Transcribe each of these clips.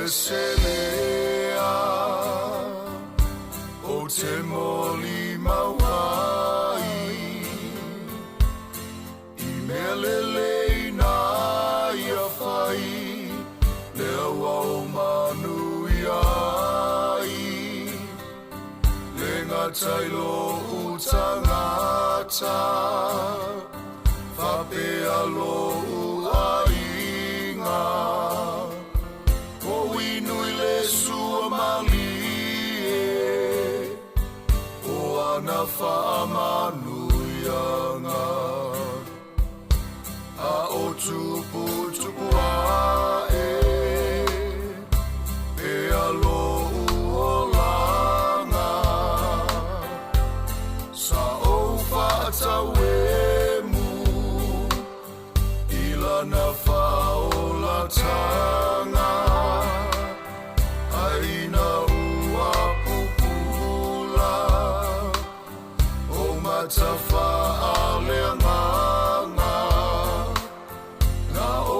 selea o te moli mauai I mea lelei na ia whai lea wau manui ai le ngā tailo u tangata whapea lo u ainga o inui le sua mali o ana whaamanuianga a o tupu tupu ae e alo o langa sa o whaatawemu ilana whaolatanga aina ua pupula o matafa aleanganga na o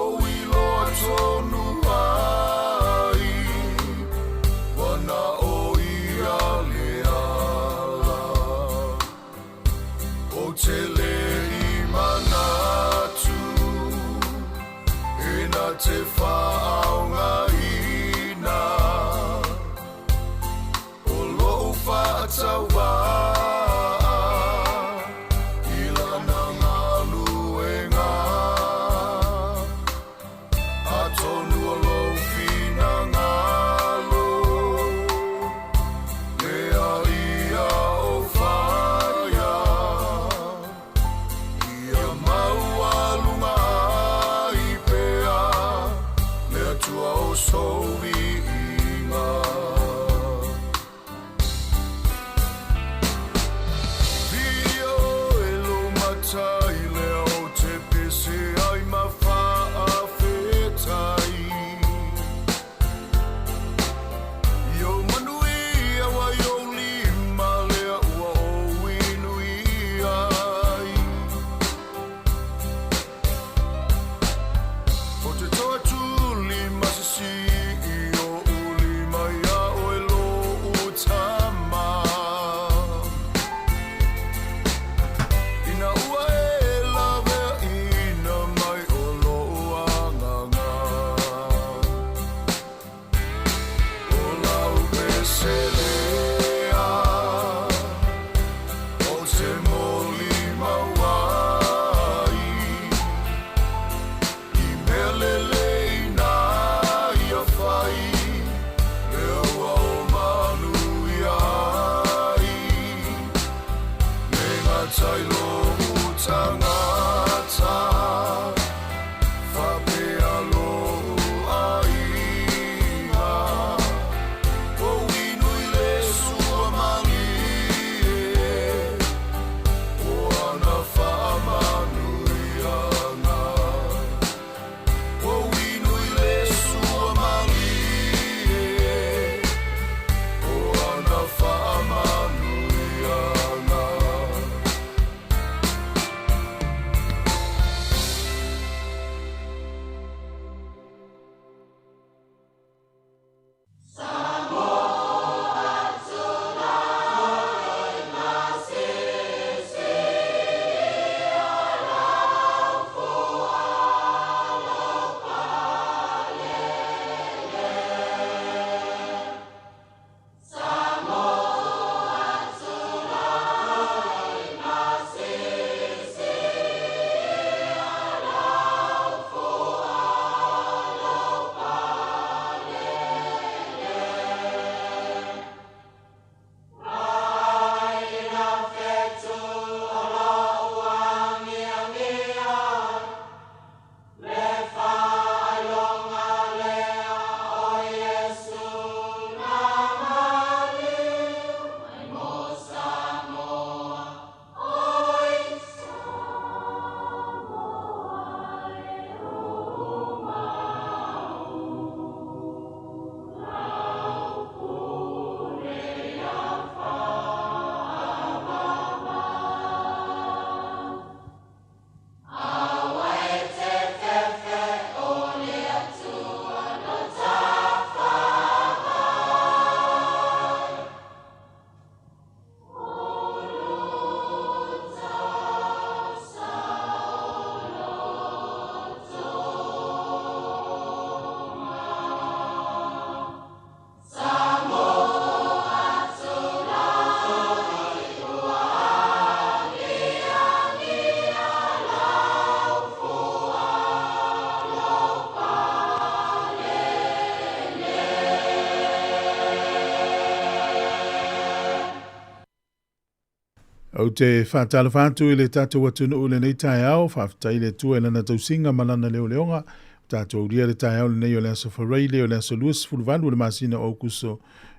Au te whātala whātu I le tātou atunu o le nei tai au, whāwhitai le tua e lana tausinga malana leo leonga, tātou ria le tai au le nei o le aso whareile o le aso luas fuluvalu o le masina o kuso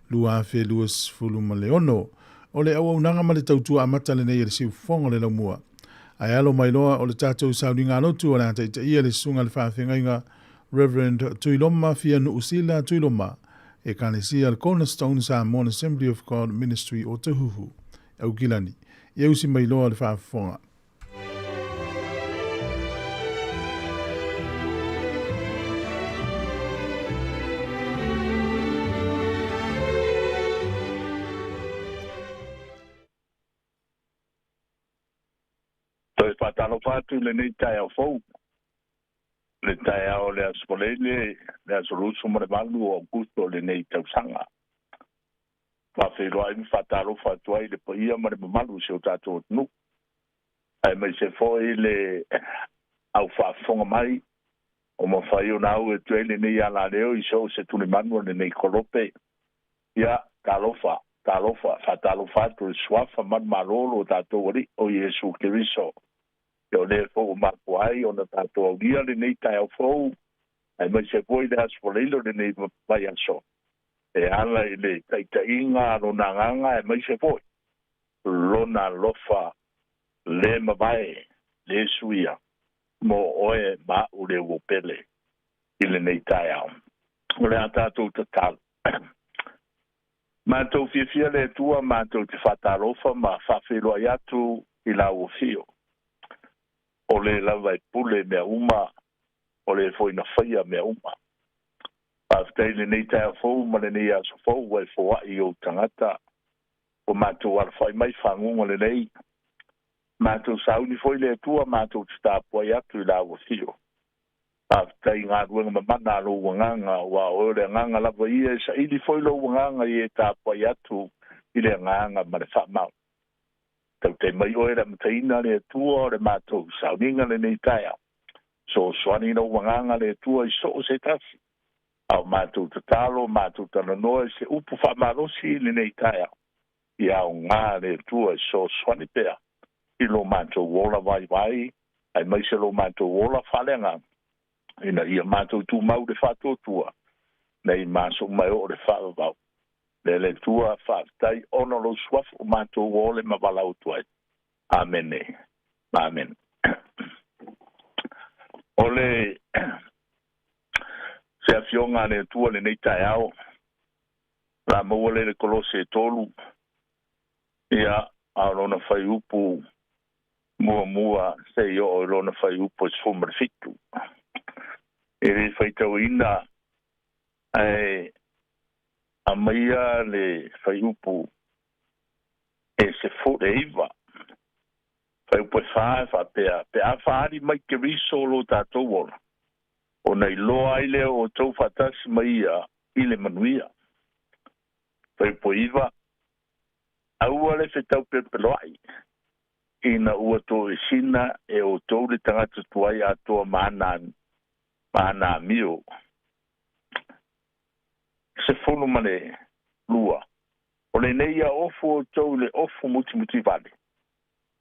lua awhi luas fuluma leono. O le au nanga ma le tautua amata le nei e le siu fonga le laumua. Ai alo mai loa o le tātou saunga lotu o le ata ita ia le sunga le whawhengainga Reverend Tuiloma Fianu Usila Tuiloma e kanesia le Cornerstone Sāmoa Assembly of God Ministry o te huhu. Au gilani. Ia usi mai loa le whaafonga. Toi patalo fatu le nei tai au fou. Le tai au le aspolele, le asolusu mo le malu o gusto le nei tausanga. Whawhiroa imi fatalo fatu ai le paia ma le mamalu se o tātou tunu. Ai mai se foi le au whaafonga mai, o ma whai o nau e tuele nei ala leo I so se tuni manu le nei korope. Ia, talofa, fatalo fatu le swafa man marolo o tātou wari o Yesu Kiriso. Yo le fo marco ai ona tato dia le nei tai fo ai mai se foi le aspolilo le nei vai anso e ala le tai inga no nanga ai mai se foi lona lofa le mai le suia mo oe ma u le wopele ile nei tai au o le atato total ma to fia le tua ma to te fatalofa ma fa felo atu ila o fio o le lava e pule mea uma, o le foi na whaia mea uma. Pāwhitai le nei tai fau, ma le nei aso fau, wai fua I o tangata, o mātou alwhai mai whangunga le nei. Mātou sauni foi le tua, mātou tstapua I atu I la wa fio. Pāwhitai ngā ruenga mamana lo wanganga, wa o le nganga lava ia, sa ili foi lo wanganga I e tāpua I atu, I le nganga ma le whamau. Tau te mai oe la mtaina le tua o le mātou sauninga le nei taia. So swani no wanganga le tua I so o se tasi. Au mātou tatalo, mātou tananoa se upu whamarosi le nei taia. I au ngā le tua I so swani pea. I lo mātou wola vai, ai mai se lo mātou wola whalenga. Ina ia mātou tu mau le whato tua. Nei mātou mai o le whaavau. Le tua whaatai ono lo swaf o mātou wole ma walau tuai. Amen. Amen. Ole se afionga le tua le nei tai au. La mawale le kolose tolu. Ia aurona whai upu mua se yo aurona whai upu sfumar fitu. Ere whai tau ina ai a maia le whai upu e se fore iwa. Whai upu e whae pea. Pe a whaari mai ke riso lo tātou wala. O nei loa ile o tau whatasi maia I le manuia. Whai upu iwa. Aua le whetau pepeloai. Ina ua tō e sina e o tau le tangata tuai a toa maana mio. Se fono mane lua. O le neia ofu o tau le ofu muti vale.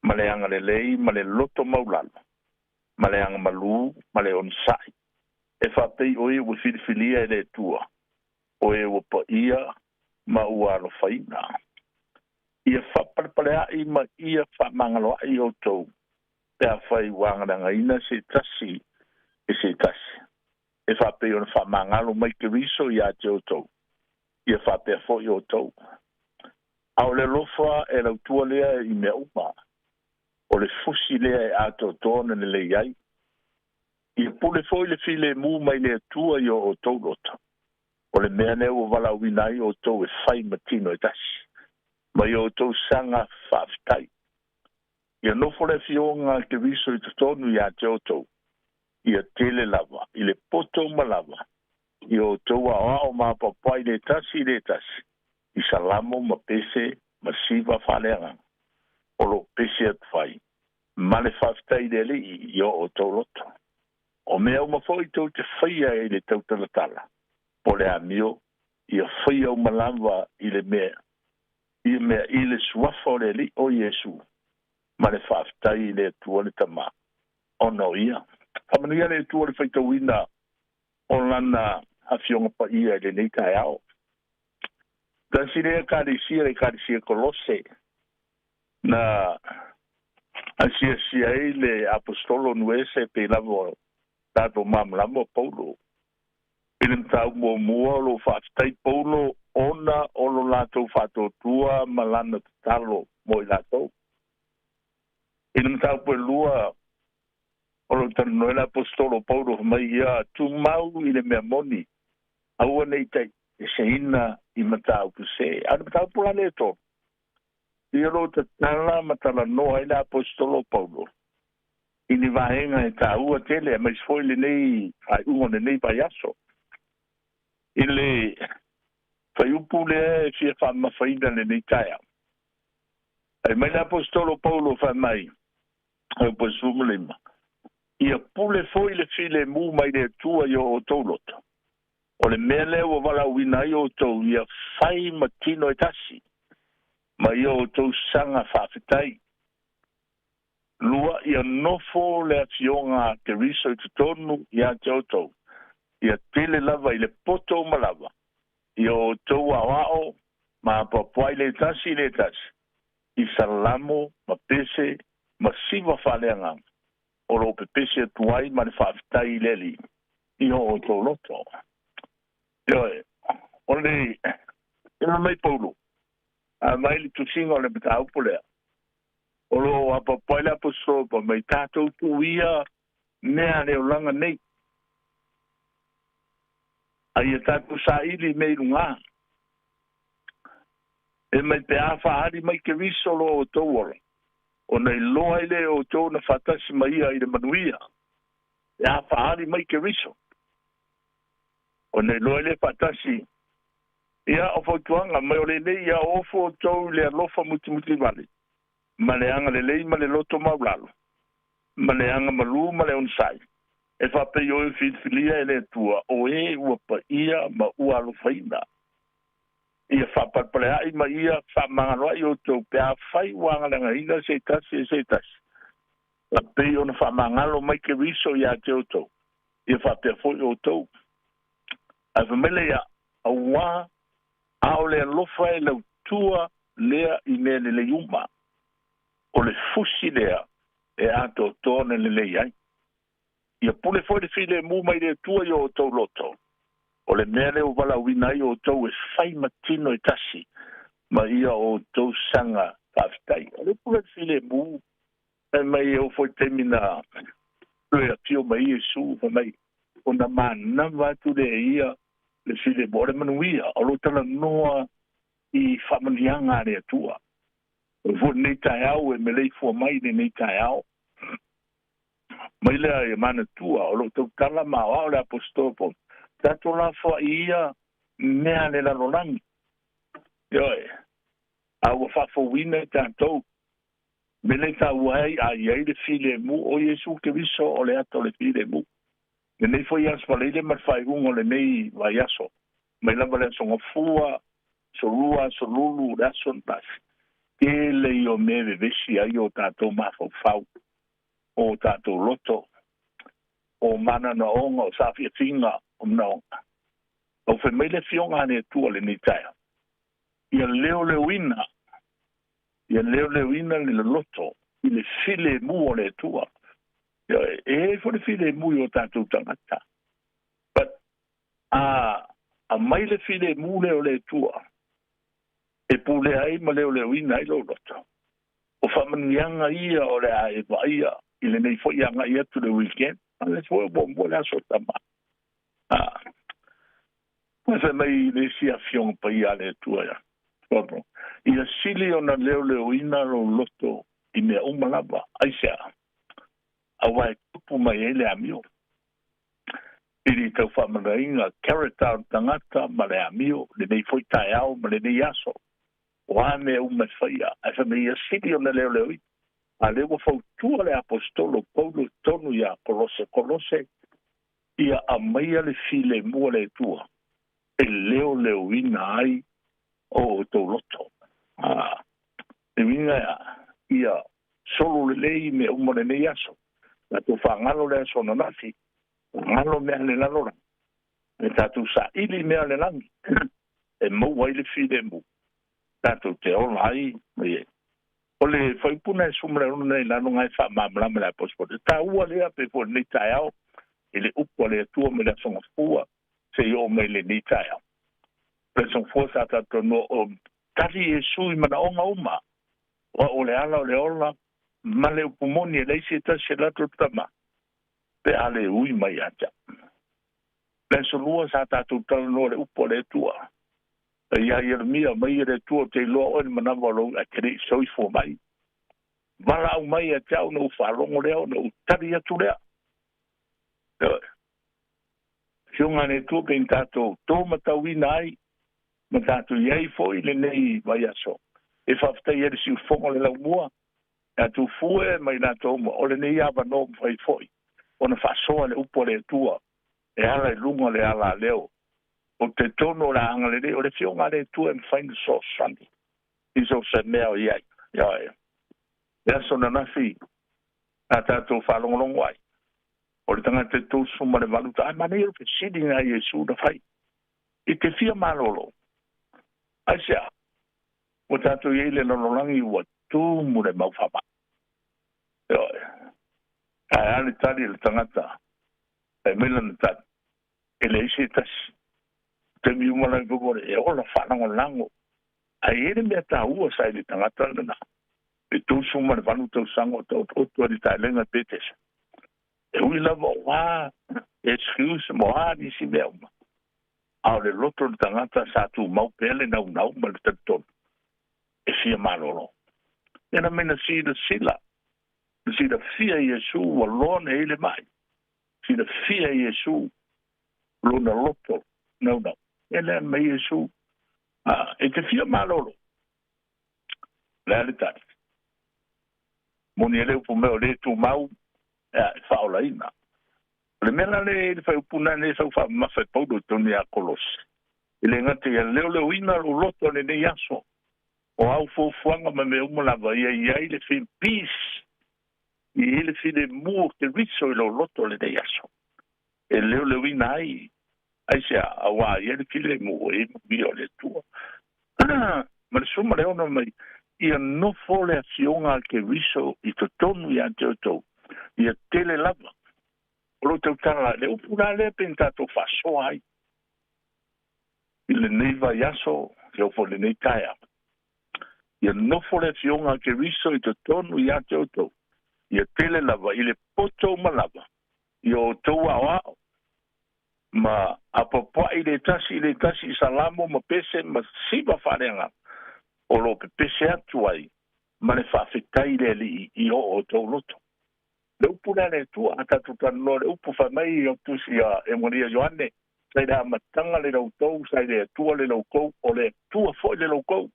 Male anga le lei, male loto maulala. Male anga malu, male onsai. E whapei oe ua filifilia e le tua. Oe ua pa ia ma ua alo whaina. Ia whaparaparea I ma ia whamangaloa I o tau. Pea whai wanganga ina se tasi e se tasi. E whapei ona whamangalo mai ke riso I a te o tau. Ia whapea fo I o tau. Au le lofa e lau tua lea I mea uma. O le fusi lea e ato tōna ne le iai. Ia pule fo I le file mu mai le tua I o tau lota. O le mea nea ua wala winai o tau e whai matino e tasi. Mai o tau sanga whaafitai. Ia nofo le fionga ke riso I tatonu I a te o tau. Ia tele lava, I le poto malava. I o tau a o ma papai le tasi. I salamo ma pese ma siva whaleanga. O lo pese at whai. Ma le whaafitai le li I o tau loto. O mea uma fo I tau te whaia I le tau talatala. Po le amio, ia whaia o malava I le mea. I le suafa o le li o Yesu. ma le whaftai le tua le tama. Ono ia. Whamanuia le tua le whaitawina o lana hawhionga pa ia le nei tai au. Kasi rea kārisia kolose na asia le apostolo nuese pe lavo tato mamlamo Paulo. Ilim tau mua lo whaftai Paulo ona o lo lato whatotua malana talo mo i lato. Ilim tau pe lua o lo tanoela apostolo Paulo mai ia tu mau i le mea moni. Aua nei tai se ina i matau puse. Ana matau pula le to. Ia lo te tala matala noa i le apostolo Paulo. Ini vaenga e taua tele a mais foi le nei ai ungo le nei payaso. Ile fai upu le fia fa mafaina le nei taia. Ai mai le apostolo Paulo fa mai. Ai po sumulima. Ia pule foi le file mu mai le tua yo o toloto. O le mele o wala wina i o tau ia fai matino e tasi. Ma i o tau sanga whawhitai. Lua ia nofo le afionga te riso i tutonu i a te tau. Ia tele lava i le poto malawa. I o tau awao ma papuai le tasi. I salamo, ma pese, ma siva whaleanga. O lo pepese tuai ma le whawhitai leli. I o tau loto. Ioe, ole, ina mai Paulo. A mai li tusinga o le bita upolea. Olo apa paila apostolo pa mai tātou tuia mea leo langa nei. Ai tātou sa ili mei runga. E mai pe awha hari mai ke riso lo o tau ora. O nei loa ile o tau na whatasi mai ia i le manuia. E awha hari mai ke riso. O nei loa ile whatasi. Ia o fautuanga mai o le nei ia ofo o tau le alofa muti vale. Maleanga le lei ma le loto maulalo. Maleanga malu ma le onsai. E whape yo e whitfilia e le tua o e ua pa ia ma ua alofaina. Ia whapalpalea ma ia whamanganoa i o tau pea whai wangalanga ina se tasi. La pe o na whamangalo mai ke riso i a te o tau. Ia whapea foi o tau. A whamele ia a wā ao le alofa e lau tua lea i mea le uma. O le fusi lea e ato tōne le lei ai. Ia pule foi le file mu mai le tua i o tau loto. O le mea leo wala winai o tau e whai matino e tasi. Ma ia o tau sanga whawhitai. O le pule file mu e mai e o foi temina ue a tio mai e su mai. O na mana watu le ia le file mo le manuia. O lo tala noa i whamanianga le tua. O fu nei tai au e me lei fua mai nei tai au. Mai lea e mana tua, o lo tau tala mao au le apostolo. Tato la fua ia mea le lalolangi. Ioe, au a fafo wina tatou. Me lei tau ai a iei le file mu o Yesu ke viso o le ato le file mu. Me nei fo ias valele marfai ungo le nei vai aso. Mai lava le songa fua, solua, solulu, rason pasi. Ele i o meve vesi ai o tātou mafau o tātou loto o mana na onga o safia tinga o mnaonga. O fe meile fionga ane tua le nitaia. Ia leo ina le loto i le file mu o le tua. Ia e fo le file mu o tātou tangata. But a mai le file mu le o le tua. E pule ai ma leo ina i lo loto. O whamanianga ia o le a e vaia i le nei fo ianga ia to the weekend. A le fo e bombo le aso tama. Masa mai le si a fiong pa ia le tua ia. Ia sili o na leo ina lo loto i mea umalava. Aisea. Awa e tupu mai e le amio. Iri tau whamanainga character tangata ma le amio. Le nei fo i tae au ma le nei aso. Wa me uma faia a famia sidi o leo i a leo fautua le apostolo Paulo tonu ia kolose ia a maia le file mua le tua e leo ina ai o tau loto e winga ia solo le me o mo le yaso la tu fa ngalo le so no nafi ngalo me le la lora e tatu sa ili me le langi e mo wai le fi de mo tatu te o lai me o le fai puna sumre nei la no ngai fa mamla me la posport ta ua le pe po ni taiao ele upo le tu me la songa fua se yo me le ni taiao person força tatu no o tali e sui mana o ma o le ala o le ola ma le upumoni e leisi ta se la tama pe ale ui mai aja le solua sa tatu tala no le upo le tua e ia Yeremia mai le tua te loa o ni mana walo a kere soi fo mai wala au mai a tau no whalongo leo no tari atu lea Fiunga ne tua pe tato tō matawina ai ma tatu iei fo i le nei vai aso e whaftai ere si ufongo le lau mua e tu fue mai nā tōma o le nei awa no mwhai foi o na whasoa le upo le tua e ala i lunga le ala leo o te tono la anga le o le fionga le tua e mwhainu so sani i so se mea o iai e aso na nafi a tātou whalongolongo ai o le tanga te tō suma le maluta ai mane o ke sidi ngā Iesu na whai i te fia malolo ai sea o tātou iei le lololangi ua tū mure mau whama ai ale tari le tangata e mela na tari e le isi tasi te mi umala i bukore e ola whanango lango ai ere mea tā ua sai le tangata na e tū suma le vanu tau sango tau otua di tai lenga petesa e ui lava wā e excuse mo a nisi mea uma au le loto le tangata sa tu mau pele nau ma le tatonu e fia malolo e na mena si da sila si da fia Iesu wa lona ele mai si da fia Iesu lona loto no e le mai Iesu e te fia malolo le ale tari moni ele upu meo le tu mau e whaola ina le mena le whai upuna ne sau wha mawhai paudo toni a kolose ele ngate ya leo ina o loto ne ne yaso o au fuanga ma me umulava ia le fin peace i le fin de mu te riso lo loto le de yaso e leo ina ai se awa ia le fin le mu e bio le tua ma le suma le ono mai ia no fole a fionga ke riso i to tonu ia te ia tele lava o lo te utala le upura le pentato faso ai ile neiva yaso ke o fole nei taia ia nofo le fionga ke riso i te tonu i ate oto. Ia tele lava, i le poto malava. I o tau ao. Ma apapa i le tasi salamo ma pese ma siva wharenga. O lo pe pese atu ai. Ma le whawhetai le li i o tau loto. Le upu le tua atatutan no le upu whamai i o tusi a Emoria Joanne. Sai le amatanga le lau tau, sai le atua le lau kou, o le tua foi le lau kou.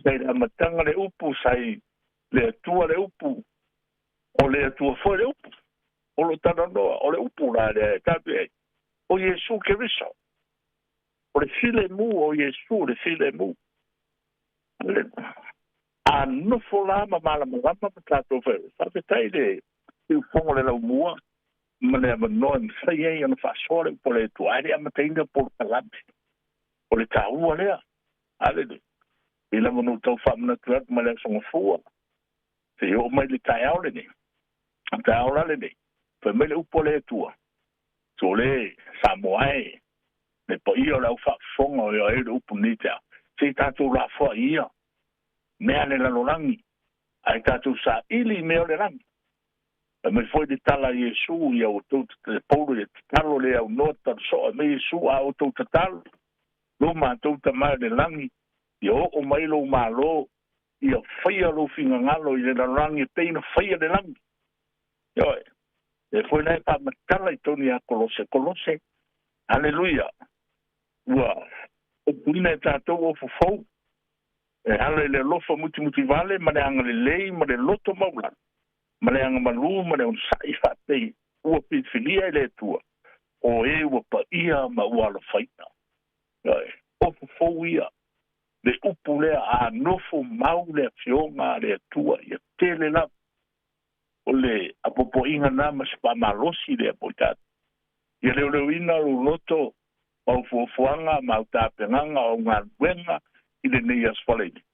Sai le amatanga le upu, sai le atua le upu, o le atua foi le upu. O lo tana noa, o le upu la le tabi ai. O Iesu ke riso. O le file mu, o Iesu le file mu. A nufo la ma mala ma tato fere. Sabe tai le, il fongo le lau mua, ma le amanoa msai ei ana fasore, po le tuare amatainga por kalame. O le taua lea. Ale ila manu tau whamana tuak ma le songa fua. Se o mai le tai aole ne. Tai aole ne. Pe me le upo le tua. So le Sāmoa e. Le po ia lau whafonga o ia e le upo nitea. Se tātou la fua ia. Mea le lalorangi. Ai tātou sa ili mea le rangi. E me foi de tala Iesu ia o tau te pauro ia talo le au nota so me Iesu a o tau te talo. Loma tau te mai le rangi. Ia o mai lo malo. Ia whaia lo finga ngalo i le rangi peina whaia le rangi. Ia e foi nei pa matala i toni a kolose. Aleluia. Ua o pulina e tātou o fufou. E ale le lofa muti vale, ma le anga le lei, ma le loto maula. Ma le anga malu, ma le on sai whatei. Ua pitfilia le tua. O e ua pa ia ma ua ala whaina. O fufou ia. Le upu lea a nofo mau le fionga le tua. Ia tele la o le apopo inga na ma spa malosi le apotat ia leo ina lo loto o fuanga ma utapenganga o ngalwenga i le nei asfalene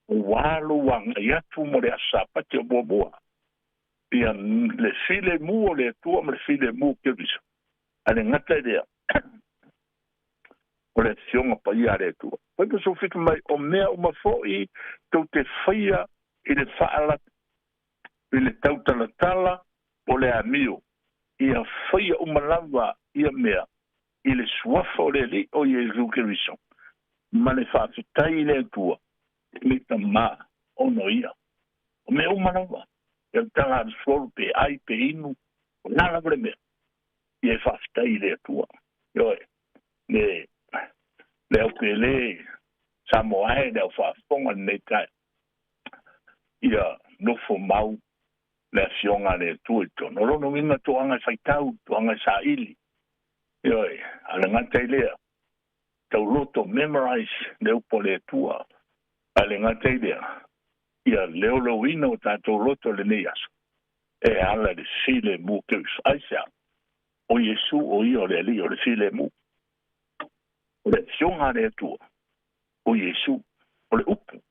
o walo wanga ia tu mo le asapa te boboa ia le file mu o le tua ma le file mu ke viso ale ngata idea o le fionga pa ia le tua poi pe so fitu mai o mea o mafoi tau te whaia i le whaala i le tautanatala o le amio ia whaia o malawa ia mea i le suafa o le li o ia ruke viso ma le whaafitai le tua le tama ono ia o mea o malawa ia tanga suaru pe ai pe inu o nala vre mea ia whaafitai le tua ioe le au ke le Sāmoa le au whaafonga nei kai ia nofo mau le fionga le tua i tono rono minga toanga whaitau toanga sa ili ioi ala ngata i lea tau loto memorize le upo le tua ala ngata i lea ia leo lo ina o tātou loto le nei aso e ala le sile mu keus aisea o Yesu o io le li o le sile mu o le fionga le tua o Yesu o le upu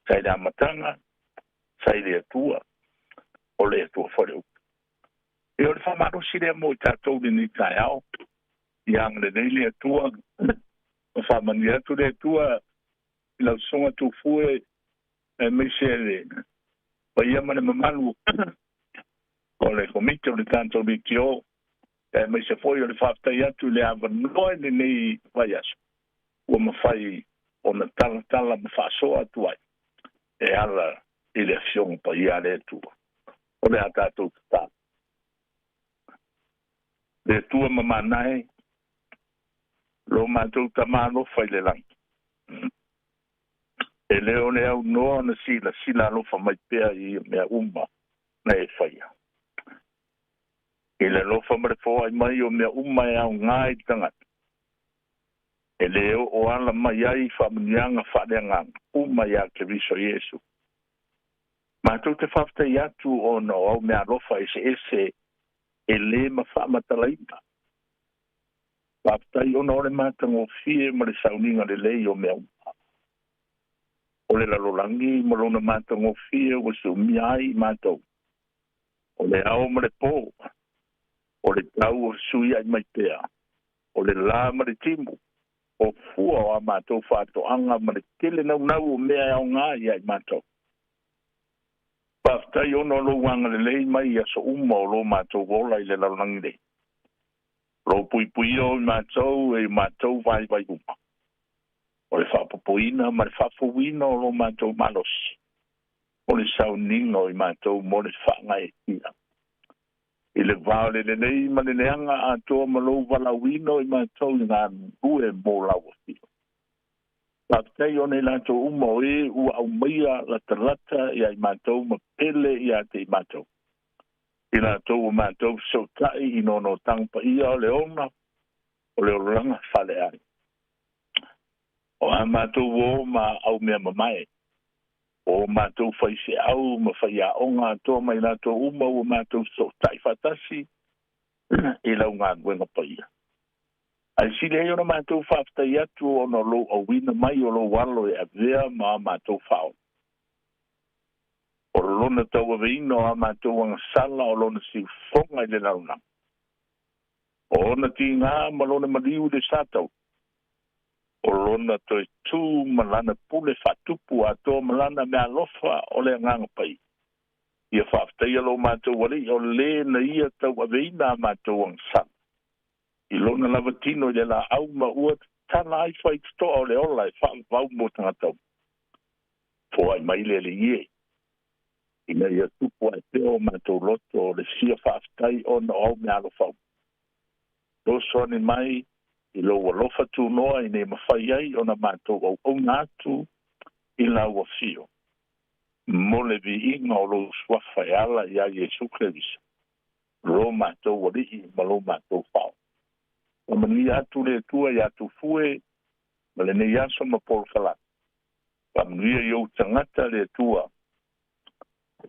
sai le amatanga sai le tua o le tua fore upu e o le whamaro sile mo i tātou ni tai au yang le nei le tua o whamani atu le tua i lau songa tu fue e me se le pa ia mane mamalu o le komite o le tātou ni kio e me se foi o le whaftai atu le avanoe le nei vai aso ua mawhai o na tala ma whaasoa atu ai e ala i le fionga pa ia le tua o le a tātou tā le tua mamanae lo mātou tamano fai le lang e leo le au noa na sila lofa mai pea i mea uma na e whaia. E le lofa mare fōa i mai o mea uma e au ngai tangat. E leo o ala mai ai whamanianga whaneanganga uma ia ke viso Yesu. Mātou te whafta i atu o no au mea lofa ese e le ma whamatalaita. Whafta i o no le mātango fie ma le sauninga le lei o mea uma. O le lalolangi ma lona mātango fie o su miai mātou. O le ao ma le pō. O le tau o sui ai mai pēa. O le lā ma le timu. O fua o a mātou whātoanga ma le tele nau o mea au ngā i ai mātou. Paftai ono lo wanga le lei mai a so uma o lo mātou wola i le lalolangi le. Lo pui o mātou e mātou vai uma. O le whapapoina ma le whapawina o lo mātou malosi. O le sauninga o i mātou mo le whanga e tia. I le vāo le nei ma le neanga a toa ma lo walawina o i mātou i ngā ngue mō lawa fio. Pātai o nei lātou uma o e ua au maia lata i ai mātou ma pele i a te i mātou. I lātou o mātou sautai i nono tangpa ia o le ona o le oranga whale ai. O a mātou o ma au mea mamae. O mātou whaise au ma whaia onga toa mai lātou uma o mātou so tai whatasi e lau ngā nguenga paia. Ai si leo na mātou whaftai atu o no lo au wina mai o lo walo e a vea ma mātou whao. O lona tau a veino a mātou anga sala o lona si whonga i le launa. O na ti ngā ma lona mariu de sātau. O lona toi tū malana pule whatupu a tō malana mea lofa o le nganga pai. Ia whaftai alo mātou wari o le na ia tau a veina mātou ang san. I lona lavatino i la au ma ua tana ai whai kstoa o le ola e whau mo tangatau. Fo ai mai le ie. I na ia tupu ai teo mātou loto o le sia whaftai o na au mea lo whau. Doso ni mai I lo walofa tu noa I ne mawhai ai o na mātou au ngātu I la ua fio. Mole vi inga o lo swafai ala I a Yesu Krevisa. Lo mātou warihi ma lo mātou whao. O mani atu le tua I atu fue ma le ne yaso ma pol kalat. Pa mnuia I o tangata le tua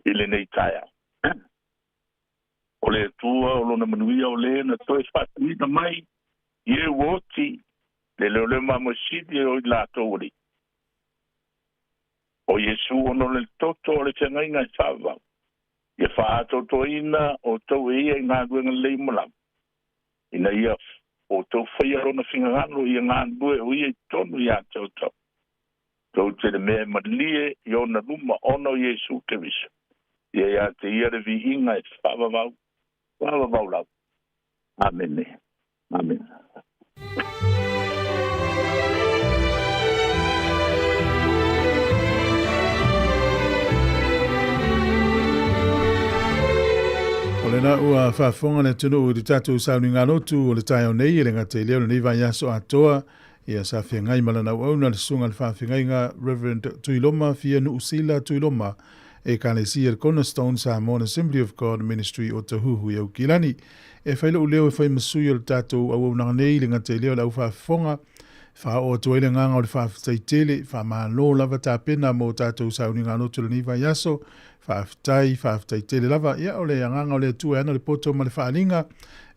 ile nei taia. O le tua o lona manuia o le na toi whatuina mai i e woti le leo le mamosidi o i lato ori. O Yesu ono le toto o le tengai ngai whawau. Ia whaato toina o tau ia i ngā duenga lei mulam. Ina ia o tau whaia rona whingangano i ngā due o ia i tonu i a tau tau. Tau te le mea malie i ona luma ono Yesu ke visu. Ia ia te ia le vi inga e whawawau. Whawawau lau. Amen. Amen. O le na ua whaafonga le tunu o le tātou sauni ngā notu o le tai au nei e le ngata i leo le neiva yaso atoa ia sa whiangai malana au na le sunga le whaafingai ngā Reverend Tuiloma Fia Nuusila Tuiloma e kālesia le Cornerstone Sāmoa Assembly of God Ministry o Tahuhu i au kilani e whaile u leo e whai masui o le tātou au nanga nei le ngata i leo le au whaafonga wha o tuaile nganga o le whaafitai tele wha maa lo lava tāpena mo tātou sauni ngā notu le neiva yaso whaafitai tele lava ia o le nganga o le tua ana le poto ma le whaalinga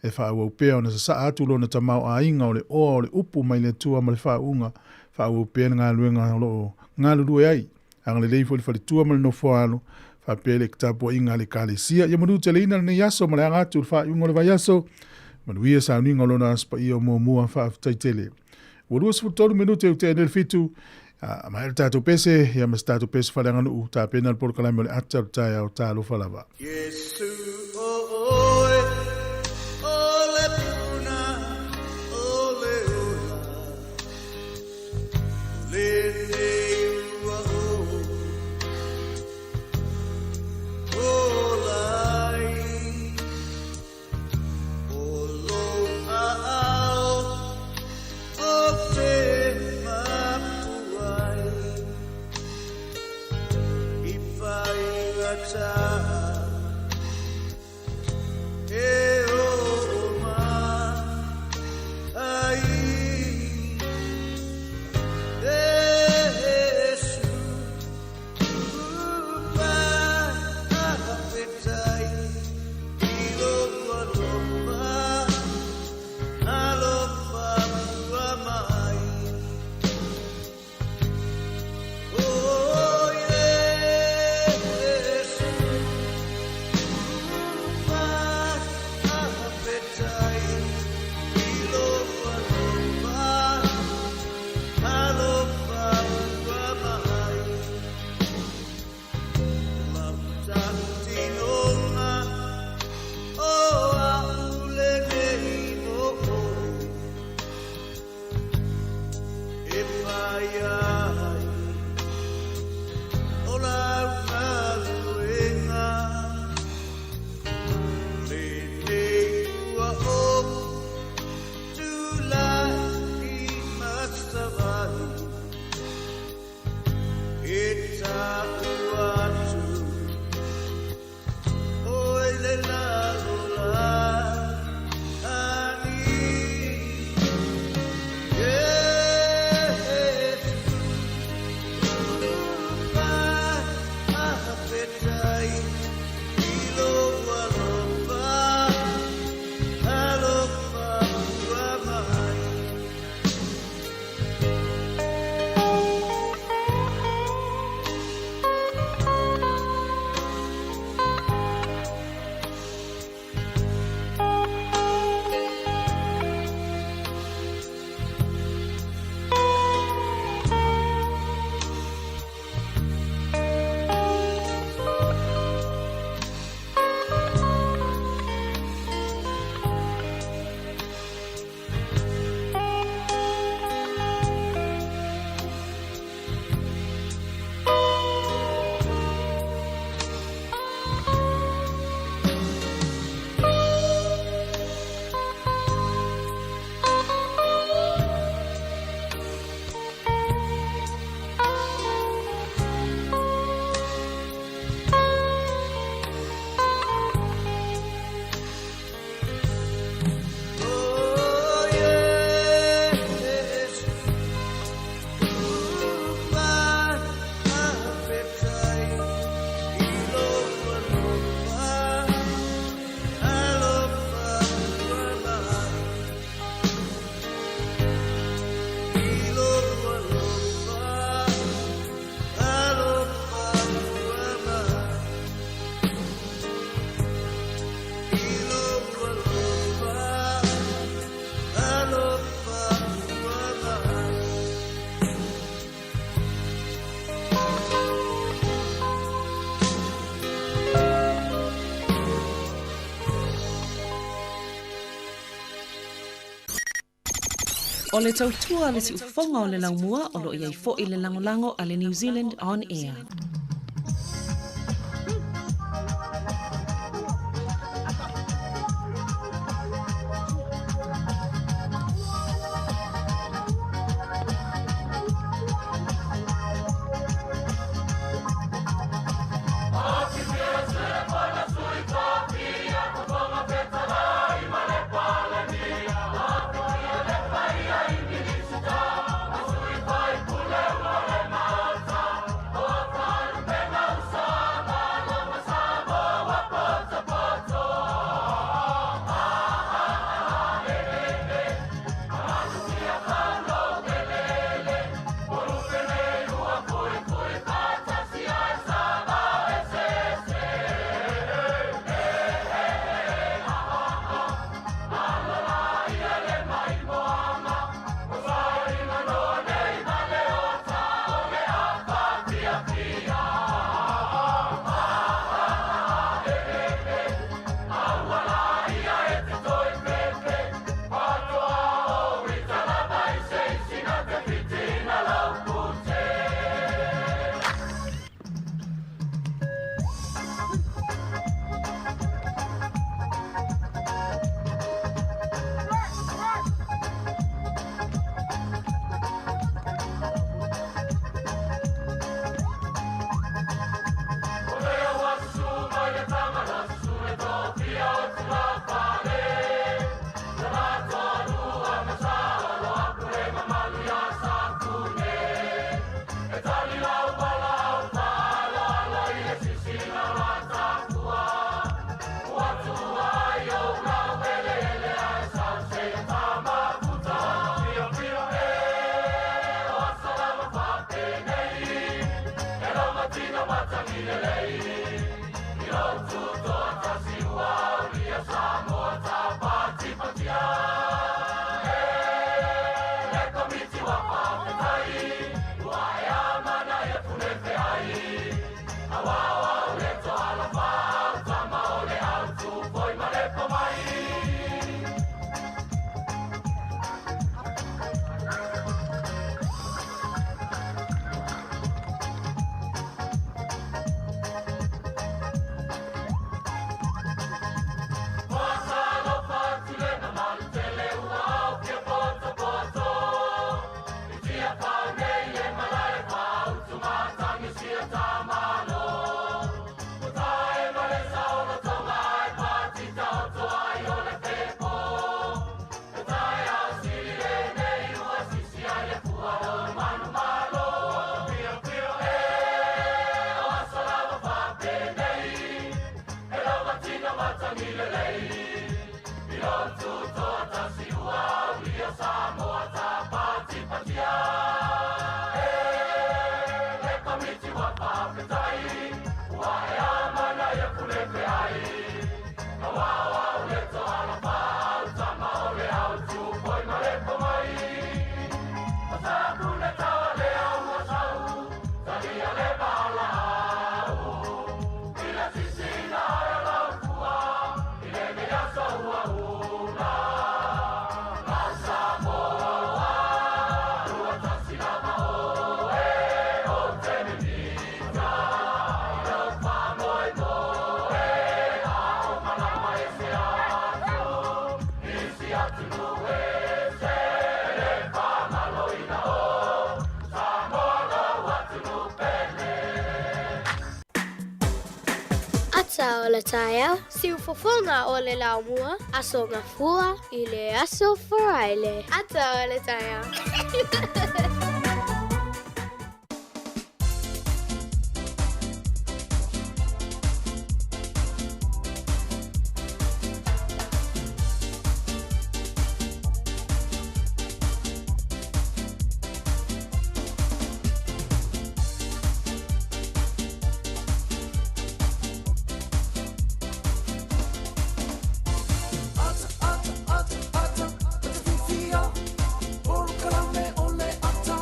e whaauaupea o na sa atu lo na tamau a inga o le oa o le upu mai le tua ma le whaaunga whaauaupea ngā luenga lo ngā lulue ai anga le leifo le whale tua ma le nofoalo whaapea le kitapu inga le kālesia ia manu te leina le yaso ma le angatu le whaaiunga le vai yaso manuia sauni ngolo na aspa ia o mua whaafitai tele Ua se futolu minute te enel fitu ma el tato pese ia mas tato pese falanga no ta pena por kala mo atta ta o ta lo falava Yesu oe ole puna ole ola le ua olai olo ao O le tautua le si ufonga o le laumua o lo iai fo i le langolango a le New Zealand On Air. O le taea, si ufofonga o le laumua, aso ngafua i le aso faraile. Ata o le taea. Ata, ata, ata, ata, ata, fifia. Por kalame ole ata.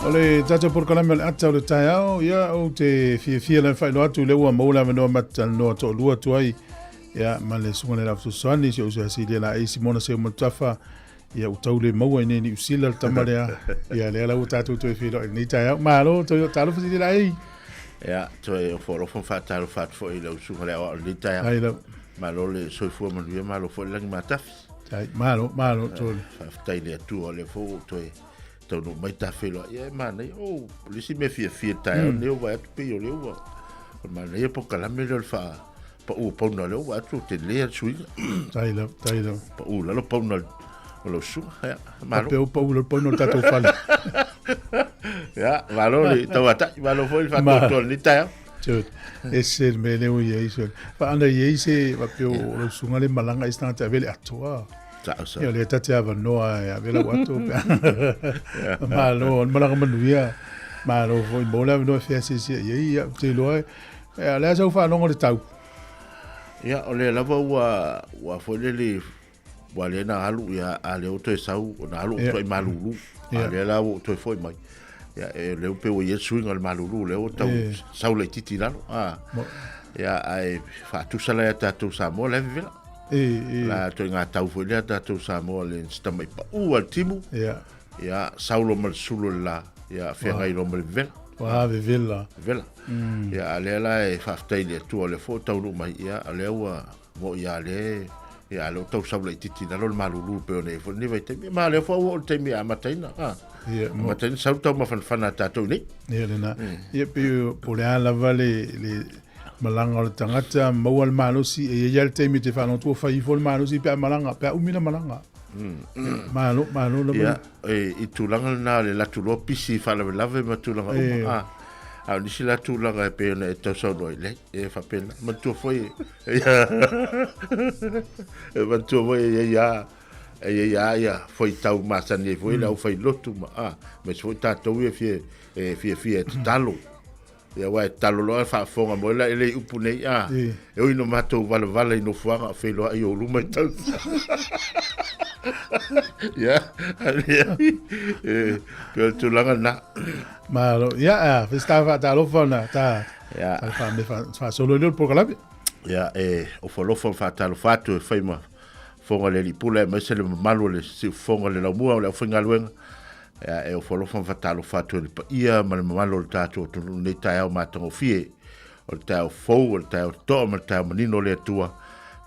Ole tata por kalame ata o tai au ia o te fia la fai no atu le ua maula no mata no to lua tu ai ia ma le sunga le lafu sani se o se asili la ai simona se mo tafa ia o tau le maua ni usila le tamalea ia le ala o tatu tu fia ni tai au ma lo to talo fisi la ai ia to e fo fa talo fa fo i le sunga le o ni tai ai lo ma lo le so fo ma le ma lo fo le matafi tai ma lo to fa tai le tu o le fo to e tau no mai ta felo ia mana o polisi me fia tai o leo va pe o leo o mana ia po kala me le fa pa o po no leo va tu te le sui tai lo pa o la po no o lo su ya ma pe o po no tato fal ya valori tau ata valo foi fa to ni tai Chut, ese me le o ye so fa anda ye se va pe o lo sunga le malanga istanta vele atua sa ia le tati ava noa ia vela watu malo malanga manuia malo foi mola no fese ia te loa ia le sa fa longo le tau ia o le lava wa foi le wa le na alu ia ale o to sau na alu to malulu ale la o to foi mai ia le pe o ye swing al malulu le o tau sau le titi la ia ai fa tu sala ta tu Sāmoa le vela la to nga tau foi le ta tu Sāmoa le stamai pa u al timu ia saulo mal sulo la ia fe ngai lo mal vela wa vela ia ale la e fa tai le tu le fo tau mai ia ale wa mo ia le ia lo tau sau le titi la lo malulu pe ne fo ni vai te ma le fo o te mi amataina mataina sau tau ma fan ta tu ni ia le na ia pe po le ala vale le malanga o tangata mau al malusi e ia te mi te whanau tua whai fol malusi pe malanga pe umina malanga malo ia i tūlanga nā le latu loa pisi whalawe lawe ma tūlanga a nisi la tūlanga e pēna e tau sau noi le e whapena ma tua foi ma tua foi ia foi tau masani e foi lau foi lotu ma me foi tātou e fie talo ia wa talo lo fa fonga mo la ele upu nei e o ino mato vala ino fuanga fe lo ai o luma tau ya pero tu langa na malo ya festava talo fona ta ya fa me fa solo le programa ya o folo fa talo fatu e faima fonga le lipula me se le malo le si fonga le la mua le fonga luenga e o folo fa fatalo fatu le pa ia ma le malo tato to nei tai au matango fie o tau fo o tau to ma tau manino le tua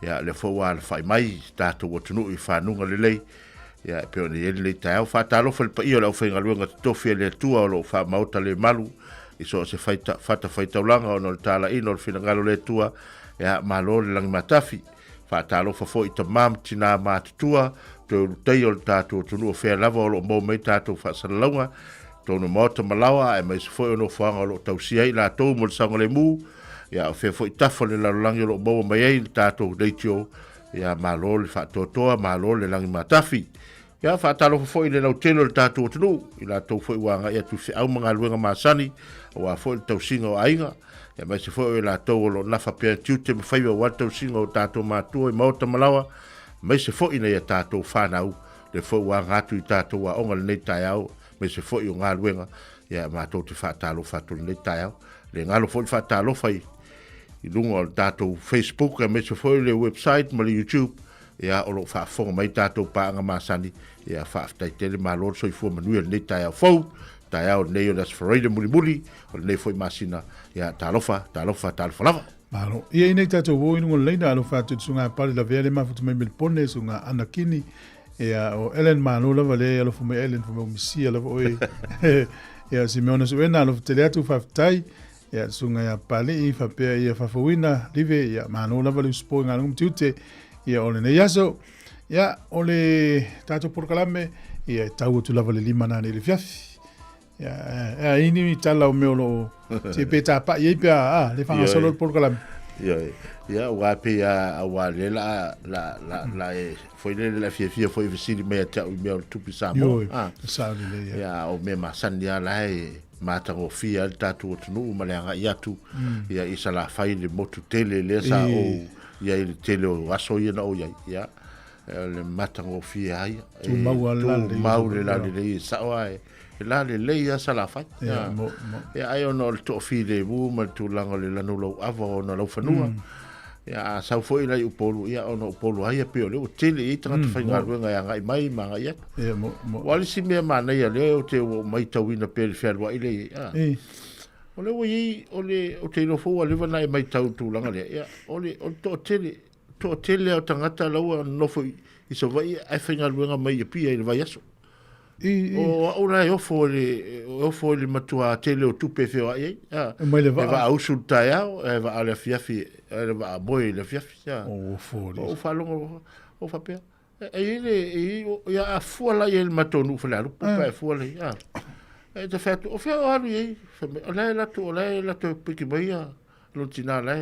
ya le fo wa fai mai tato o tunu i fa nunga le lei ya pe ni le tau fatalo fa pa ia le fonga luenga to fie le tua o fa mauta le malu i so se faita langa o no tala ino le finangalo le tua ya malo le lang matafi fatalo fa fo i tamam tina matutua to tei o tātou tunu o whea lava o lo mō mei tātou whaasalalaunga tōnu mōta malawa e mai se fwoi ono whaanga o lo tausia i la tōu mo le sanga le mū ia o whea fwoi tafa le lalangi o lo mō mei ei le tātou deitio ia mālo le whaatotoa mālo le langi matafi ia whaatalo fwoi le nau telo le tātou tunu i la tōu fwoi wanga ia tu whiau mga luenga māsani o a fwoi le tausinga o ainga ia mai se fwoi la tōu o lo nafa pia tiute me whaiwa wa tausinga o tātou mātua i mōta malawa mai se foi nei tato whanau le foi wa ngatu i tato wa onga nei tai au mai se foi o ngā luenga ia mātou te whatalo whatu nei tai au le ngalo foi whatalo whai i lunga o tato Facebook mai se foi le website ma le YouTube ia o lo whafonga mai tato paanga masani ia whaftai tele malor so i fua manuia nei tai au fau tai au nei o nas whareida muli o nei foi masina ia talofa lava malo ia nei tatou wo inu leina alo fatu sunga pale la vele ma futu me pone sunga anakini ia o Ellen malo la vale alo fu me Ellen fu me misia la oi ia Simeona suena alo teleatu faftai ia sunga ya pale I fa pe ia fa fuina live ia malo la vale spo ngam tute ia ole ne yaso ia ole tatou por kalame ia tau tu la vale lima na le fiafi ya ini tala o meolo se peta pa ye pa le fa solo por kalam ya wa pe ya wa le la foi le la fie foi visili me ta o me tu Sāmoa ya o me masandia la mata o fia ta tu nu malanga ya tu ya isala fai le motu tele le sa o ya il tele o aso ya no ya le mata o fia ya tu mau la le sa wa la le ia sala fai mo ia ai ona le to fi le mu ma tu langa le lanu lo ava ona lo fanua ia sa foi la upolu ia ona upolu ai pe o le o tele i tanga fai nga ruenga ia ngai mai manga ia mo wali si me mana ia le o te o mai tawina pe le ferwa ile ia o le o te no fo le vana mai tau tu langa le ia o to tele o tangata lau no foi i so vai ai fai nga ruenga mai pia i vai aso o ora e ofo le matua tele o tupe feo ai mai le va au sulta ia e va ale fiafi e va boy le fiafi o fo o fa longo o fa pe e ile ia a fuala il matonu fa la pa fuala ia e te fa o fa alu ia la to piki baia lo tina la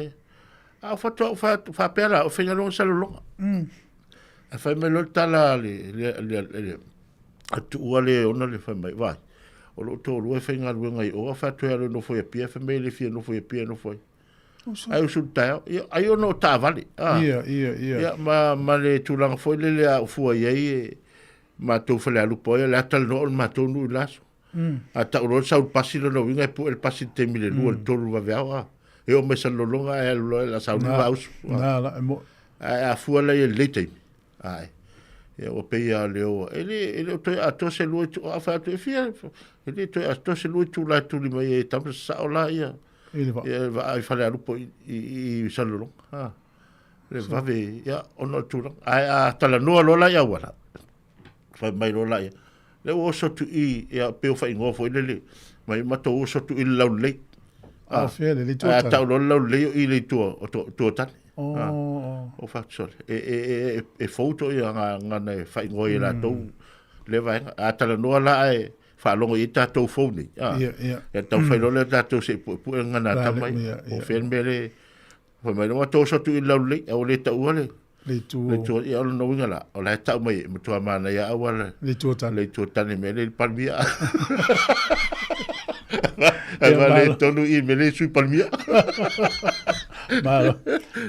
a fa pera o fa lo salolo e fa me lo tala le atu wale ona le fai mai vai o lo to lo fai nga luenga i o fa to ya no foi pia fa me le fia no foi pia no foi ai su ta ai o no ta vale ia ma le tu lang foi le a fu ai ma to fa le po le tal no ma to nu las ata o sa o pasi no winga po el pasi te mile lu el to va va e o me sa lo longa e la sa no va na a fu le te ai e o pe ia leo ele to a to se lu a fa to fia ele to a to se lu tu la tu mai e tam sa ola ia ele va ai fa le lupo i salolo le va ve ia ono tu a tala no lola ia wala fa mai lola ia le o so tu i ia pe o fa ingo fo ele mai ma to o so tu i la le fia le tu ta lo le i le tu o ta o fa sol e foto ia nga nei fai ngoi la to le vai a tala no la e fa longo i ta to fone e ta fai lo le ta to se pu nga na ta mai o fen bele o mai no to so tu i la le o le ta u le tu ia no winga la o la ta mai mo to mana ia awala le tu ta ne me le palmia vale tonu i me le sui palmia malo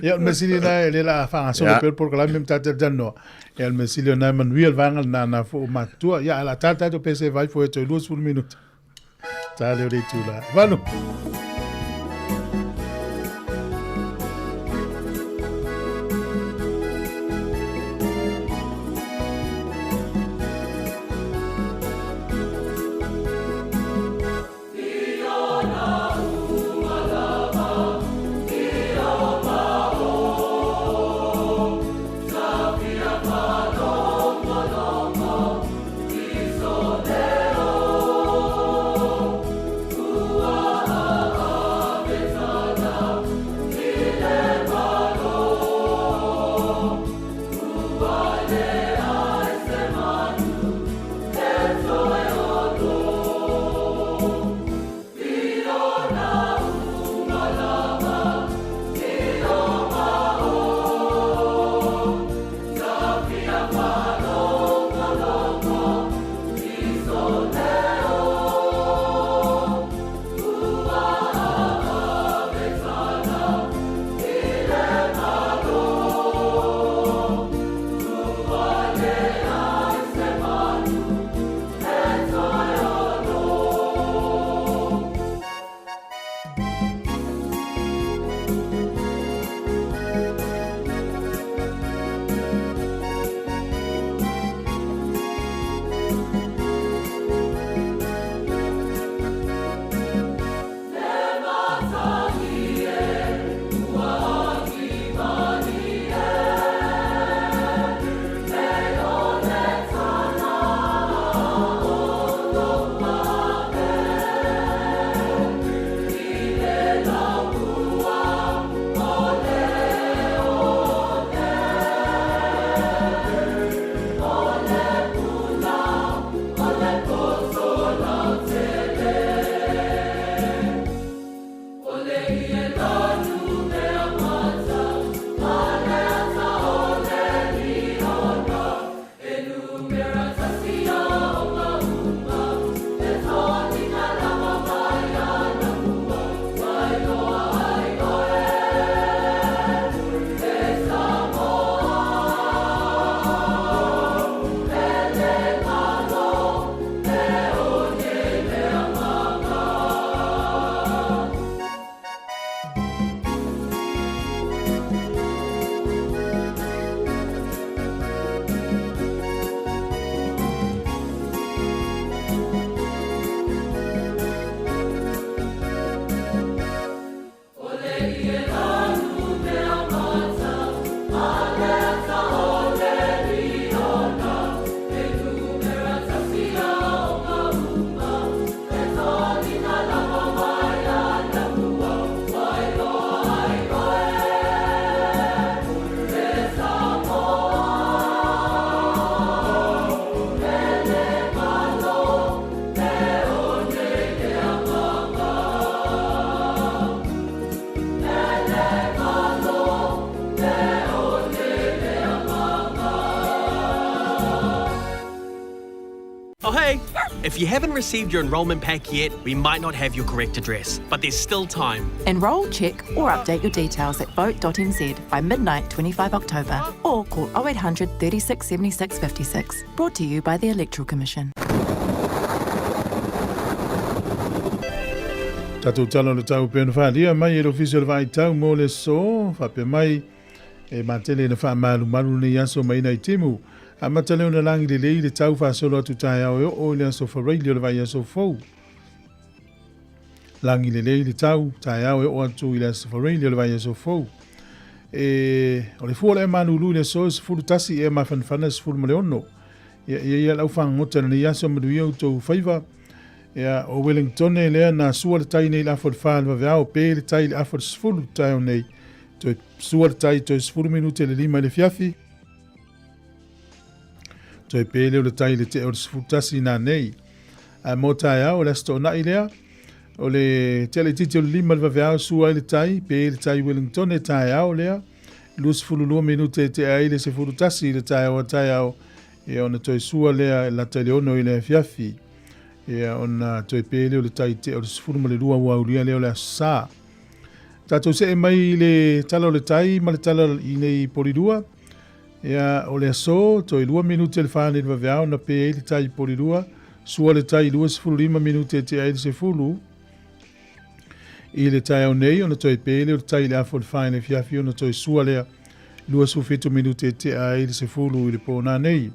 ya mesili na le la fa so per la mem tata danno el mesili na man wiel vangal na fo matua ya la tata do pese vai fo to 2 minutos ta le tu la vano If you haven't received your enrolment pack yet, we might not have your correct address, but there's still time. Enrol, check or update your details at vote.nz by midnight 25 October or call 0800 36 76 56. Brought to you by the Electoral Commission. Tatou talo le tau pēna whālia mai e l'official vai tau mō le so, whapea mai e matele na wha malu ni aso mai nei timu. A mataleo na langi le lei le tau whasolo atu tai au e o le aso whareili o le vai aso fau. Langi le lei le tau tai au e o atu i le aso whareili o le vai aso fau. O le fua le manulu le so se furu tasi e mawhanwhana se furu maleono. Ia lau whangota na ni aso maduia utou whaiva. Ia o Wellington e lea na sua le tai nei la afo le whaalwa vea o pē le tai le afo le sifuru tai o nei. Toi sua le tai toi sifuru minute le lima le fiafi. Toi pē leo le tai le te o le sifuru tasi na nei. A mo tai au le asto na i lea. O le te le titi o le lima le vea o sua i le tai. Pē le tai Wellington e tai au lea. Lua sifuru lua minute te ai le sifuru tasi le tai au. E ona toi sua lea la tai le ono i le fiafi. Ia ona toi pele o le tai te o le sifuru ma le lua waulia leo le asa. Tatou se e mai le tala o le tai ma le tala i nei porirua. Ia o le aso toi lua minute le whane le waweao na pe le tai porirua. Sua le tai lua sifuru lima minute te ai le sifuru. I le tai au nei ona toi pele o le tai le afo le whane fiafi ona toi sua lea lua sufetu minute te ai le sifuru i le pōna nei.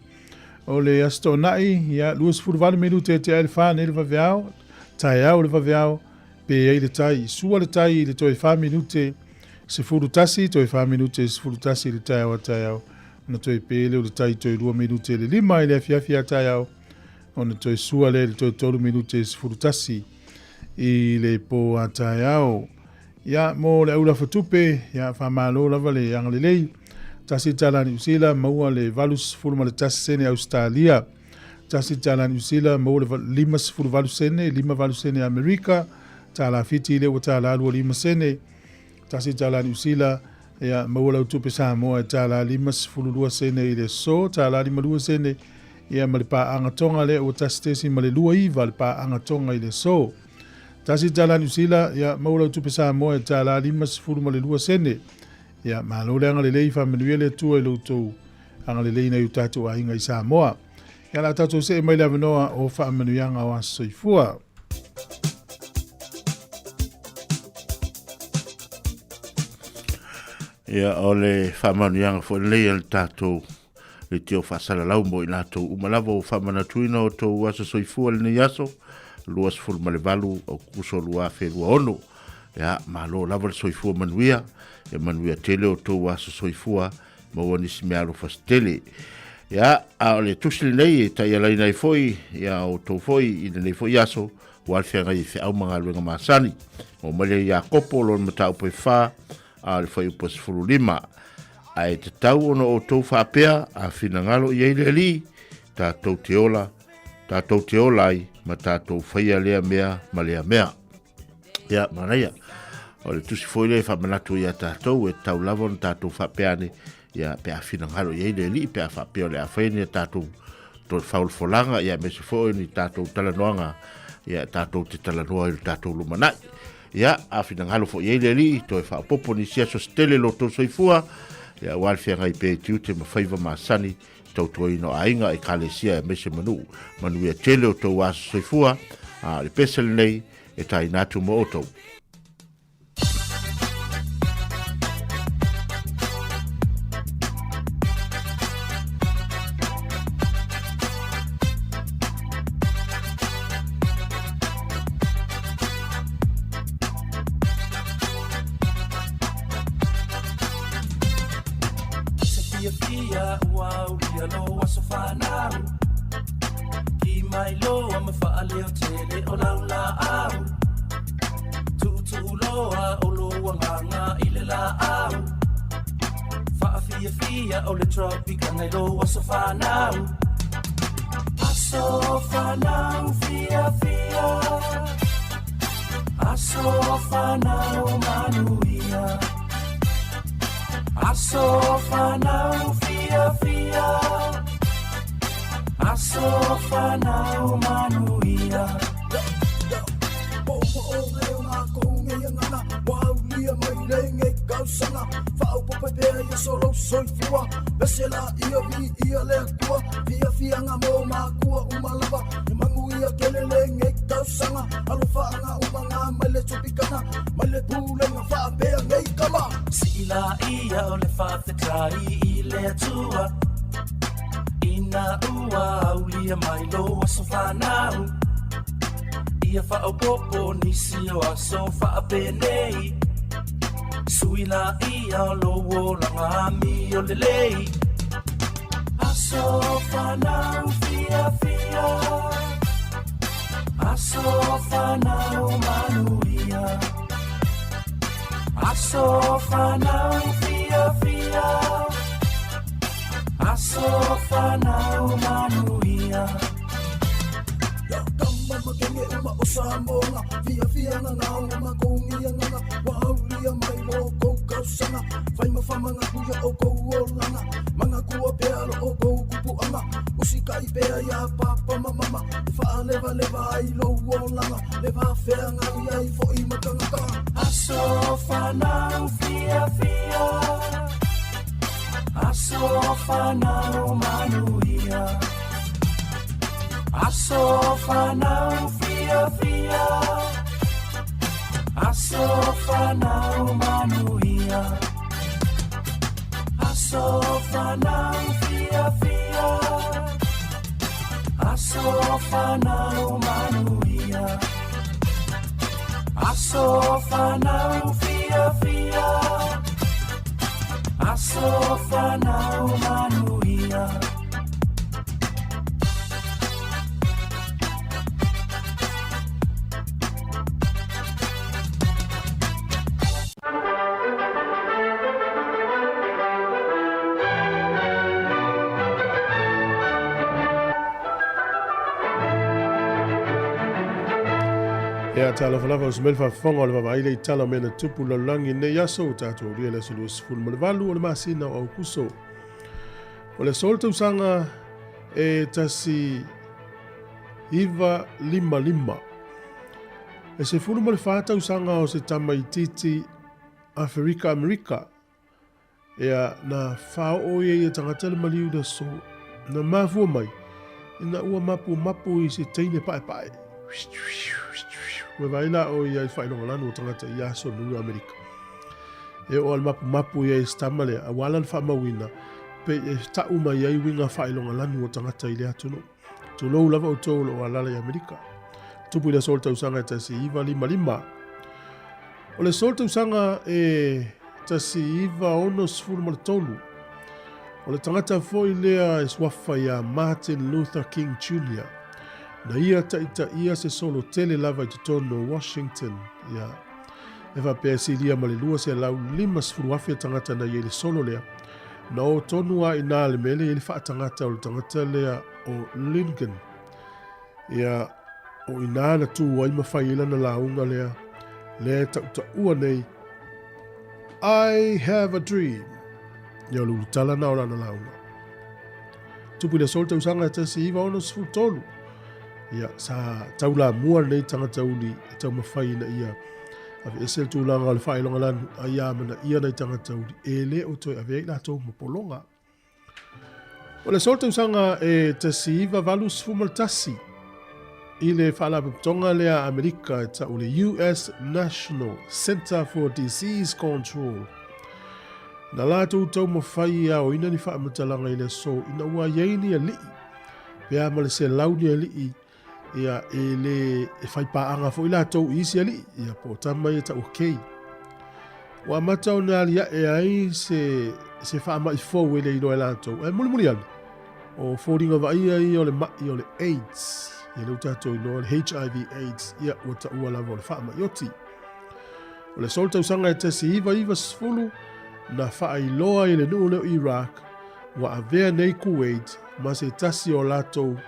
O le asto nai, ia lua sifuru vale minute te ai le whane le waweao, tai au le waweao, pe ai le tai, sua le tai le toi 5 minute, sifuru tasi, toi 5 minute, sifuru tasi le tai au, na toi pele o le tai toi 2 minute le lima i le fiafia tai au, ona toi sua le toi 3 minute, sifuru tasi, i le po a tai au. Ia mo le aula fatupe, ia whamalo lava le anga le lei, tasi tala ni usila maua le valus fulu le tasi sene Australia. Tasi tala ni usila maua le lima fulu valus sene, lima valus sene Amerika. Tala fiti le wa tala alua lima sene. Tasi tala ni usila ya maua la utupe Sāmoa tala lima fulu lua sene i le so. Tala lima lua sene ia ma le pa angatonga le o tasi tesi ma le lua iwa le pa angatonga i le so. Tasi tala ni usila ya maua la utupe Sāmoa tala lima fulu ma le lua sene. Ia malo le anga le lei whamenuia le tua i loutou anga le lei nei utatu a inga i Sāmoa. Ia la tatou se e mai le avanoa o whamenuia anga o asoifua. Ia o le whamenuia anga fo lei al tatou le teo whasala lau mo i natou umalava o whamanatuina o tou asoifua le nei aso. Luas fulma le valu o kuso lua wherua ono. Ia malo lava le soifua manuia. E manuia tele o tō waso soifua ma wani si mea alo fastele. Ia, a o le tusili nei e tai alai nei foi, ia o tō foi i nei foi aso, walwhenga i whiau mga luenga maasani. O male ia kopo lon matau poi wha, a le foi upas furu lima. A e te tau ono o tō whapea, a whina ngalo i eile li, tā tō te olai, ma tā tō whaia lea mea, ma lea mea. Ia, manaia. O le tusi foi le whamanatu ia tātou e tau lava na tātou whapeane ia pe a whina ngaro i eile li pe a whapeo le a whaini a tātou tō whaulfolanga ia mesi foi ni tātou talanoanga ia tātou te talanoa i tātou lumanai. Ia a whina ngaro fo i eile li tō e whapopo ni sia so stele lo tō soifua ia walwhia ngai pe tiu te mawhaiva maasani tau tō ino ainga e kālesia e mesi manu ia tele o tō waso soifua a le pesel nei e tai natu mo otou. Aso fanau manuia ia Popo o ngeo ngā kounge ia ngana Wau lia mai renge kausanga Whao pope pēr ia solo soifua Besela ia vi ia lea kua Fia fia ngā mō mā kua umalava E mangu ia kelele nge kausanga Alofa ngā umanga mai le tupikana Mai le pūlenga wha pēr nge kama Sila ia o le whawhetai I le atua Ina ua au lia mai loa so whanau Ia whaopopo nisi o aso whaapenei Suila ia o lowo langa mi o lelei Aso whanau fia fia Aso whanau manuia Aso whanau fia fia Aso whanau manuia Makenge uma o Sāmoa Fia fia na ngā uma koungia ngana Wau lia mai lo kou kausanga Whai mawhamanga kuia o kou o langa Manga kua pealo o kou kupuanga Usika I pea ia papa mamama Wha lewa lewa ai lo o langa Lewa whea ngai ai fo I matangaka Aso whanau fia fia Aso whanau manuia Aso whanau fia fia Aso whanau manuia Aso whanau fia fia Aso whanau manuia Aso whanau fia fia Aso whanau manuia Ea tala whalawa o smel whawhonga o le wawaile I tala mena tupu lalangi ne yaso tātou ria le sulu sifuru mo le walu o le masina o kuso. O le sol tausanga e tasi iwa lima lima. E se furu mo le whātausanga o se tamaititi Afrika Amerika. Ea na whao e ia tangatele maliu da so na mafua mai. Ina ua mapu I se teine pae pae. Ue waila o ia I whailonga lanu o tangata I aso nui Amerika. E o al mapu ia I stamale a walan whamawina pe e tauma ia I winga whailonga lanu o tangata I lea tunu. Tulou lava o tōlo o alala I Amerika. Tupu ila sol tausanga e tasi iwa lima lima. O le sol tausanga e tasi iwa ono sifuru ma le tolu. O le tangata fo I lea e swafa ia Martin Luther King Jr. Na ia taita ia se solo tele lava I tono Washington ia e whapea silia ma le lua se lau lima sifuru afia tangata na ia le solo lea na o tonu a ina le mele ia le wha tangata o le tangata lea o Lincoln ia o ina na tu wai mawhaila na launga lea tauta ua nei I have a dream ia lulu tala na o lana launga tupu le solta usanga e tasi iwa ono sifuru tolu ia sa taula mua nei tangata uli e tau mawhaina ia ave esel tūlanga o le whailonga lanu a ia mana ia nei tangata uli e le o toi ave eila tau mapolonga o le solta usanga e tasi iwa valu sifu maltasi I le whalapaptonga lea Amerika e ta o le US National Center for Disease Control na lātou tau mawhai ia o ina ni whaamatalanga I le so ina ua yeini a lii pea ma le se launi a lii ia e le e whaipaanga fo I lātou isi a lii ia po tamai e ta o kei wa mata o nā lia e ai se whaama I fōu e le ino e lātou e muli ana o fōringa wa ia I o le mai o le AIDS ia leu tātou ino le HIV AIDS ia ua ta ua lava o le whaama ioti o le sol tausanga e tasi iwa sifulu na whaailoa I le nuu leo Iraq wa avea nei Kuwait ma se tasi o lātou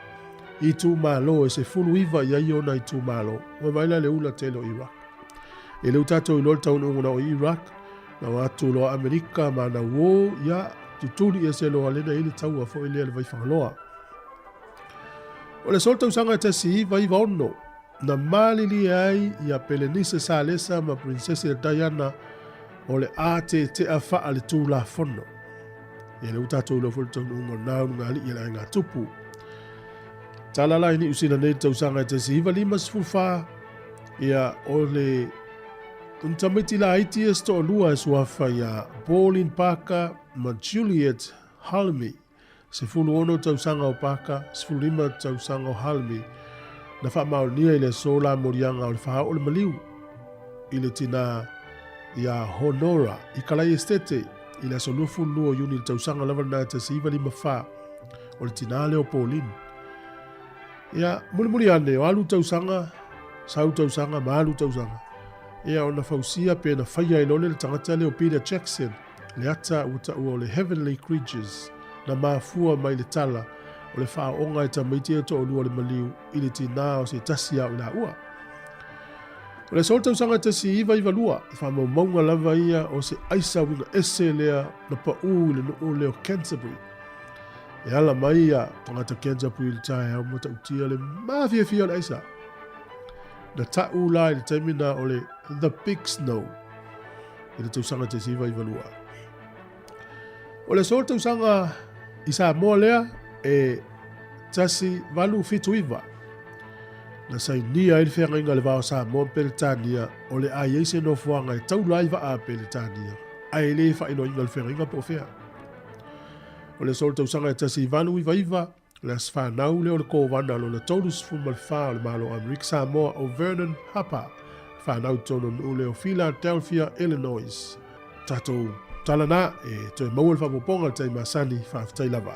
I tū mālo e se fulu iwa ia I ona I tū mālo wa waila le ula tele o Iraq e leu tātou I lol taun unguna o Iraq na watu loa Amerika ma na wō ia tutuli e se loa lena ili taua fo ili ele vai whangaloa O le sol tausanga te si vai ono. Na malili ai ia Pelenise Salesa ma Princesa Diana o le ate te a faa le tū la fono. E le utatou lo fulu tau nunga nau ngali i la ngā tupu. Talala ini usina nei tausanga te si iwa lima sifulfa ia o le untamiti la iti e sto lua e suafa ia Pauline Parker ma Juliet Halmi. Sifulu ono tausanga o Parker, sifulu lima tausanga o Halmi. Na wha maonia i le sola morianga o le wha o le maliu. I le tina ia Honora, i kalai estete, i le solufu lua yuni le tausanga lava na te si iwa lima wha o le tina leo Pauline. Ia muli ane o alu tausanga, sau tausanga, ma alu tausanga. Ia ona fausia pe na whaia i lole le tangata leo Peter Jackson, le ata uta ua o le Heavenly Creatures, na mafua mai le tala, o le wha onga e tamaiti e to o lua le maliu, i le tina o se tasia o la ua. O le sol tausanga tasi iwa lua, wha maunga lava ia o se aisa winga ese lea na pa u le no leo Canterbury. E ala mai ia tangata Canterbury le tae au mata utia le mafia fia le aisa. Na ta u la i le taimina o le The Big Snow. I le tausanga tasi iwa lua. O le sol tausanga i Sāmoa lea e tasi valu fitu iwa. Na sai nia i le whenga inga le vao Sāmoa Peletania o le ai eise no fuanga e tau laiva a Peletania. Ai le wha ino inga le whenga inga po whea. O le sol tausanga e tasi valu iwa le aswhanau le o le kōwana lo le tolus fumal wha o le malo Amerika Sāmoa o Vernon Hapa. Whanau tono o le o Philadelphia, Illinois. Tatou talana e toi maua le whapoponga le taima sani whaafitai lava.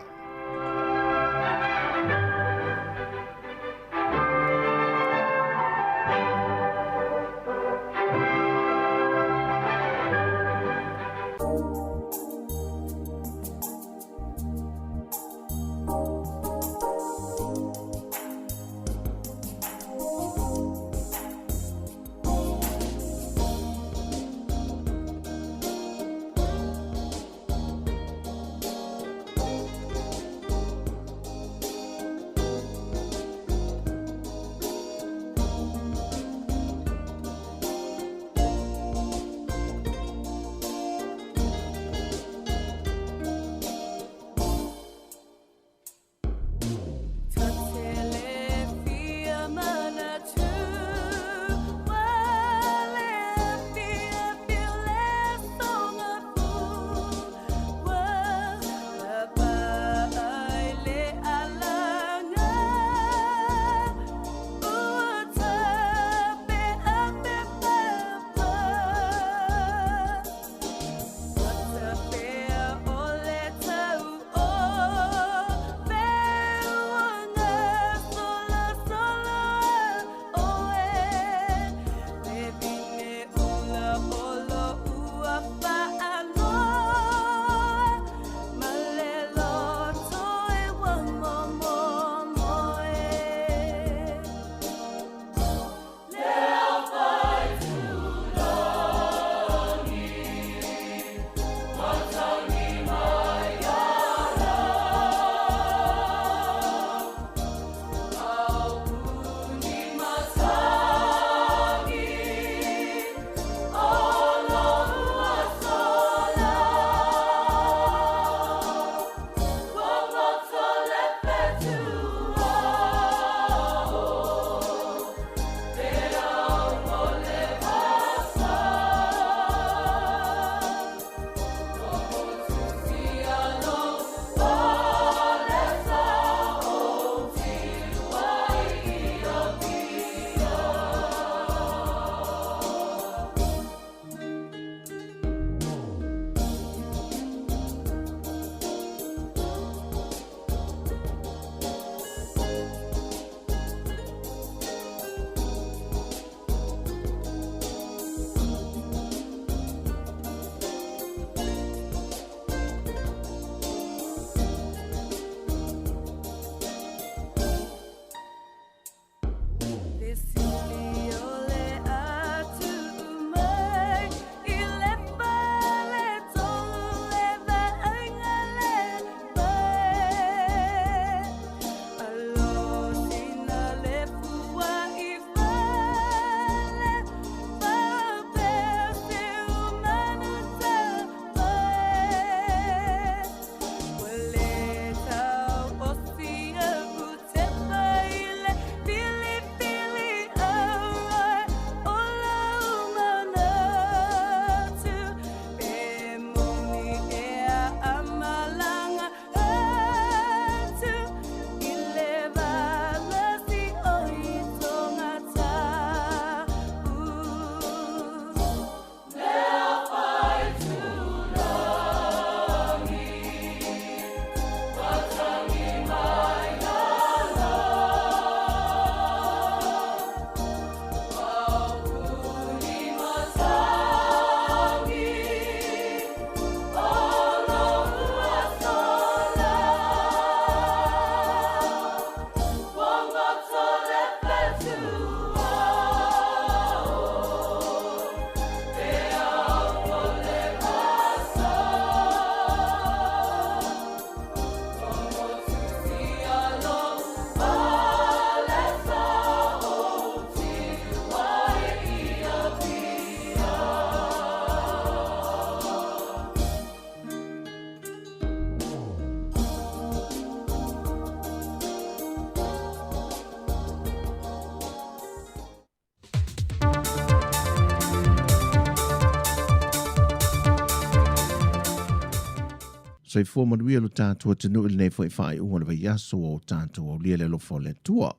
soifua manuia lo tātua tenu ili nei fwoi whai unga le vai aso o tātua o lia le lofo le tua.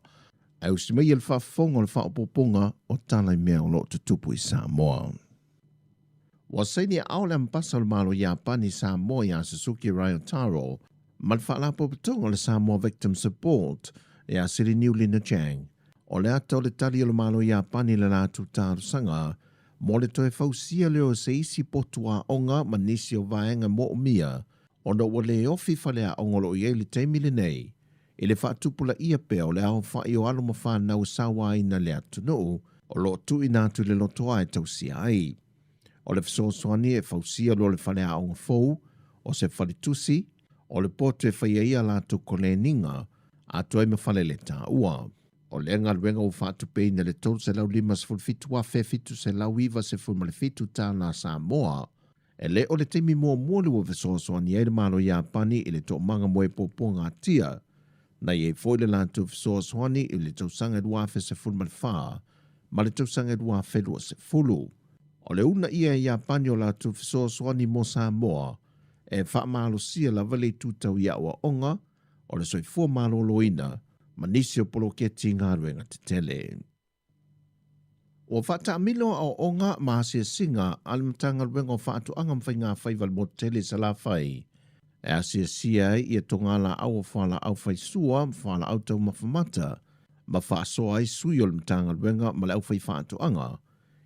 Au si mai le whaafonga le whaapoponga o tālai mea o lo tutupu i Sāmoa. Wa saini au le mpasa le malo Japani Sāmoa ya Suzuki Ryo Taro, man whaalapo patonga le Sāmoa Victim Support ya Siri New Lina Chang. O le ato le tali le malo Japani le lātu tāru sanga, mo le toe fausia leo se isi potua onga manisi o vaenga mo o mia, o no wale ofi whalea ongolo i eili teimi le nei. I le whaatupula ia pea o le ao whai o alo mawha nau sawa ina le atu no, o lo tu inatu le lotoa e tausia ai. O le fisosoani e fausia lo le whalea onga fou, o se whalitusi, o le potu e whaia ia lātu kone ninga, atu ai mawhale le tā ua. O le anga ruenga o whaatu pei na le tolu se lau lima se fulfitu wa fe fitu se lau iwa se fulmalefitu tā na Sāmoa, e le o le teimi mua le wa fisosoani e le malo Japani i le to manga moe poponga tia, na ye foi le lantu fisosoani i le tausanga dua fe se fulmalfa, ma le tausanga dua fe lua se fulu. O le una ia e Japani o lantu fisosoani mo Sāmoa, e wha malo sia la vale tutau ia ua onga, o le soifua malo loina, manisi o polo ke tinga ruenga te tele. O whata milo o onga maasia singa, alimtanga ruenga o whaatu angam whai ngā whaival mo tele sa la whai, e asia sia i e tongala au whala au whai sua, whala au tau mawhamata, ma whaasoa ai sui o limtanga ruenga ma le au whai whaatu anga,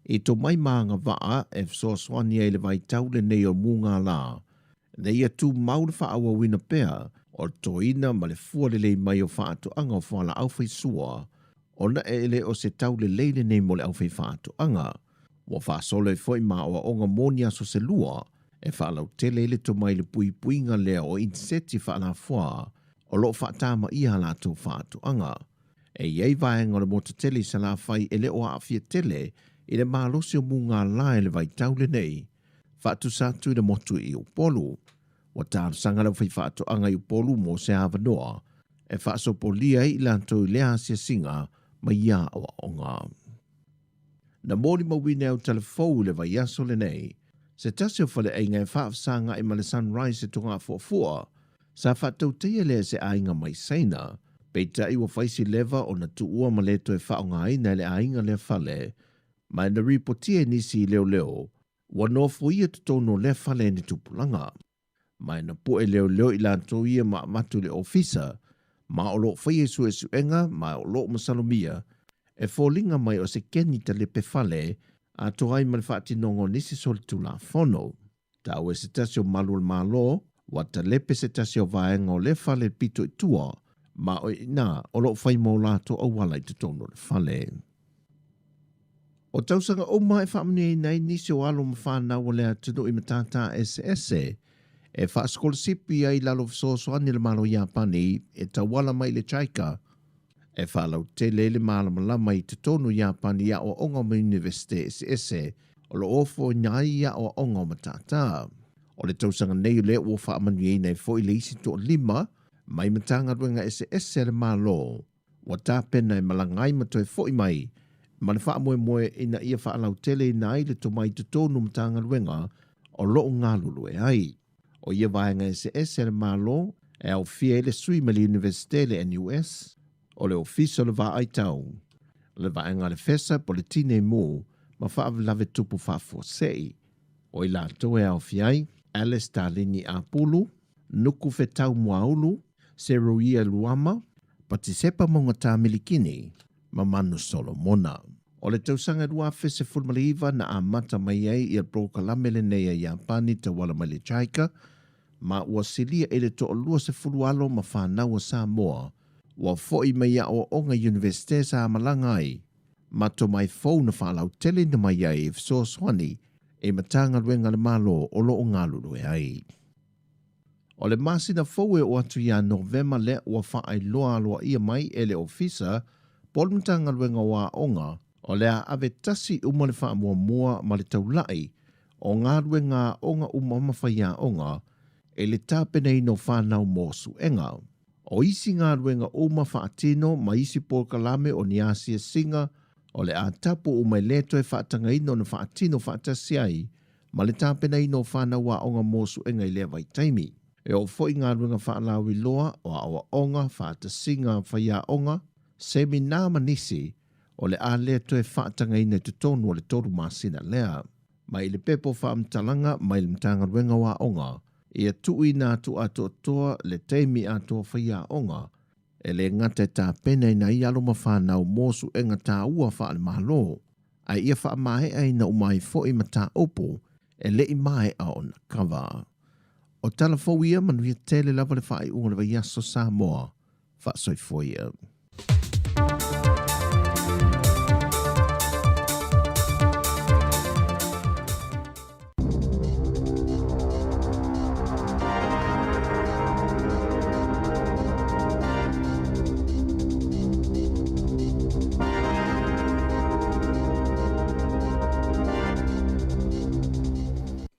e to mai maanga waa e fso swani e le vai taule nei o munga la, ne ia tu maule wha awa wina pea, o toina ma le fua le mai o whaatu anga o whala au whai sua, ona e ele o se taule leile nei mo le au whai whaatu anga, wa whaasolo e foi maa o onga monia so se lua, e whaalau tele ele to mai le puinga lea o inseti whaala fua, o lo whaatama ia la tō whaatu anga. E iei vaenga le mota tele sa la whai ele o awhia tele, i le malosi o munga la ele vai taule nei, whaatu sātu i le motu i upolu. Wa tāru sanga lau whai whaatu anga i upolu mo se awanoa, e whaaso polia i lanto i lea sia singa, ma ia o onga. Na mōni mawine au telefou le vai aso le nei, se tasio whale e ngai whaafsanga i male sunrise e tonga fuafua, sa whaatau teia lea se ainga mai seina, peita iwa whaisi leva o na tuua maleto e whaonga aina le ainga le whale, mai na ripotia nisi leo, wa nofu ia tutono le whale ni tupulanga. Mai na poe leo i lanto ia ma matu le ofisa, ma o lo whaie sue suenga, ma o lo masalomia, e fōlinga mai o se kenita le pefale, a toai man whaati nongo nisi solitu la whono. Tau e se tasio malul malo, wata lepe se tasio vaenga o le whale pito i tua, ma o ina o lo whai mo lato o wala i tutono le whale. O tausanga o mai whaamni nei nisi o alo mawhana o lea tunu i matata SS, e whaaskolosipi ai lalo fisoso ani le malo Japani e tawala mai le chaika, e whalau te lele malamalama i te tonu Japani ia o onga ma Universite SS, o lo ofo nyai ia o onga matata. O le tausanga nei le o whaamanu i nei fo i le isi to lima, mai matanga ruenga SS le malo, wa tāpena e malangai matoe fo i mai, ma le whaamoe ina ia whaalau tele i nai le to mai te tonu matanga ruenga, o lo ngā lulu e ai. O ia vaenga SS le malo, e au fia le sui ma le Universite le NUS, o le ofiso le va ai tau. Le vaenga le fesa po le tine mo, ma whaavlave tupu whaafosei. O i lato e au fiai, Alice Talini a Pulu, Nuku Fetau Muaulu, Seruia Luama, Patisepa Monga Tā Milikini, ma Manu Solomona. O le tausanga rua fese fulmaliva na a mata mai ai i a prokalame le nei a Japani te wala mai le chaika, ma ua silia e le to o lua se fulualo ma whanau a Sāmoa, ua foi mai a o onga Universite sa Malangai, ma to mai fau na whalau tele na mai ai e fso swani, e matanga ruenga le malo o lo o ngalulu e ai. O le masina fau e o atu ia Novema le ua whaai loa loa ia mai e le ofisa, pol matanga ruenga wa onga, o lea ave tasi uma le wha mua ma le taulai, o ngā ruenga onga uma mawhaia onga, e le tāpenei no whanau mōsu enga. O isi ngā ruenga uma whaatino ma isi pōkalame o ni Asia Singa, o le a tapu o mai leto e whaatanga ino na whaatino whaatasi ai, ma le tāpenei no whanau wa onga mōsu enga i lea vai taimi. E o fo inga runga whaalawi loa o awa onga whaatasinga whaia onga, semina manisi o le a lea toe whaatanga ina te tonu o le toru masina lea. Mai le pepo whaamtalanga mai le mtanga ruenga wa onga, ia tui nā tu ato toa le teimi ato whaia onga, e le ngate tā pena ina i alo mawhanau mosu e ngata ua wha le mahalo, ai ia wha mai ai na umai fo i mata opo, e le i mai a on kawa. O talafo ia manuia tele lava le wha i unga le vaiaso Sāmoa, wha soifo ia.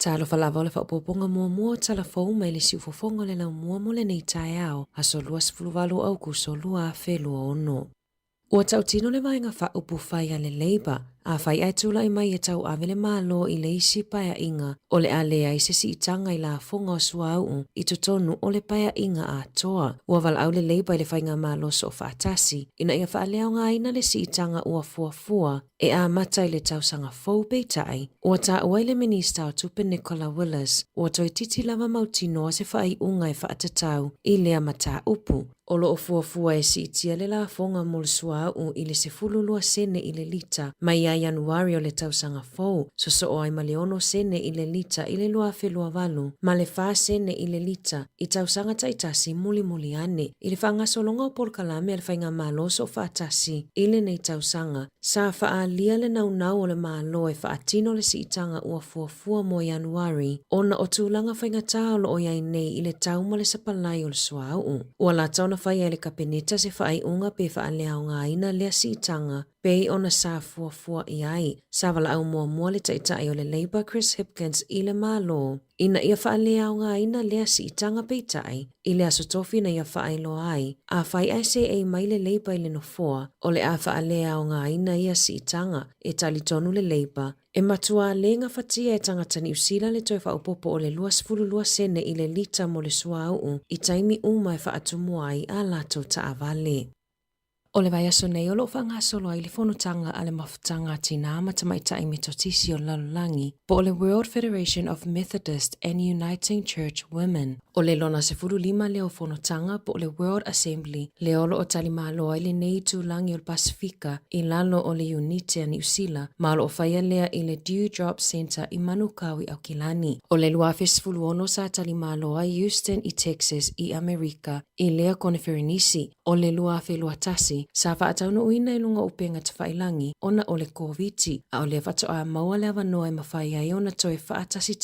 Talo falava o le whapoponga mua talafou mai le siufofonga le lau mua le nei tae ao, a so luas fuluwalu au ku so lua a whelua ono. Ua tau tino le vaenga wha upu whai a le Labour, a whai ai tula i mai e tau awele malo i le isi paia inga o le alea i se si itanga i la fonga o sua au i tutonu o le paia inga a toa. Ua val au le Labour i le whainga malo so whaatasi, ina ia wha leo ngā ina le si itanga ua fuafua e a mata i le tau sanga fau peitai. Ua ta uai le minista o tupe Nicola Willis, ua toi titi lava mautino se whai unga i whaatatau i lea mata upu. Olo o fuafua e si itia le la fonga mol sua au i le se fululua sene i le lita mai a Januari o le tausanga fau, so o ai maleono sene i le lita i le lua whelua walu, ma le wha sene i le lita i tausanga taitasi muli ane, i le whanga solonga o polkalame al whainga malo so whaatasi i le nei tausanga, sa wha lia le nau o le malo e wha atino le si itanga ua fuafua mo Januari, ona o tūlanga whainga tāolo o iai nei i le tauma le sapalai o le sua au. Ua la tauna whai le kapeneta se whai unga pe wha lea o ngā ina lea si itanga, pei ona sa fuafua i ai. Sa wala au mua le taitai o le Labour Chris Hipkins i le malo. Ina ia wha lea o ngā ina lea si itanga peitai, i lea sotofi na ia wha lo ai. A whai ai se ei mai le Labour i le nofoa, o le a wha lea o ngā ina ia si itanga, e tali tonu le Labour. E matua le ngā whatia e tangata ni usila le toi wha upopo o le luas fululua sene i le lita mo le sua au, i taimi uma e wha atumuai a lato ta avale. O le vai aso nei o lo whanga solo ai le whonutanga a le mafutanga tina matamaita i metotisi o lalulangi po o le World Federation of Methodist and Uniting Church Women. O le lona se furu lima leo whonutanga po o le World Assembly le olo o talimalo ai le nei tūlangi o le Pasifika i lalo o le Unite a New Zealand malo o whaia lea i le Dewdrop Center i Manukawi au Kilani. O le lua fesfulu ono sa talimalo ai Houston i Texas i Amerika i lea kone Ferenisi. O le lua felua tasi sa whaatauno uina i lunga upenga te whailangi ona o le COVID a o le whatoa maua le awanoa e mawhai ai ona toe whaatasi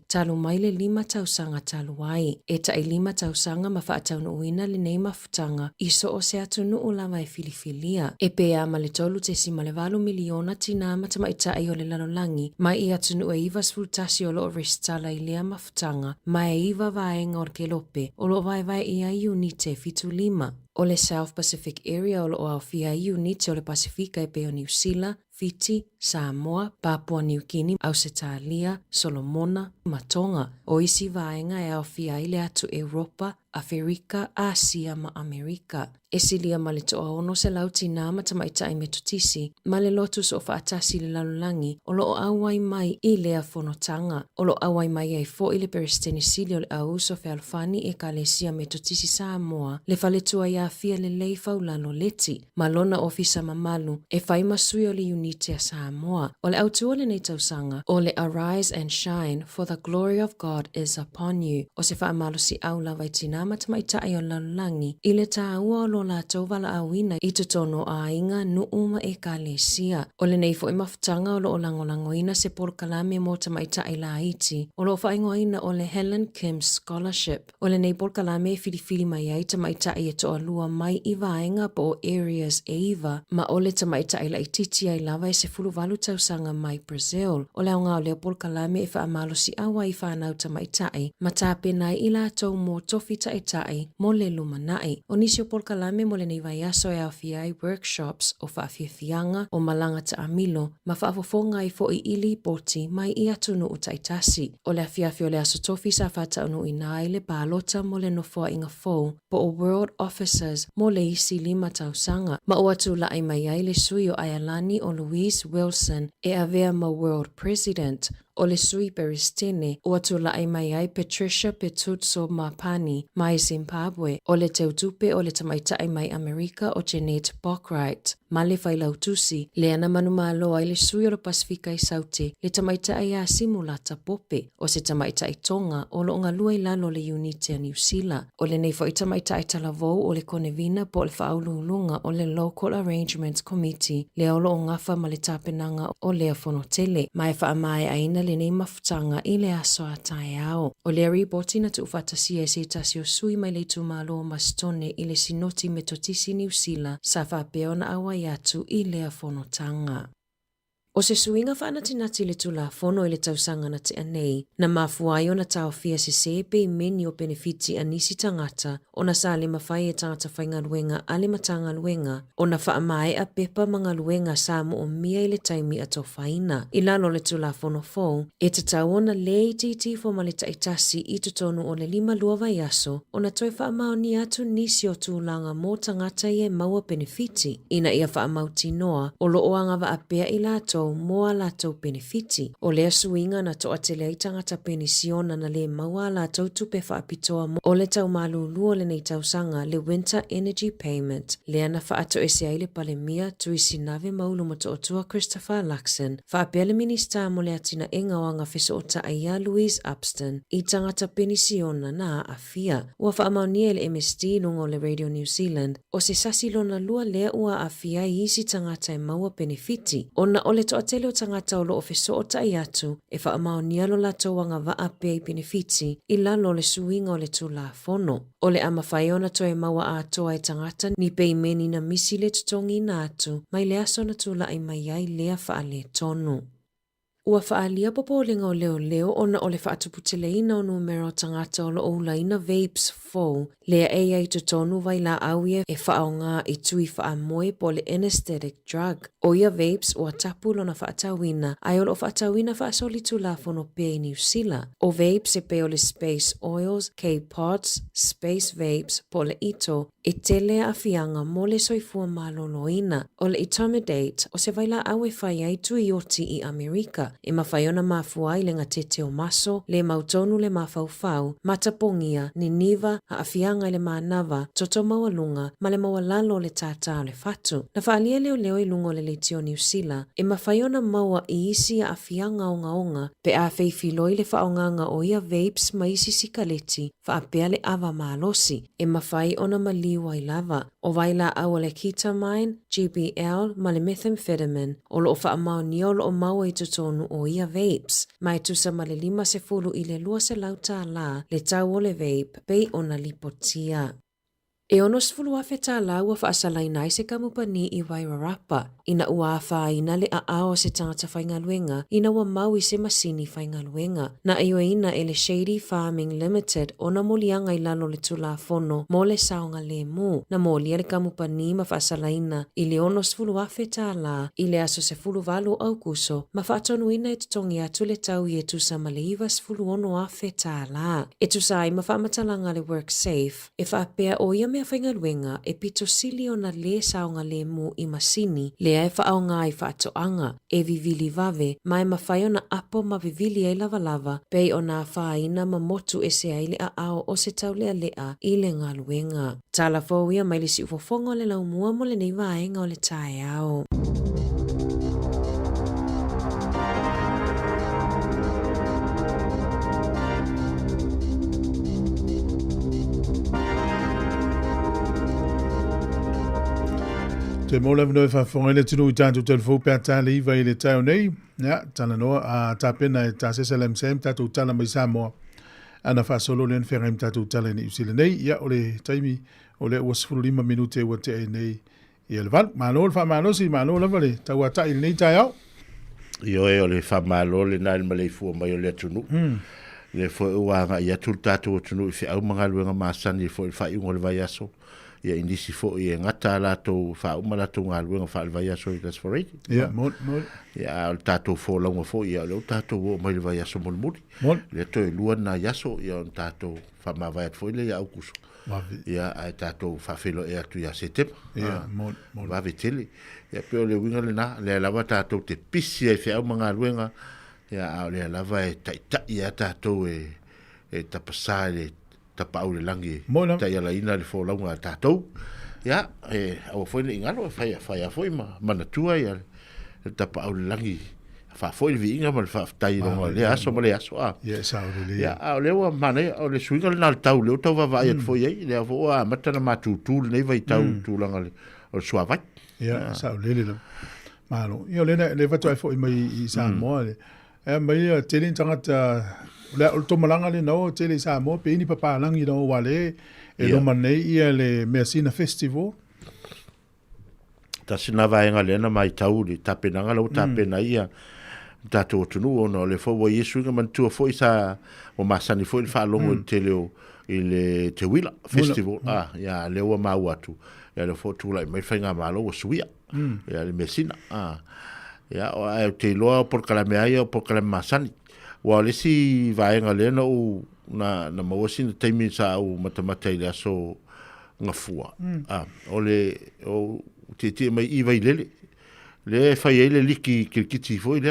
talu mai le 5 tausanga talu ai. E ta i 5 tausanga ma whaatauno uina le nei mafutanga i so o se atunu o lava e filifilia. E pea ma le tolu te si ma le 8 miliona tina matamaita ai o le lalolangi mai i atunu e iwa sfultasi o lo o restala i lea mafutanga mai e iwa vaenga o ke lope o lo vai i a Unite fitu 5. O le South Pacific Area o lo o awhia i Unite o le Pasifika e peo New Zealand, Fiji, Sāmoa, Papua New Guinea, Ausetalia, Solomona, Matonga. O isi vaenga e awhia i le atu Europa, Afrika, Asia ma Amerika. E silia ma le toa ono se lauti nā matamaita i metutisi, ma le lotus o whaatasi le lalulangi, o lo o awai mai i lea whonotanga, o lo awai mai ai fo i le peristenisili o le auso Fealfani e Kalesia metutisi Sāmoa, le whaletua ia fia le lei faulano leti, ma lona ofisa mamalu, e whai masui o le Unite a Sāmoa, o le autua le nei tausanga, o le Arise and Shine, for the glory of God is upon you, o se whaamalo si au lawai tina matamaita i o lalulangi, i le tāua o lo la tauwala awina i tutono a inga nuuma e Kalesia. O le nei fo i mafutanga o lo o langolangoina se polkalame mo tamaita i la iti, o lo whaingoina o le Helen Kim Scholarship. O le nei polkalame e filifili mai ai tamaita i e toa lua mai i vaenga po o areas e iwa, ma o le tamaita i la ititi ai la lava e se fuluvalu tausanga mai Brazil. O leo ngā o leo polkalame e whaamalo si awa I whanau tamaitai, ma tāpenai I lātou mō tofi taitai mo le lumanai. O nisi o polkalame mo le nei vai aso e awhiai workshops o whaawhiawhianga o malanga ta amilo, ma whaafofonga I fo I ili poti mai I atunu o taitasi. O le awhiawhi o le aso tofi sa whataunu I nai le pālota mo le nofoa inga fōu, po o World Officers mo le isi 5 tausanga. Ma o atu la ai mai ai le sui o Ayalani o Louise Wilson e avea ma World President. O le sui Beristene, o atu la ai mai ai Patricia Petutso Mapani mai Zimbabwe, o le teutupe o le tamaitai mai Amerika o Jeanette Bockwright. Ma le whailautusi, le ana manumalo ai le sui o le Pasifika I Sauti, le tamaitai a simulata pope, o se tamaitai tonga o lo ngalua I lalo le uniti a New Zealand. O le neifo I tamaitai talavou o le konevina po le whaululunga o le Local Arrangements Committee, le olo o ngafa ma le tapenanga o le afonotele, mai whaamae aina le nei mafutanga I le aso a tae ao. O le riboti na tuufatasi e se tasi o sui mai le tumalo o mastone I le sinoti metotisi New Zealand sa whapeo na awa yatu I le afonotanga. O se suinga whaanatinati le tula fono I le tausanga na te anei, na mafuai o na taofia se sepe I meni o benefiti anisi tangata, o na sa le mawhai e tangata whainga luenga a le matanga luenga, o na whaamae a pepa mga luenga Sāmoa o mia I le taimi a tawhaina. I lalo le tula fono fōu, e te tau o na le titi fo ma le taitasi I tutonu o le 5 lua vai aso, o na toi whaamau ni atu nisi o tūlanga mō tangata I e maua benefiti. Ina ia whaamau tinoa, o lo oanga wa apea I lato moa latou benefiti. O lea suinga na toa te lei tangata penisiona na le maua latou tupe whaapitoa mo o le tau malulu o le nei tausanga le Winter Energy Payment. Lea na whaato e se aile palemia tui sinave maulu mato o tua Christopher Luxon. Whaapea le minista mo le atina enga o anga fiso o ta aia Louise Upston I tangata penisiona na a fia. Ua whaamaunia le MSD nungo le Radio New Zealand o se sasilona lua lea ua a fia I isi tangata e maua benefiti. Ona o le toa tele o tangata o lo ofiso o tai atu e whaamau nialo lato wanga waa pei benefiti I lalo le suinga o le tula fono. O le ama whaiona to e maua atoa e tangata ni pei meni na misi le tutongi na atu mai le aso na tula I mai ai lea whaale tonu. Ua whaalia popolinga o leo ona o le whaatuputeleina o numero tangata o lo oulaina vapes fōu, lea e ai tutonu vai la auia e whaonga I tui whaamoe po le anesthetic drug. O ia vapes ua tapu lona whaatawina, ai o lo whaatawina whaasolitu la fono pe New Zealand. O vapes e pe o le space oils, K-pods, space vapes po le ito, e tele a fianga mo le soifua maloloina. O le Itomidate o se vai la aue whai ai tui oti I Amerika. E mawhaiona mafuai le ngatete o maso, le mautonu le mawhauwhau, matapongia, Niniva, a afianga le manava, toto mawalunga, ma le mawalalo le tata o le fatu. Na whaalia leo I lungo le leitio New Zealand, e mawhaiona maua I isi a afianga onga, pe a feifiloi le whaonganga o ia vapes ma isi sikaleti, whaapea le ava malosi, e mawhai ona maliwa I lava, o vaila au le ketamine, GBL, ma le methamphetamine, o lo whaamau niolo o maua I tutonu o ia vapes. Mai tusa ma le 50 I le 2 lauta la le tau o le vape pei ona lipotia. E ono sfulu afe tā la ua whaasalaina I se kamupani I Wairarapa. Ina ua whaina le a ao se tangata whaingaluenga, ina ua mau I se masini whaingaluenga. Na iwa ina e le Shady Farming Limited ona molianga I lalo le tula fono mo le saonga le mu. Na molia le kamupani ma whaasalaina I le ono sfulu afe tā la I le aso se fulu valu au kuso ma whaatonu ina e tutongi atu le tau I e tusa ma le iwa sfulu ono afe tā la. E tusa ai ma whaamatalanga le work safe, e whaapea o ia mea whaingaluenga e pito sili o na le saonga le mu I masini, le e whaonga I whaatoanga, e vivili vave, mai mawhai o na apo ma vivili e lava lava, pei o na whaina ma motu e se aile a ao o se tau lea lea I le ngaluenga. Tala fōwia mai le si ufofonga o le laumua mo le nei vaenga o le tae ao. Te mola vino fa fongele tunu tantu telefo pe tali va ile tau nei ya tana no a tapena e ta seselem sem tatu tala mai Sāmoa ana fa solo len ferem tatu tala ni usile nei ya ole taimi ole was 5 minute wa te nei Ia le val, malo le whamalo si malo le vale, tau a tai nei tai au. Io e o le whamalo le nai le malei fua mai o le atunu. Le fo uanga ia tul tātou atunu i fi au mga luenga māsani fo i whai ungo le vai aso. Ia inisi fo i ngata lātou wha uma lātou ngā luenga wha le vai aso i that's for it. Ia, mon. Ia o tātou fo launga fo ia leo tātou o mai le vai aso moli moli. Mon. Le toi lua na yaso ia o tātou wha mawai at fo i le ia au kuso. Ia ai tātou wha whilo e atu ia setema. Ia, mon. Wawe tele. Ia peo le winga le na, le lava tātou te pisi ai whiau mga luenga. Ia au le lava e tai ia tātou e tapasa le tapau le langi. Mona. Tai ala ina le fōlaunga tātou. Ia, au fwene ingalo e whai a fwoi manatua ia le tapau le langi. Wha fwoi le vi inga ma le whaftai ronga le aso ma le aso a. Ia, sao le. Ia, au lewa mane, au le swinga le nal tau leo tau wawai at fwoi ei. Lea fo a matana mātūtū nei vai tau tūlanga le o suavai. Ia, sao le. Malo. Ia le watu ai fwoi mai i Sāmoa le. E mai tele tangata le o tomalanga le no tele Sāmoa pe ni papalangi no wale e lo manei ia le Messina Festival. Ta sina vaenga le na mai tau le tapenanga lo tapena ia tatou tunu ona le fo wa Yesu nga mantua fo isa o masani fo il fa longo tele o il te wila festival ya le wa mawatu ya le fo tu la mai fainga malo o suia ya le Messina ya o te loa por kalamea ia por kalamasani wa le si vaenga le no na mawasin taimi sa o matamata ile so ngafua o le o te mai iwa ilele le fai ele liki kirkiti fo ile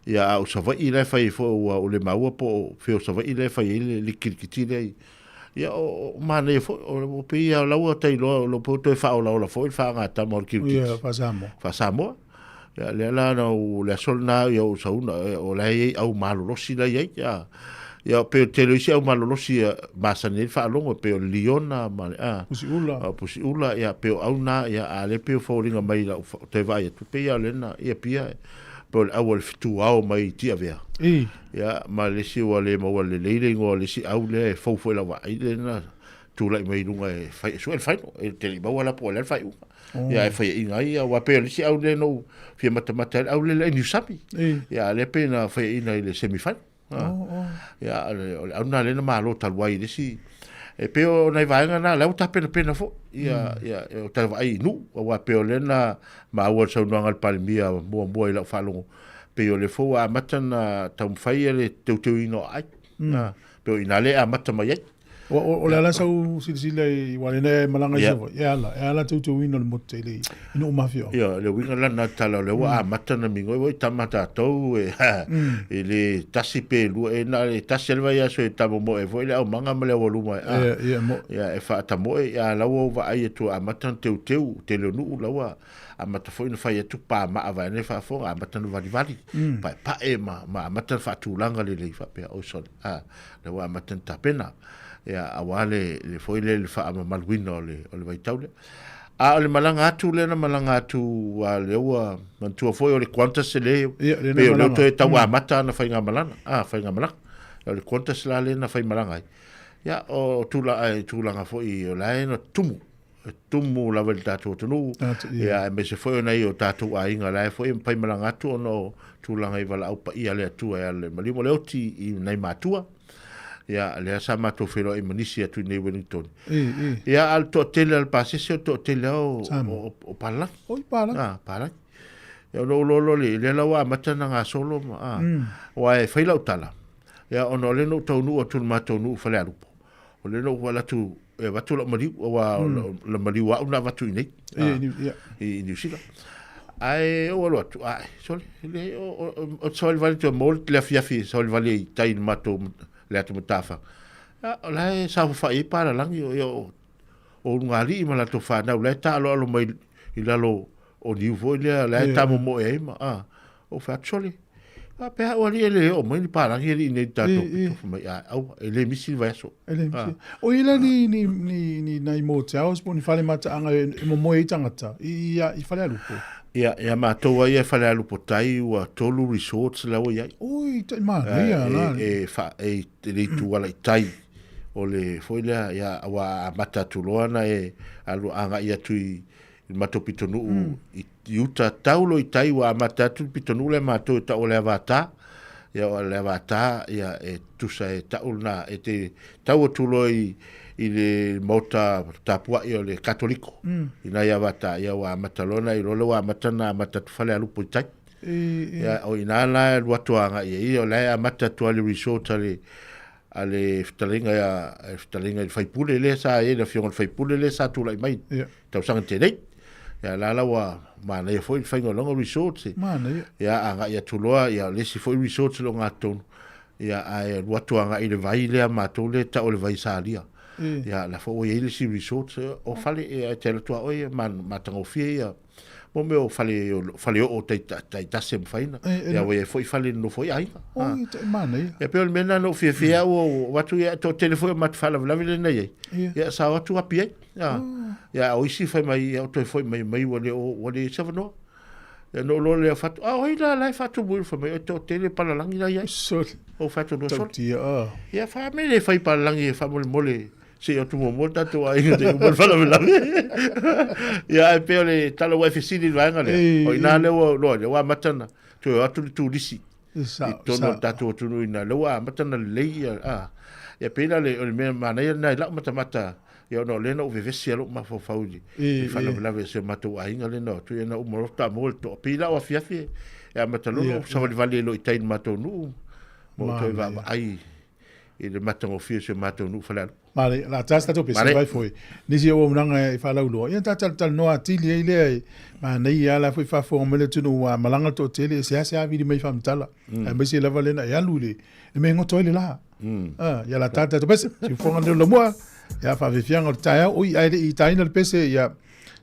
ya o sava ile fai fo o le maua po fe o sava ile fai ele liki kirkiti le ya o mane fo o pe ya la o tai lo po to fa o la fo fa nga ta mor kirkiti ya fa Sāmoa ya le la no le solna ya o sauna o la au malo losi la ya pe televisi au malo losi masane fa longo pe liona ma pusiula ya pe au na ya ale pe folinga mai la te vai tu pe ya lena ya pia pe au le fitu au mai tia vea ya ma le si wale ma wale le ngo le si au le fo la va ile na tu la mai lunga e fai so el fai e te ba wala po le fai ya e fai inga ia wa pe le si au le no fi matamata au le ni sapi ya le pe na fai ina le semifinal ya ona le na malo talwai le si e pe o nei vaenga na le uta pena fo ya o talwai nu wa pe o le na ma wa so no ngal palmia mo i la falongo pe o le fo a matana tam fai le teu ino ai pe o ina le a matama ye o le ala sau silsila i wale ne malanga i sofa e ala tu wino le mote le ino mafio ia le winga lana tala le wa matana mingo i tamata tau e le tasi pe lu e na le tasi le vai aso e tamo mo e foi le au manga male o luma ia e fa tamo e ia lawa va ai tu a matana teu te le nu lawa a mata foi no fai tu pa ma ava ne fa fo a matana vali pa e ma matana fa tu langa le fa pe o sol le wa matana tapena ya awale le foi le fa malwino le vai taule le malanga atu le na malanga atu wa le wa mantua foi o le quanta se le pe o le to e tawa mata na fai nga malanga fai nga malanga le quanta se la le na fai malanga ya o tula nga foi o la no tumu la velta to no ya me se foi na o tatu a inga la foi fai malanga atu no tula nga i vala au pa ia le atu ya le malimo le oti i nei matua ya le sa mato felo e manisi atu nei Wellington ya al to tele al pasese to tele o pala pala ya lo le la wa matana nga solo wa e faila utala ya ono le no to nu o tul mato nu fale alupo o le no wala tu e watu la mari wa la mari wa una watu nei e ni sila ai o lo tu ai sole le o sol vale to molt la fiafi sol vale tai mato le atu mutafa la sa fa i para lang yo o ngali ma la to fa na le ta lo mai i la lo o ni vo le la ta mo e ma o fa chole pe o le o mai para ngi ni ta to mai au ele misi va so o ila ni nai mo tau spon fale mata anga mo mo i tangata i fale alupo ya ma to wa ia fale alupo tai wa tolu resorts la o ia oi tai ma ia la fa le tu wala tai o le foi la ya wa mata tu loana alu anga ia tu matou pitonu i uta taulo i tai wa matatu pitonu le matou ta o le avata ia o le avata ia e tusa e taulna e te tau tulo i le mota tapua i o le katoliko ina ia avata ia wa matalona i lolo wa matana matatu fale alupo i tai ia o ina la luatuanga ia o le matatu ale resort ale ftalinga ia ftalinga faipule le sa e le fiona faipule le sa tu lai mai tau sanga te nei ya la wa mana ia foi fainga longa resort mana ia anga ia tuloa ia le si foi resort lo ngaton ia ai watuanga i le vai le matou le ta o le vai salia ia la fo ia le si resort o fale e te le tua o ia man matango fia mo me o fale o tai sem faina ia we foi fale no foi ai mana ia pe mena no fia o watu ia to telefone mat fala la vile nei ia sa watu apie ia o isi foi mai o to foi mai o savano ia no lo le fatu o ila la fatu bul foi mai to tele pala langi ia o fatu no sol ia fa me le fai pala langi fa mole se o tu mo tato ai de mo fala la ia pe le talo wa fisi va ngale o ina le lo wa matana to tu disi to no tato tu ina le wa matana le ia pe le me mana ia la mata ia no le no vivesi lo ma fo fauli fa la se mato ai ngale no tu ina o mo ta molto pe la wa fiafi ia matalo sa vale lo itain mato nu mo to va ai e le matango fio se mato nu fala mare la tasta to pesa vai foi nisi o mnanga e fala ulo ia tal no atili ile ma nei ala foi fa fo mele tu no malanga to tele se ase avi mai fam tala e me se la valena ya lule e me ngo toile la ya la tata to pesa si fo ngando lo mo ya fa vi fianga taia o i taina le pese ya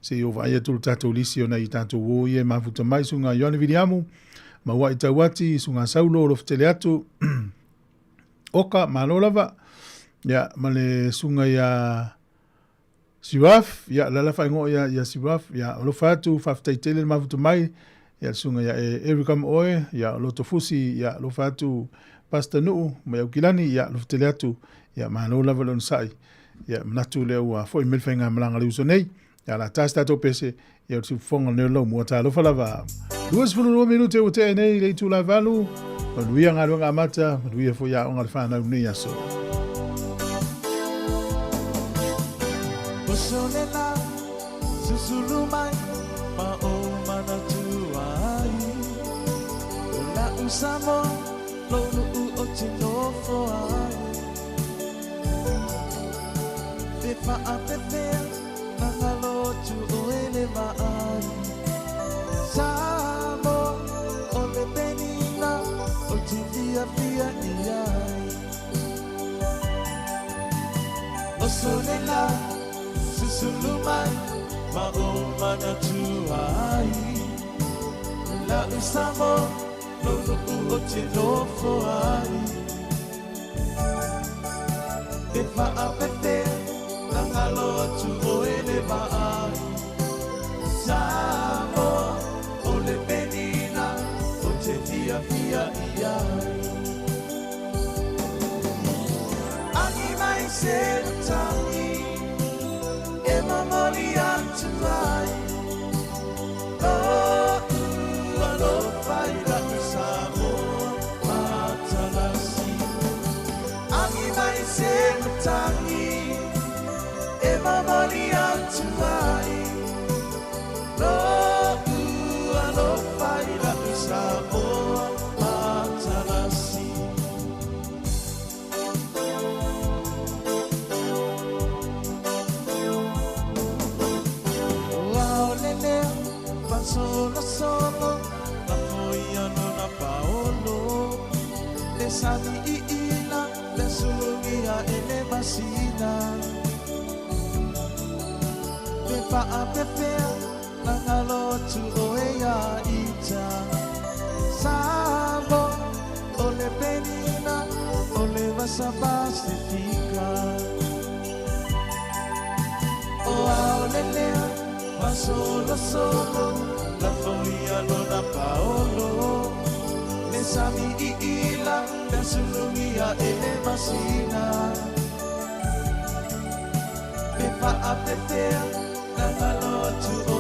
se yo vai tu tato lisio na i tanto wo ye ma futa mai sunga yoni vidiamu ma wa itawati sunga saulo lo tele atu oka malolava ya male sunga ya siwaf ya la fa ngo ya siwaf ya lo fatu faftai tele ma futu mai ya sunga ya erikam oe ya lo tofusi ya lo fatu pasta nu ma ukilani ya lo tele atu ya malolava lon sai ya natu le wa foi mel fenga malanga lu sonei ya la tasta to pese ya tu fonga ne lo mo ta lo falava 2 minutos o te nei le tu la valu Manuia ngā mata, manuia fo ia o ngā whānau ni aso. Osolela, susulu mai, ma o mana tuai. La usamo, lo nu o tino fo ai. Te wha a pepea, ngalo tu o ele mai. Sāmoa, o le penina, fia iai Osolela susulu mai ma o mana tuai La usamo no o te nofo ai Te wha a pete na ngalo tu o ele mai Sāmoa o le penina o te fia iai Se tangi e mamori atu mai lo fai la Sāmoa matalasi Angi mai se tangi e mamori atu mai lo fai la Sāmoa matalasi Solo, la foia non a paolo Le sani I ila, le sulungia e le masina Le pa a pepea, la ngalo tu o ea ita Sāmoa, o le penina, o le vasa pacifica O ao le lea, ma solo La foia lona paolo Le sami I ila Le sulungia e le masina Le pa a pepea La ngalo tu o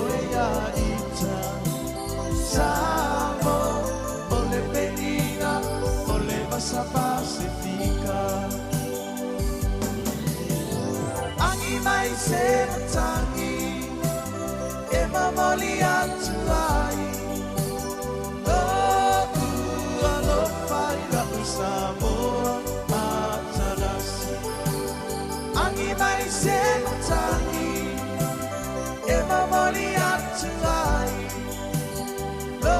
moli atu ai lo ua lo fai la Sāmoa atarasi angi mai se matangi e mamoli atu ai lo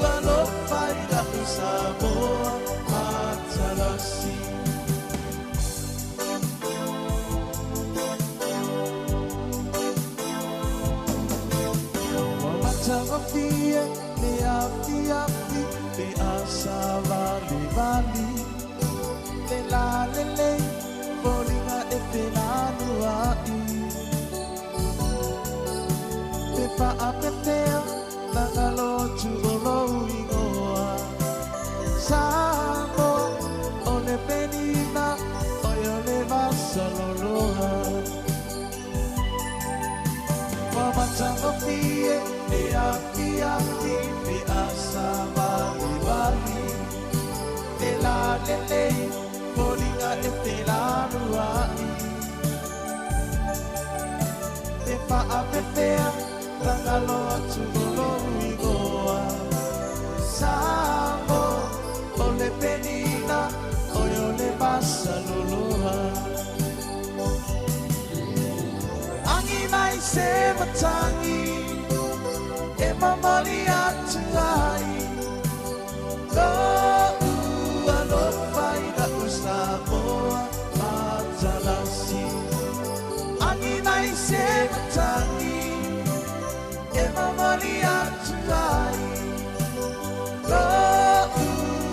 ua lo fai la Sāmoa atarasi Tangafia, le afi, le asava, le vali, le la, le, bolinga e pelano ai. Te pa a pepea, nangalo tu olo ingoa. Sāmoa, o le penina, o yo le vasaloloha. Mama tangafia, le afi, le asava, le vali, le la, le, bolinga e pelano ai. Te pa a pepea, rangalo atu olo ingoa. Sāmoa, o le penina, o yo le vasaloloha. Angi mai se matangi, e mamali atu ai. Lo ua lo fai na Sāmoa atalasi. Angi mai se matangi, e mamali atu ai. Lo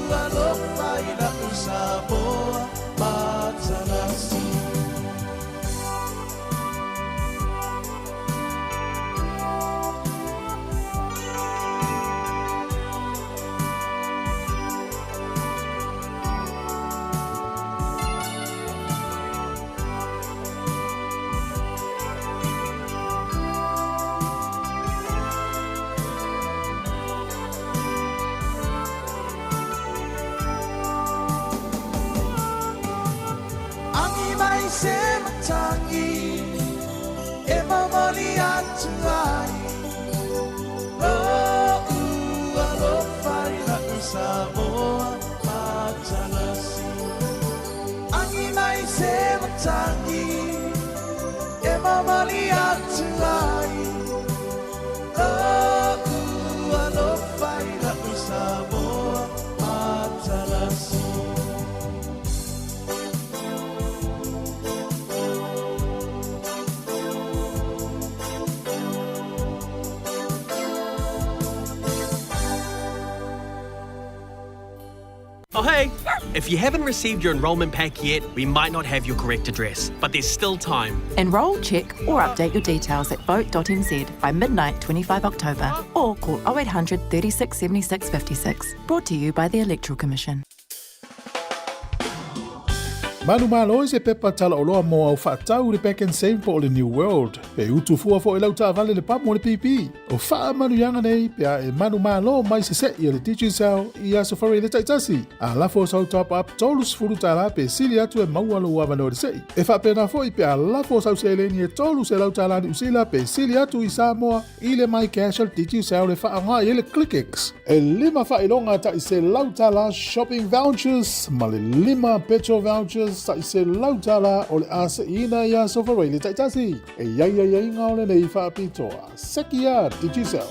ua lo fai na Sāmoa atalasi. Se matangi, e mamali atu ai. Lo ua lo fai na Sāmoa atalasi. Angi mai se matangi, e mamali atu ai. Lo ua lo fai na Sāmoa atalasi. Oh hey, if you haven't received your enrolment pack yet, we might not have your correct address, but there's still time. Enrol, check or update your details at vote.nz by midnight 25 October or call 0800 36 76 56. Brought to you by the Electoral Commission. Manu malo se pepa tala o loa mo au whaatau le pack and save po o le New World. Pe utu fua fo e lau taa vale le pamu o le pipi. O wha manu yanga nei, pea e manu malo mai se se i le teaching cell i aso whare le taitasi. A lafo sau top up tolus furu tala pe sili atu e maua lo uawa no le sei. E wha pena fo i pea lafo sau se leni e tolus e lau tala ni usila pe sili atu i Sāmoa i le mai casual teaching cell le wha anga i le ClickX. E lima wha ilonga ta i se lau tala shopping vouchers, ma le lima petrol vouchers, sa i se lautala o le asa ina ia sofarei le taitasi. E iai ngā ole nei whaapitoa. Sekia Digisel.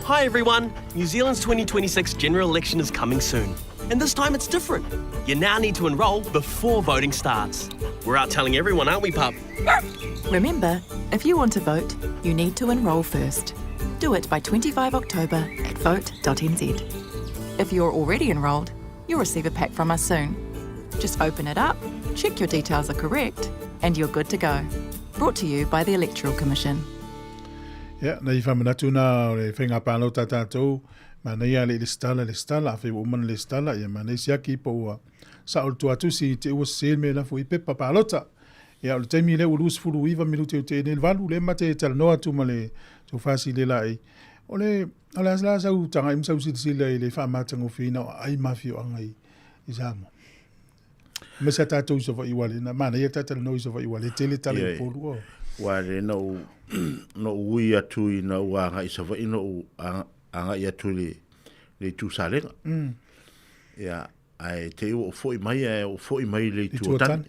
Hi everyone, New Zealand's 2026 general election is coming soon. And this time it's different. You now need to enrol before voting starts. We're out telling everyone, aren't we, pup? Remember, if you want to vote, you need to enrol first. Do it by 25 October at vote.nz. If you're already enrolled, you'll receive a pack from us soon. Just open it up, check your details are correct, and you're good to go. Brought to you by the Electoral Commission. Ja, nei whamanatu nā o le whenga pālo tātātou, ma nei a le stala, a whi uman le stala, ia ma nei siaki po ua. Sa o tu atusi te ua sēl me la fui pepa pālota. Ia o le taimi le ulus furu iwa milu te ne valu le mate tala noa tu ma le tu whasi le lai. O le asla sau tanga imsau sitisi le wha matango whina o ai mafi o angai i Sāmoa. Ma sa tātou sa wa iwale na mana ia tātou no sa wa iwale tele tale polu. Wa re no ui atu I na ua I sa wa ino anga I atu le tu salenga. Ya ai te o foi mai o foi mai le tu tan.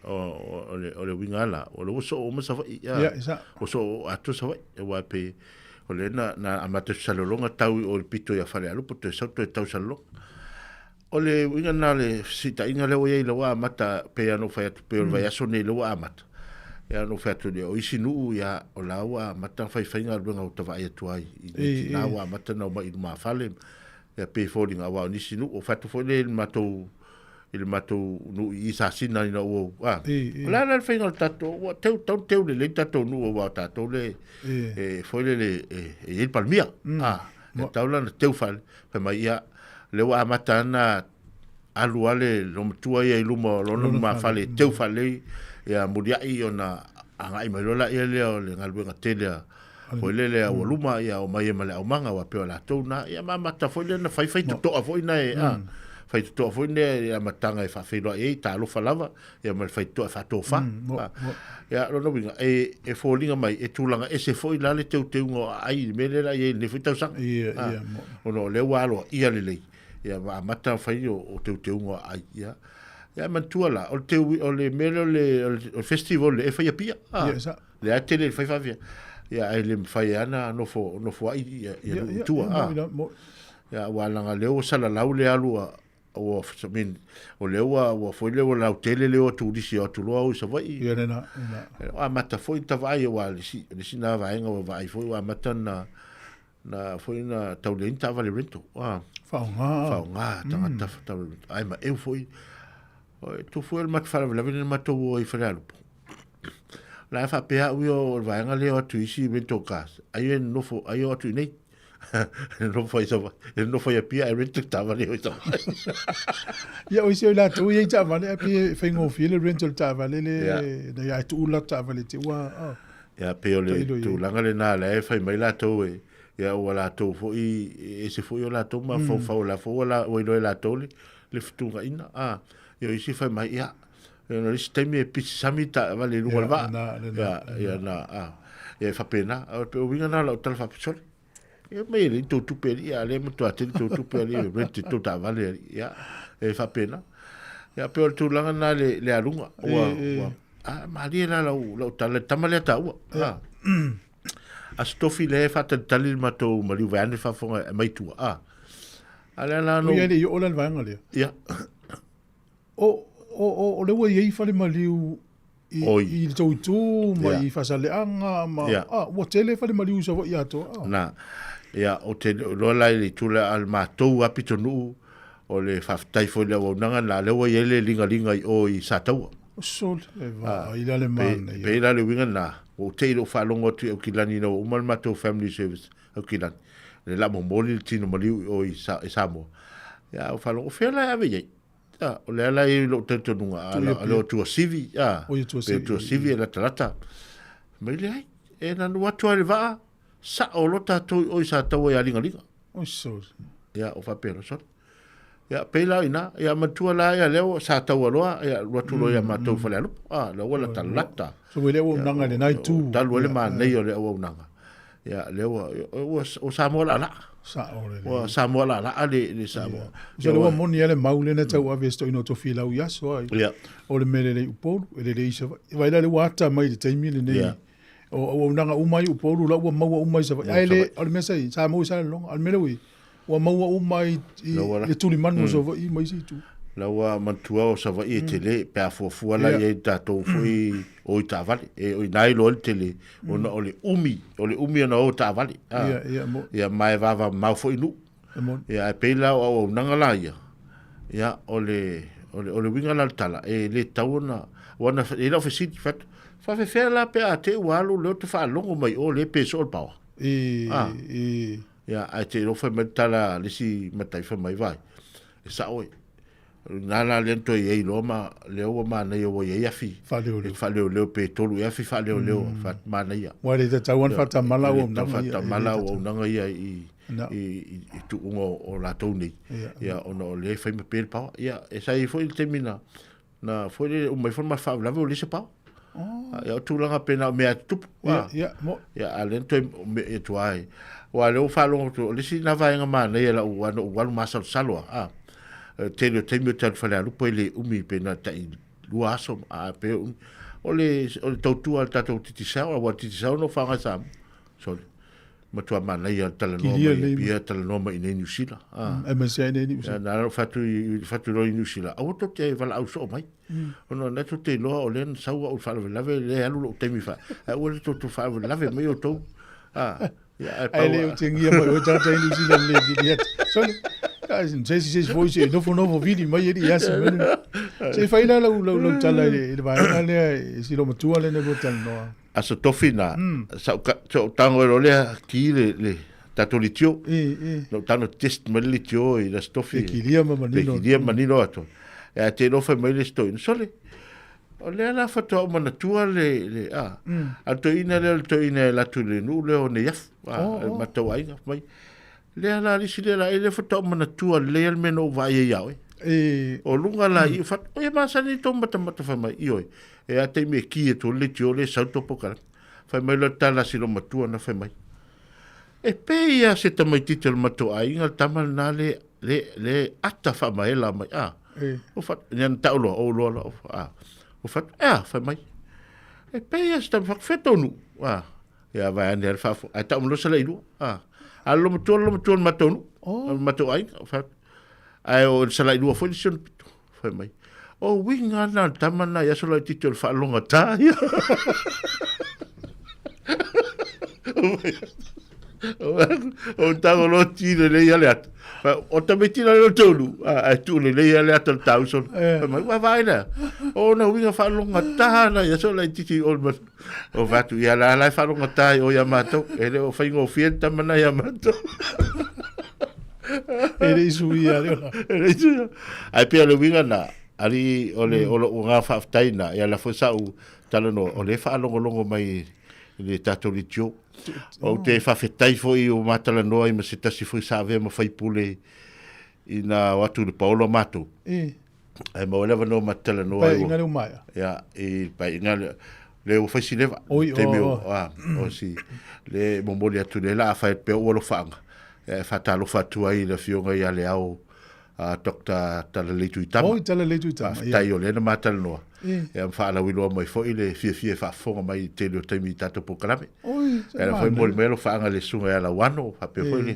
O le wingala o le so o ma sa wa ya. O so atu sa wa wa pe o le na amata salolonga tau o le pito ia fale alu poto sa to tau salolonga. O le winga na le sita inga le oye le wa mata pe ano fa tu pe o vai aso ne le wa mata. Ya no fa tu le o isinu ya o la wa mata fa inga lunga o tava ia tu ai. Na wa mata na ma ma fale ya pe folding awa ni sinu o fa tu fo le mato il mato no isa sina ina o la fa inga tato o te le tato no o tato le foi le il palmia taula na teu fal pe mai ia le wa mata na aluale lo tua ia lumo lo ma fale teu fale ia mudia I ona anga I malola ia le ngalwenga tele foi le o luma ia o mai male o manga wa pe la tona ia mata foi le na fai to foi na fai to foi ne ia matanga fa felo ta lo falava ia mal fai to fa to fa ia lo no vinga folinga mai tulanga se foi la le teu ngo ai mele la ia le fita sang o no le walo ia le ia mata fai o teu ngo ai ia mantuala o teu o le mele le festival le fai pia le atele fai fa ia ele fai ana no fo ai ia tua ia wala le o sala laule alu o min o le o foi le o la tele le o tu disi o tu lo o sa vai ia na mata foi ta vai o ali si na vai ngo vai foi o mata na foi na taulenta vale rento faunga tanga ai ma eu foi tu foi mat fala la vene mato o I fala la fa pe o vai nga le o tu isi vento cas ai no fo ai o tu nei no foi so no foi a pia rento tava le o so ia o se la tu ia tava le pe fengo file rental tava le na ia tu la tava le te wa ia pe o le tu langa le na le fa mai la to ia o la to fo I se foi o la to ma fo la o la to le futunga ina ia isi fa mai ia no sistemi pisamita vale lu va ia ia fa pena o winga na la tal fa psol ia me le tu pe ia le mo tu tu pe le rent tu ta vale ia fa pena ia pe tu langa na le alunga ma li la tal tamale ta a stofi le fa tal ma to ma li va fa fonga mai tu ala na no ia le o la vanga le ia o le wa ia fale maliu I tu mai fasale anga ma o tele fale maliu sa ia to na ia o te lo la le tula al matou apitonu o le faftai fo le wonanga la le wa ile linga o I satau sol I la le man pe la le winga na o te lo fa longo tu o kilani no o mal matou family service o kilani le la mo moli tino maliu o I Sāmoa ia o fa longo fe la ave ye o le ala I lo te tonunga lo tu sivi tu sivi la trata me le ai na no atu ale va sa o lo ta to o sa ta o ya linga o so ya o fa pero so ya pela ina ya matua la ya leo sa ta o lo ya lo tu lo ya mato fa le lo wala ta lata so we le o nanga le nai tu ta lo le ma nei o le o nanga ya leo o Sāmoa la o Sāmoa la ale le Sāmoa so le moni ele maule na tau ave sto ino to fila u yaso ai o le mele le upolu ele le isa vai le wata mai le taimi le nei o nanga umai upolu la o maua umai sa ai le o le mesa I Sāmoa sa long al mele wi o maua umai le tuli manu so I mai si tu la wa mantua o sa va I tele pe a fo la ye tato foi o ta vale o nai lo tele o na o le umi na o ta vale ia mai va mau foi nu ia pe la o nanga la ia o le winga la tala le tauna wana e la ofisi fat fa fe la pe a te walu le te fa longo mai o le pe sol pa ia a te lo fa metala le si matai fa mai vai sa oi nala lento ye loma leo ma na yo ye yafi fa leo pe tolu yafi fa leo fa ma na ya wa le tawan fa ta mala o na ya I tu o la toni ya ono le fa me pe pa ya esa I foi termina na foi le mai foi ma fa la vo le se pa ya tu langa pena me tu ya alen to me tu ai wa le fa lo to le si na va nga ma ne la wa ma salo te me te fa la lu pele umi pena ta i lu aso a pe o le tu al tato titi sa wa titi sa no fa nga sam so ma tua mana ia tala no mai pia tala no mai nei Niusila e ma se nei Niusila na fatu ro Niusila au to te vala au so mai ono na to te lo o len sa o fa la le alu te mi fa o to fa la me o to ya pa ele o tingia mai o tata Niusila le dia so se voice no fo vídeo mai ele ia se fa ila lo tala ele vai ale si lo matua le ne botal no asa tofina sa tango le ki le tatolitio no tano test melitio i la stofi kilia manino ato e te no fa mai sto in sole o le la foto mana tua le to ina la tu le nu le one yaf ma to ai mai le la si le foto mana tua le meno vai ia o lunga la i fa o ma sa ni to mata fa mai io e a te me ki e to le tio le salto poka fa mai lo tala si lo matua na fa mai e pe ia se ta mai titel matua ai ngal tamal na le ata fa mai la mai o fa nyan ta lo o lo o fa fa mai e pe ia sta fa feto nu ya va andar fa a ta lo sala ilu a lo matua matonu matua ai fa ai o sala ilu fo sion fa mai o winga na tamana ya solo titol fa longa ta o tango lo tire le ya lat o tametina lo tolu a tu le ya lat al tauson ma vai na o na winga fa longa ta na ya solo titi o va tu ya la fa longa ta o ya mato ele o faingo fiel tamana ya mato ele isuia ai pe le winga na ali ole o nga fa taina ya la fosa u talano ole fa longo mai le tatolitio o te fa fetai foi o matala no ai ma se tasi foi sa ve ma fai pule ina watu de Paulo Mato ai ma ole no matala no ai ngale mai ya e pa ngale le o fai sileva te meu o si le momoli atu le la fa pe o lo fanga fa talo fa tu ai le fionga ya le au Dr. Talaletu Itama. Talaletu Itama. Tai o lena matala noa. E am whaala wiloa mai fo i le fia whaafonga mai te leo taimi tato po kalame. E la fwoi mori melo whaanga le sunga e la wano, hape fwoi ni.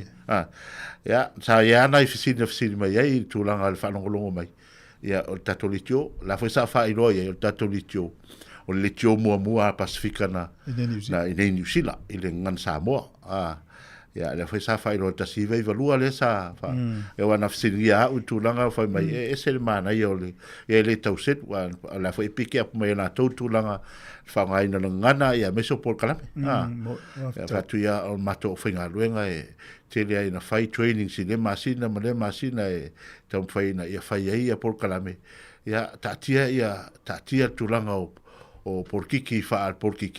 Sa ia ana i fisini mai ei, tūlanga le whanongolongo mai. Ia o tato litio, la fwoi sa wha iloa i o tato litio. O le litio mua Pasifika na i New Zealand, i le ngan Sāmoa. Ya le foi sa fai lo ta si ve valua le sa fa e wana fsiria u tu langa foi mai e se mana yo le tau set wa la foi pique up mai na tu langa fa ngai na ngana ya meso por kala fa tu ya o mato finga luenga e te le na fai training si le masina e tam fai na ya fai ya por kala me ya tatia tu langa o por kiki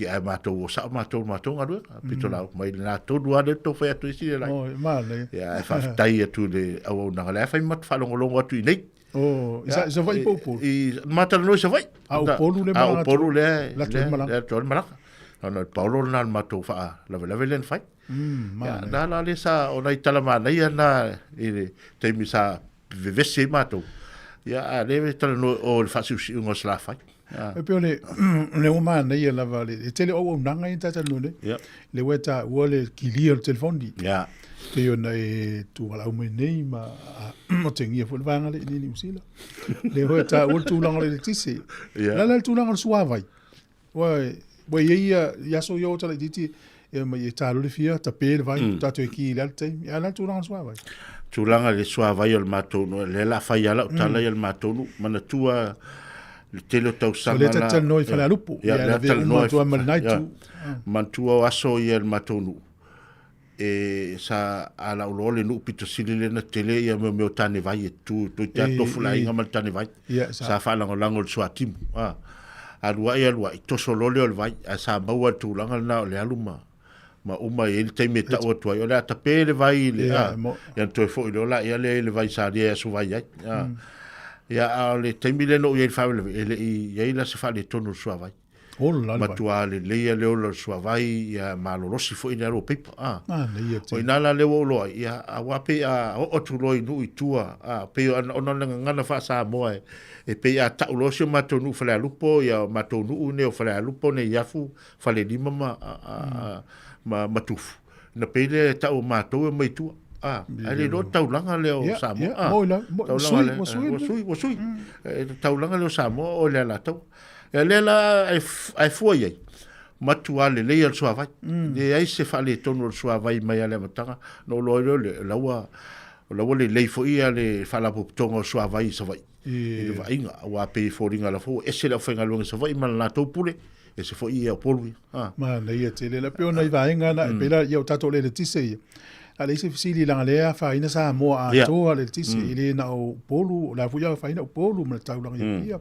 ai mato o sa mato ngaru pitola mai na to dua de to fa tu isi la male ya fa tai tu le au na la fa mat fa longo tu nei isa vai popo i mata no se vai au polu le la to mala no paulo na mato fa la len fai ya na le sa o nai tala ma nei na i te mi sa vivesse mato ya le tala no o fa su ngos la fai e pe le uma na ia lava le tele o nanga i tata lune le weta wole kilia o telefon di pe yo na e tu wala ume nei ma o tengia fo vanga le ni usila le weta o tu langa le tisi la tu langa suavai wa ia so yo tala diti e ma e talo le fia ta pe vai ta to ki le te ya la tu langa suavai tu langa le suavai o mato no le la fa ya la tala ya mato no mana tua te lo tau sanga na le noi fa la lupo ya le tal noi tu manaitu mantua aso ia el matonu e sa ala ulole no pito silile na tele ia me tane vai tu te to fula inga mal tane vai sa fa lango suatim alua to solo le vai sa baua tu langa na le aluma ma uma ele te meta o tu ia ta pele vai le ya to fo ile la ia le vai sa dia su vai Ia le taimi le no ia fawle ele ia la se fale tonu suavai. Ola le. Matua le leia le ola suavai ia malolosi fo ina ro pepa. Le ia te. O ina la le lo ia a wape a o tu loi nu i tua pe ona ngana fa Sāmoa e pe a ta ulosi matonu fale lupo ia matonu ne o fale lupo ne iafu fale lima ma matufu. Na pe le ta o matou mai tua. Ale lo taulanga leo Sāmoa. Wasui. Taulanga leo Sāmoa o le la tau. Le la ai foi ai. Matua le le al suavai. Le ai se fale tonu suavai mai ale matanga. No lo le lawa le le foi ale fala tongo suavai savai. Le vainga wa pe foringa la fo ese la fenga longa savai man la tau pule. Ese foi ia polui. Ma le ia te le pe ona i vainga na pe la ia tato le tise. Ale se fisili langa lea faina Sāmoa a toa le tisi ile na o polu la fuia faina o polu ma tau langa ia.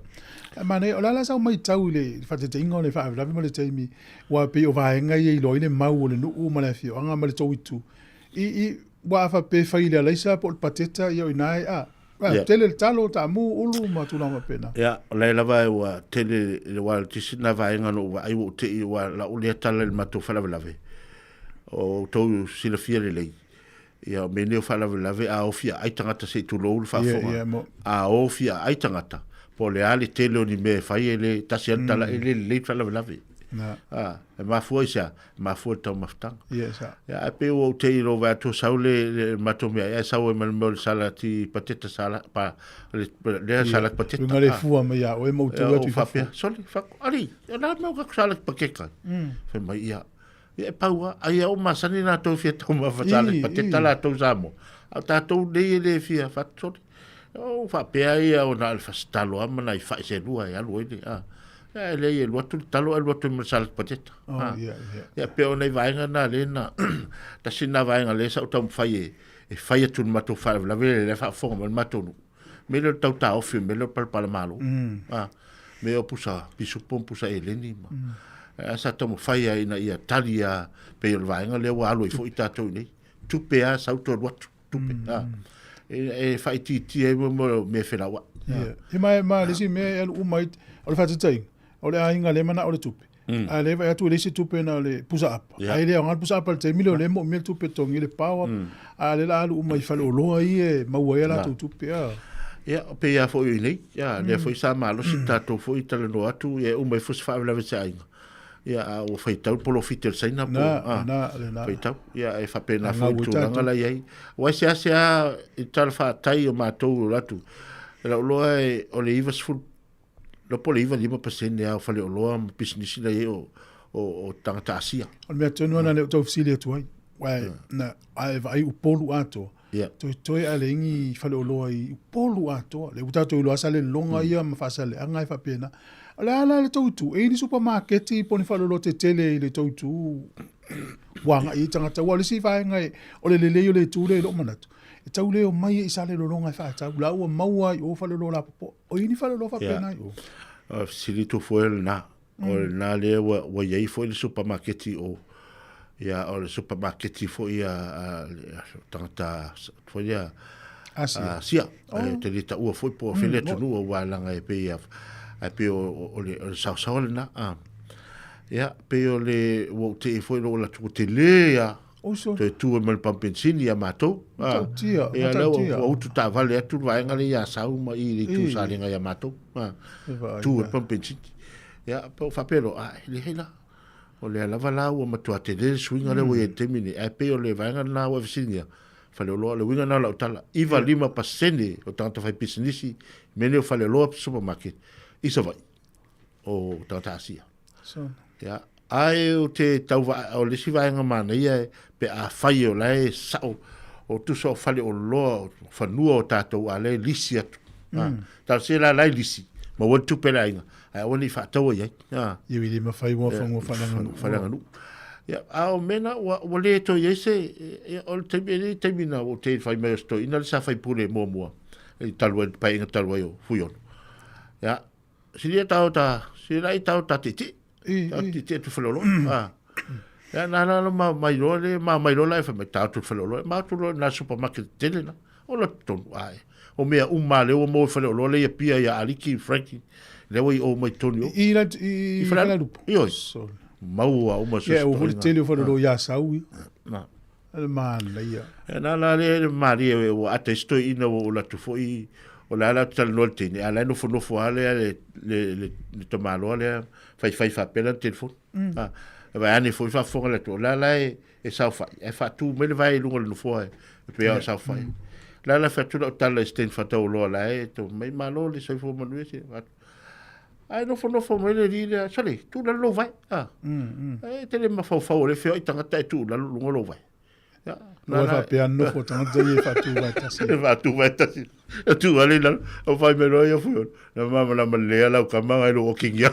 Ma nei ola la sa mai tau le fate te ingo le fa la me le taimi wa pe o vaenga i lo ile mau le nu ma le fio anga ma le toitu. I wa fa pe faile la isa por pateta ia inai tele talo ta mu ulu ma tu na pena. Ya la vai wa tele le wa tisi na vaenga no wa ai o te wa la o le tala le matu fa la ve. O tou sila fia le ia me ne fala lave a ofia ai tangata se tu lo fa fo a ofia ai tangata po le ale tele ni me fai ele tasianta la ele le fala lave e ma fo isa ma fo to maftang ya pe o te ro va to saule mato me ya sawe mal sala ti pateta sala pa le sala pateta ngale fu ma ya o mo tu tu fa soli fa ali na mo ka sala pakeka fe mai ya e paua ai o masani na to fia to ma fatale pateta la to Sāmoa a ta to le fia fatori o fa pe ai o na alfa stalo amana i fa se lua ya lo ile le e lo tu talo lo tu sal pateta ya pe o nei vai na le na ta sina vai na le sa to fai e fai tu ma to fa la le fa fo ma to me lo tau ta o fi me lo pal malo me o pusa pisu pom pusa eleni ma asa tomo fai ai na ia talia pe o vaenga le wa lo i fo i tatou nei tupe a sauto watu tupe e fai ti e mo me fela wa e mai le si me el umai o fa tei o le ainga le mana o le tupe a le va tu le si tupe na le pusa apa ai le ngal pusa apa te milo le mo me tupe tongi le pawa a le la umai fa lo lo ai e ma wa la tupe ya pe ya fo i nei ya le fo i sa malo si tatou fo i tale no atu e umai fo fa la ve sai ia o fai tau polo fitel saina po fai tau ia e fa pena fo tu ngala ia o se asia i tal fa tai o matou latu la lo e o le ivas fu lo polo iva 5% ia fa le lo business la o tangata asia o me tonu na le to fisile tu ai wa na ai o polo ato to ale ingi fa le lo ai polo ato le uta to lo asale longa ia ma fa sale anga fa pena ala le tautu e ni supermarket i poni fa lo te tele le tautu wanga i tangata wa le si fa ngai o le le tu le lo manatu e tau le o mai i sale lo longa fa tau la o maua i o fa lo la po o ini fa lo fa pena yo sili tu foi na o na le wa ye foi le supermarket o ya o le supermarket foi a tangata foi a sia te lita u foi po fele tu no wa langa e pe a pe o le sa na ya pe o le wo te foi lo la tu te le ya te tu mal pampensini ya mato ya le o tu ta vale tu vai ngale ya sa uma i tu sa le ya mato tu pampensini ya pe fa pero le hela o le lava la o mato te le swinga le wo te mini a pe o le vai ngale na o visinia fa le lo le winga na la tala iva 5% o tanto fai business mene o fa le lo supermarket isa vai o tata asia ya ai o te tau o le si vai nga mana ia pe a fai o lai sao o tu so fale o lo fa nu o tato ale lisi atu tal se la lai lisi ma wo tu pela inga ai oni fa tau ia ia ili ma fai mo fa nu ya a mena o le to yese o te mina o te fai me sto ina sa fai pure mo e talwa pa inga talwa yo fuyon ya siria tau ta titi titi tu falolo ya na mai lo le mai lo la fa me tau tu falolo ma tu lo na supermarket tele na o lo ton ai o mea le o mo fale o lo le pia ya aliki Frankie le o mai Tony I fala lupo io mau o ma so o hol tele fo do ya saui na man ia na la le mari o atesto ina o la tu foi o la tal nolte ni ala no fo ale le tomalo le fai pela telefone va ani foi fa fo le to la e sa fa tu me vai lungo no fo e pe sa fa la fa tu tal sten fa to lo la e to me malo le sai fo manu se ai no fo me le rile sale tu la lo vai te le ma fa le fe tanga tu la lungo lo vai no fa pe anno fo tanga ye fa tu vai tasi fa tu vai tasi tu ale la o fai me lo ia fu na mama la male la ka ma lo king ya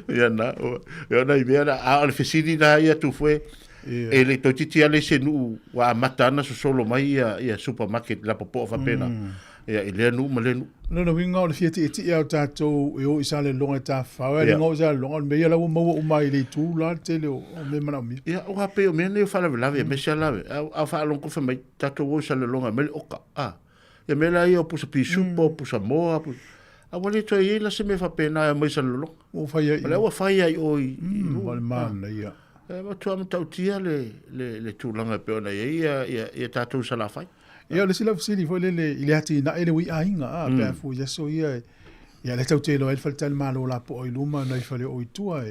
ya na ibera al fesidi da ya tu fue ele to titi ale se nu wa matana so solo mai ya supermarket la popo fa pena ya ele nu male nu no winga o fieti eti ya tato yo isale longa ta fa wa ngo za longa me ya la mo mai le tu la tele o me mana mi ya o hape o me ne fa la me se la a fa long ko fa mai tato wo sale longa me oka ya me la yo pusa pisupo pusa moa a wale to ye la se me fa pena mai sale longa o fa ya o fa ya o wal man ya ma tu am tautia le tu langa pe ona ia tato sala fai ia le sila fsili fo le ile ati na ele wi ainga pe fu ya so ia le tautia lo el faltal malo la po i luma na fale o itua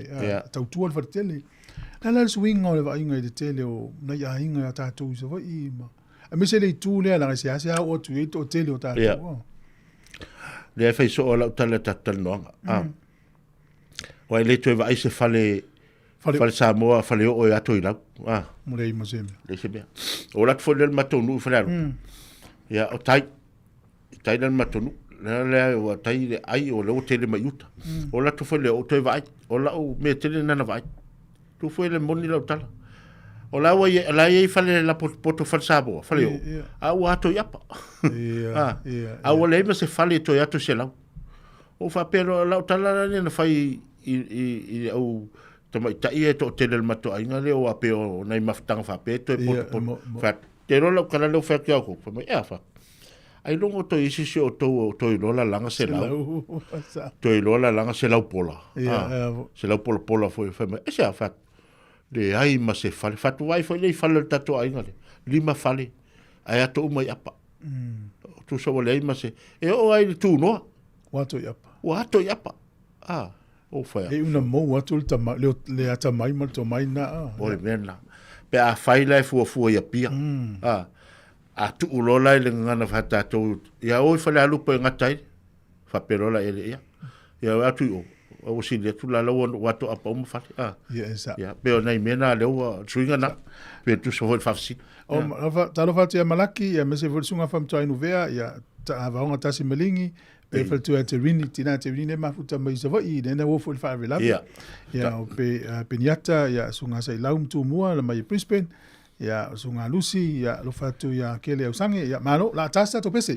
tautua le faltele la swing o le ainga de tele o na ia ainga tato so va i ma a me se le tu le la se asa o tu o tele o tato le fai so la tala tatal no wa le tu va i se fale Sāmoa fale o ato i lau murei ma se le se bea o lat fo le matonu fale ya o tai le matonu le o tai le ai o le o tele mai uta o lat fo le o toi vai o la o me tele nana vai tu fo le moni lau tala o la wa la ye fale la poto fal Sāmoa fale o a o ato yapa a o le ma se fale to ato se lau o fa pero lau tala ne fai i o tama ta ia to tele mato ainga le o apeo nei maftanga fa pe to fa te rola kala lo fa kia ko fa ia fa ai longo to isi se o to i lola langa se la to i lola langa se la pola se la pola foi fa e se fa de ai ma se fa fa tu vai foi le fa le tato ainga le lima fale ai ato mai apa tu so le ma se e o ai tu no wato yapa o fa e una mo watu le ata mai mal to mai na o mena pe a fai lai fu ia pia a tu ulola le ngana fata to ya o fa la lupo ngatai fa perola ele ya atu o si le tu la lo watu apa mo fa ya pe o nei mena le o swinga na pe tu so fa si o talo fa te malaki ya me se volsunga fam to inu vea ya ta va nga tasi melingi pe fa tu te rini ma futa mai so i ne wo fo fa vela ya pe niata ya sunga sai laum tu mua la mai Brisbane ya sunga Lucy ya lo fa tu ya kele usange ya malo la tasta to pese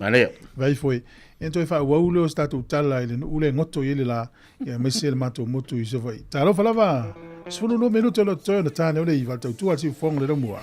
vai foi ento fa waulo sta tu tala ile ule ngoto ile la ya mesel mato moto i so vai talo fa lava sfulu no minuto lo to na tane ole i va tu ati fong le mua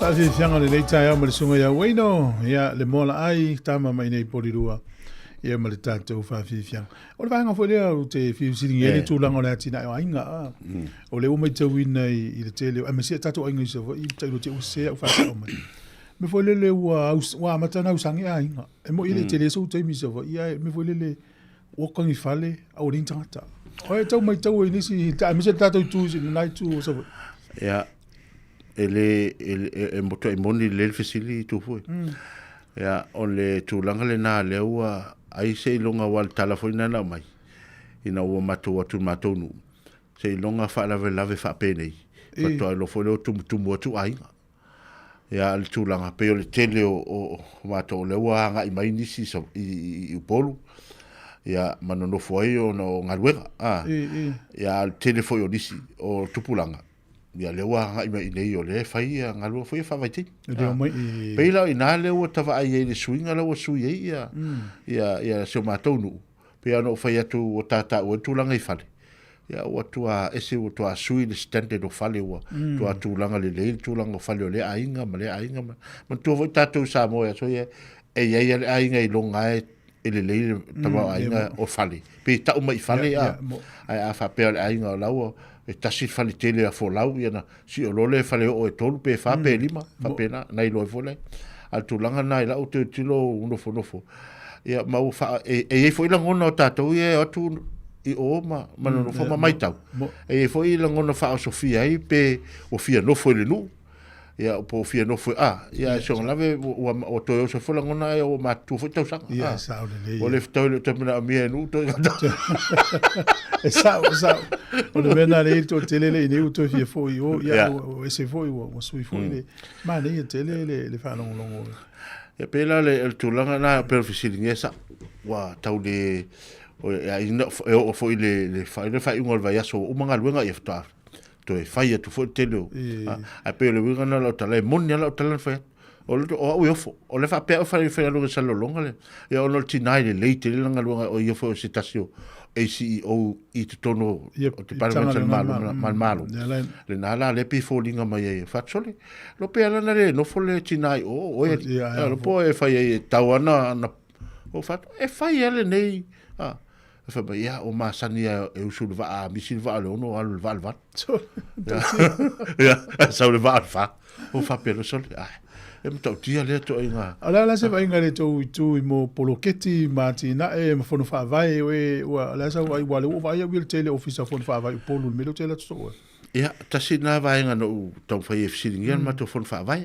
Ta fi fianga le nei tai ama le sunga ya waino ya le mola ai tama mai nei polirua ia ma le tatou fa fi fianga. O le vanga fo lea o te fi sitting ele tu langa le atina o ainga. O le umai tau ina i le tele. A me se tatou ainga i se fo i tau te usea o fa o mai. Me fo lele wa matana usangi ainga. E mo ile tele so te mi se fo ia me fo lele o kangi fale au ringtata. O e tau mai tau i nisi ta me se tatou tu si nai tu o se fo. Ya ele moto e moni le fesili tu foi ya on le tu langa le na le ua ai se longa wal telefona na mai ina o mato atu mato nu se longa fa lave fa pene fa to lo fo lo tu moto ai ya le tu langa pe le tele o mato le ua nga i mai nisi so i polu ya manono foi o no ngaluega ya le tele foi o nisi o tupulanga ya le wa ngai mai nei o le fai ngalo foi fa vai ti pe la ina le o tava ai le swinga la o sui ya se matou nu pe ano fai atu o tata o tu langa i fale ya o tu a ese o tu a sui le standard o fale o tu a tu langa le tu langa fale o le ainga ma tu vo tatu Sāmoa so ye e le ainga i longa le tava ainga o fale pe ta o mai fale a fa pe ainga o lawo e tasi fale tele a folau ia si o lole fale o e tolu pe fa pe lima fa pena nai lo fole al tulanga nai la o te tilo uno fo ia ma o fa e foi la ngona o tatou ia o tu i o ma no fo mai tau e foi la ngona fa o Sofia ai pe o fia no foi le nu ia o po fia no foi ia so lave o to so fo la ngona o ma tu fo tau sang ia sa o le tau le tamina mi nu to sa o le mena le to tele le ni to fia fo o ia o se fo o sui fo le ma le tele le fa longo e pela le tulanga na per fisilinga sa wa tau le o ina o fo le fa ngol vai aso o manga luenga e fta to e fai tu fo tele a pe le winga na la tala monia la tala fa o o le fa pe o fa lo sa lo longa le e o no tinai le leite le langa luenga o yo fo citasio ACO i te tono o te parliamental malo le nala le pi fo linga mai e fatsole lo pe ala na le no fo le tinai o e lo po e fai e tawana na o fat e fai ele nei fa ba ya o ma sania e usul va a misil va lo no al va ya sa le va fa o fa pelo sol e mtau tia le to inga ala se va inga le to tu mo poloketi matina e mo fono fa vai we ala sa wa wale o vai will tele officer fono fa vai polo melo tele to ya tasina va inga no to fa e fsilinga ma to fono fa vai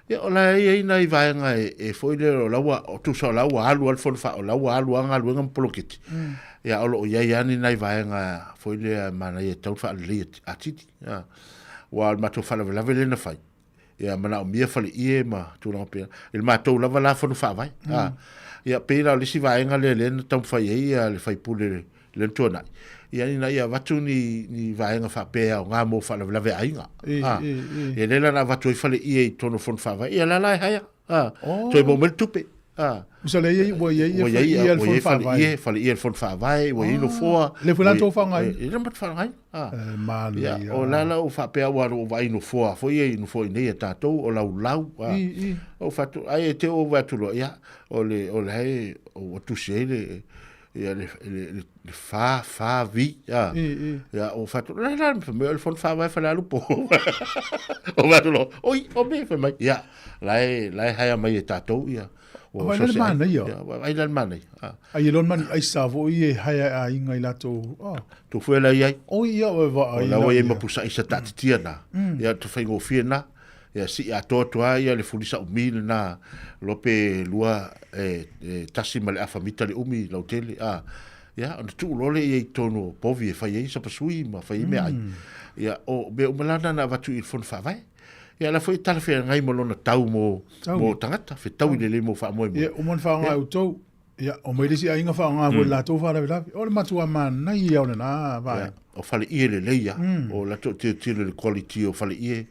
ya ola e nei vai nga e foi le la wa tu so la wa alu al fono fa la wa alu nga lu ngam poloketi ya olo ya ni nei vai nga foi le mana e to fa le atiti ya wa ma to fa la vele na fai ya mana o mia fale ie ma tu na pe il ma to lava la fo fa vai ya pe la lisi vai nga le tam fai ia le fai pule le tona ya ni na ya vatu ni vai nga fa pe o nga mo fa la ve ainga e le la vatu fale ie tono fo fa vai ya la ya to mo mel tupe so le ye wo ye fo fa vai fale ie fo fa vai wo ino fo le fo la to fa ngai le mat fa ngai man ya o la o fa pe wa o vai no fo ye no fo nei ta to o lau o fa tu ai te o va tu lo ya o le o tu se le ya le fa vi ya o fa tu la me fo fa vai fa la lupo o va tu lo oi o me fa mai ya lai ha mai ta to ya o le man ia ai le man ai lon man ai sa vo ie haia a inga i lato tu foi la ia o ia o va ai la o ma pusa isa tatia na ia tu fai go fiena ia si a to ia le fulisa o mil na lope lua tasi male a famita le umi la hotel ia on tu lole ia tono povi fai ia sa pasui ma fai me ai ia o be o malana na va tu il fon fa vai ia la foi tal fe ngai mo lona tau mo tangata fe tau le mo fa mo ia o mon fa ngai to ia o mai disi ainga fa ngai mo la to fa la o le matua man na ia ona va o fale ie le leia o la to te le quality o fale ie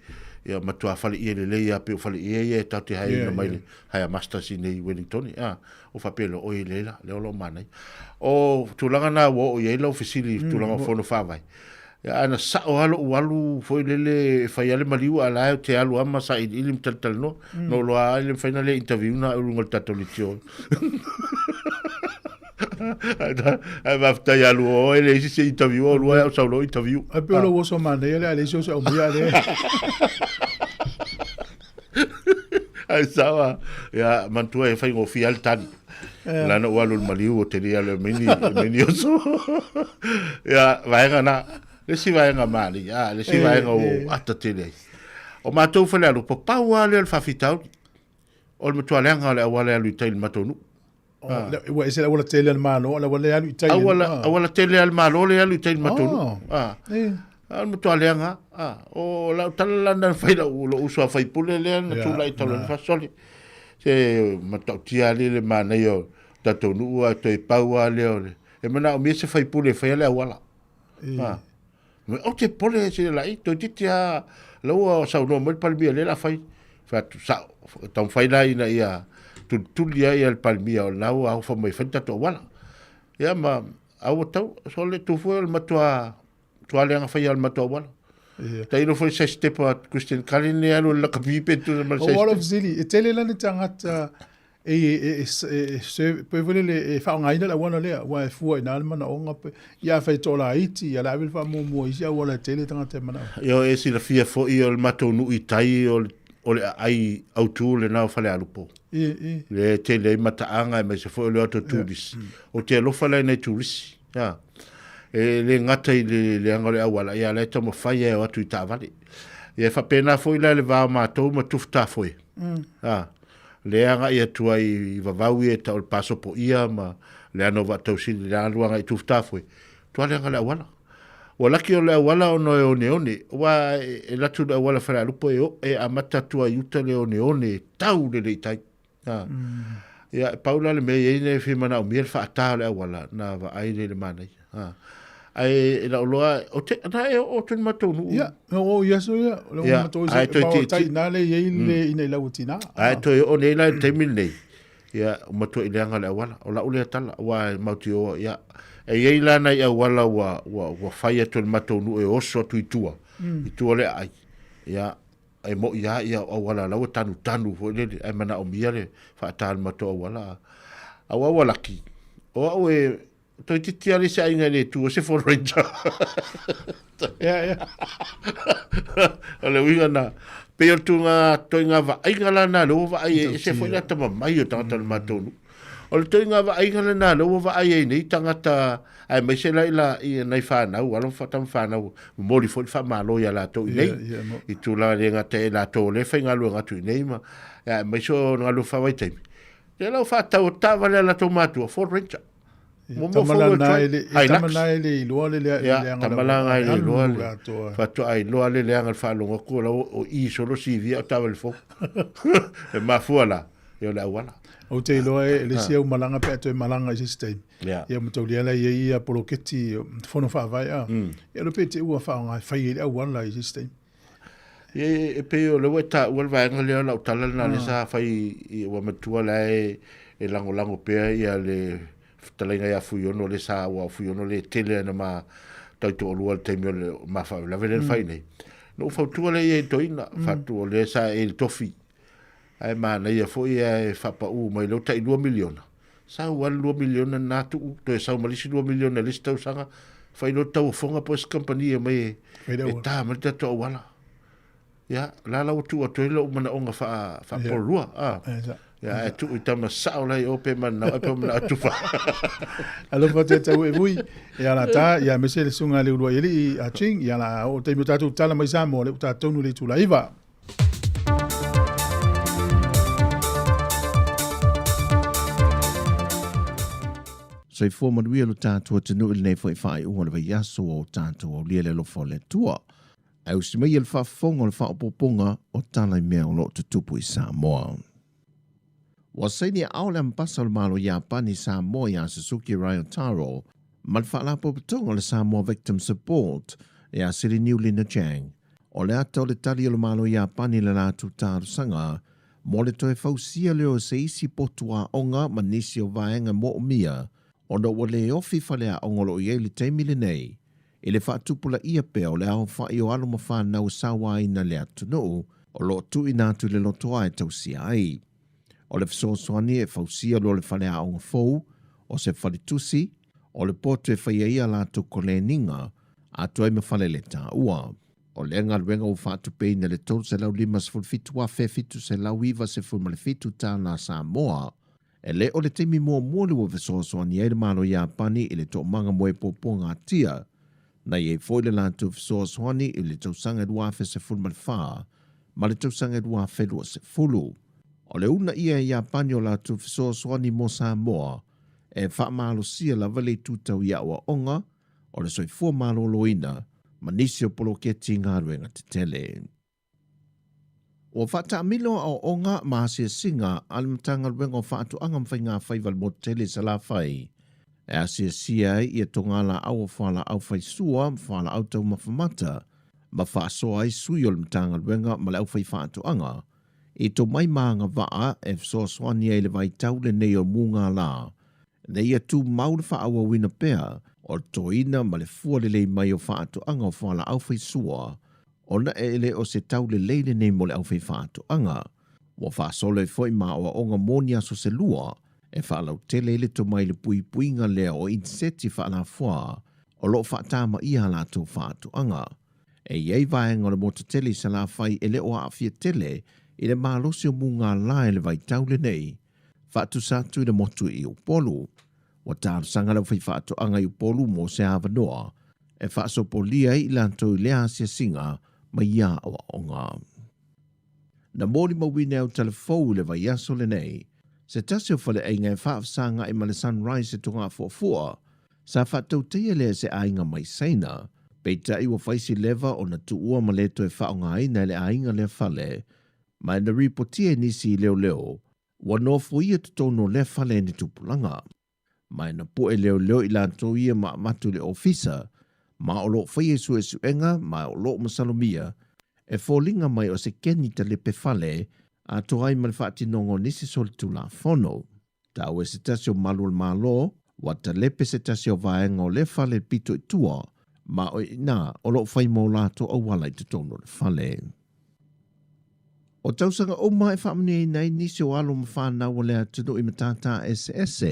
ia matua fale ie le leia pe o fale ie ta te hai no mai hai master sine Wellington o fa pelo o le lo manai o tulanga na o ie lo fisili tulanga fono fa vai Ya ana sa o alo walu foi lele fai ale maliu ala te alu ama sa ilim tal no no lo ale final interview na ngol tatolitio ai va fta ya lu o ele si interview o lo sa lo interview a pe lo so mane ele ale so o mia le ai sawa ya mantua e fai ngo fial tan la no walu maliu o te lia le mini so ya vai ngana le si vai nga mali le si vai nga o atatele o matou fale alu papa wale al fafitau o le toa lenga le wale alu tail matonu wa ese la wala tele al malo la wala alu tai wala tele al malo le alu tail matonu al toa lenga o la talanda fai la lo uso fai pule le na tu lai tau fa soli se matau tia le mana yo tatonu a te pau ale e mana o mi se fai pule fai le wala o te pole se la i to titia lo sa no mo palmia le la fai fa sa tan fai na ina ia tu dia ia el palmia o na o fa mai fanta to wala ya ma au to so le tu fo el matua tu ale nga fai al matua wala ta ino foi se stepa Christian Kalini alo la kapipe tu ma se all of zili e tele la ni tangata se pe vole le fa nga ina la wana le wa fu ina alma na onga pe ya fa tola iti ya la vil fa mo isia wala tele tanga te mana yo e si la fia fo i ol mato nu i tai o le ai autu le na fa le alupo le tele mata anga me se fo le auto turis o te lo fa le na turis ya e le ngata i le anga le awala ya le tomo fa ya o tu ta vale ye fa pena fo le va mato ma tufta fo le anga ia tua i vavau e tau paso po ia ma le ano va tau si le aluanga i tufta foi tua le anga le awala o laki o le awala o no e one wa e latu le awala fara lupo e amata tua yuta le one tau le itai ia paula le mei e ne fi mana o miel fa ata le awala na va ai le manai ai la loa o te na e o te matonu ya o yeso ya lo matonu se pa tai na le ye le ina la utina ai to o ne la te mille ya mato ile anga le wala o la ule tala wa mautio ya e ye la na ya wala wa faya to matonu e o so tu tua le ai ya ai mo ya o wala la o tanu fo le ai mana o miale fa tal mato wala awa wala ki o e to titia le sai ngale tu se for ranger ya ale winga na pe tu nga to nga va ai ngala na lo va ai se foi la tama mai o tanga matonu o to nga va ai ngala na lo va ai nei tanga ta ai me se la i nei fa na o lo fa tam fa na mo li fo fa malo ya la to nei i tu la le nga te la to le fa ngalo nga tu nei ma ya me so ngalo fa vai te ya lo fa ta o ta va la tomato for ranger tamala ele lo le tamala ele lo fa to ai lo le le fa lo ko o i solo si via tavel fo e ma fuala yo la wala o te lo le sia malanga pe to malanga system ya mo to le ye ia poloketi fono fa vai ya lo pe te u fa nga fa ile a wala system e pe o le weta o va ngale la tala na le sa fa i wa matua la e lango pe ia le talenga ya fuyono le sa wa fuyono le tele na ma tai to lu al temio le ma fa la vele fai nei no fa tu le e toina fa tu le sa e tofi ai ma na ia fo ia fa pa u mai lo tai 2 miliona sa wa 2 miliona na tu to sa ma li 2 miliona le sta usanga fa no tau fonga pos compagnia mai e ta ma ta to wala ya la tu o to lo mana onga fa por rua ya tu itama saula o pe man na pe man tu fa alo fa te tau e vui ya la ta ya me se le sunga le ro ili a ching ya la o te muta tu tala mai Sāmoa le ta tonu le tu la iva Sei fo ma wi lo tātua tenu il nei foi fai o le vai aso o tātua o le lo fo le tua au si mai el fa fonga le fa poponga o tala mea o lo tupu i Sāmoa. Wa saini au le mpasa le malo Japani Sāmoa ya Suzuki Rai Taro, ma le whaalapo patonga le Sāmoa Victim Support ya Siri Niulina Jang. O le ata o le tali o le malo Japani le lātu tāru sanga, mo le toe fausia leo se isi potua onga ma nisi o vaenga mo o mia, o no wale ofi falea ongolo i le teimile nei, I le whaatupula ia pea o le ao whai o alo mawhanau sawa ina le atunuu o lo tu ina tu le lotoa e tausia ai. O le fisoasoani e fausia lo le whale aonga fou, o se whale tusi, o le potu e whaia ia la tu koleninga, a tuai me whale le ta ua. O le ngaruenga o whaatu pei na le tolu se lau lima se fulfitu a fe fitu se lau iwa se fulmale fitu ta na Sāmoa. E le o le teimi mua mua le o fisoasoani e le malo ia pani i le to manga moe poponga tia, na i e foi le la tu fisoasoani i le tausanga dua fe se fulmale faa, ma le tausanga dua fe lua se fulu. O le una ia ia pani o la tu fisoasoani mo Sāmoa, e wha malo sia la vale tutau ia ua onga, o le soifua malo loina, ma nisi o polo ke tinga ruenga te tele. O whata amilo o onga ma asia singa, alimatanga ruenga o whaatu anga mwhainga whaival mo tele sa la whai. E asia sia ia tongala au whala au whai sua, whala au tau mawhamata, ma whaasoa ai sui o limatanga ruenga ma le au whai whaatu anga, i to mai maanga waa e fso swani e le vai tau le nei o munga la. Ne ia tu maule wha awa wina pea, o to ina ma le fua le lei mai o whaatu anga o whala au whai sua, o na e le o se tau le leile nei mo le au whai whaatu anga. Wa wha solo e foi ma o onga monia so se lua, e wha lau tele le to mai le pui puinga lea o inseti wha la fua, o lo wha tama ia la to whaatu anga. E iei vaenga le mota tele sa la whai e le o awhia tele, i le malosi o munga la e le vai tau le nei, whaatu satu i le motu i upolu. Wa tāru sanga lau whai whaatu anga i upolu mo se awanoa, e whaaso polia i lanto i lea sia singa ma ia awa onga. Na mori mawine au telefou le vai aso le nei, se tasi o whale ainga e whaafsanga i male sunrise e tunga fuafua, sa whaatau teia lea se ainga mai seina, peita i wa whaisi leva o na tuua maleto e whaonga aina le ainga le whale, ma na ripotia nisi leo leo, wa nofo ia tutono le whale ni tupulanga. Ma na poe leo leo i lanto ia ma matu le ofisa, ma o lo whaia su e suenga, ma o lo masalomia, e fōlinga mai o se kenita le pe whale, a toai ma le whaatinongo nisi soli tu la whono. Ta ue se tasio malu le malo, wa ta lepe se tasio vaenga o le whale pito i tua, ma o ina o lo whai mo lato au wala i tutono le whale. O tausanga o mai whaamani nei nisi o alo mawhana o lea tunu i matata SS,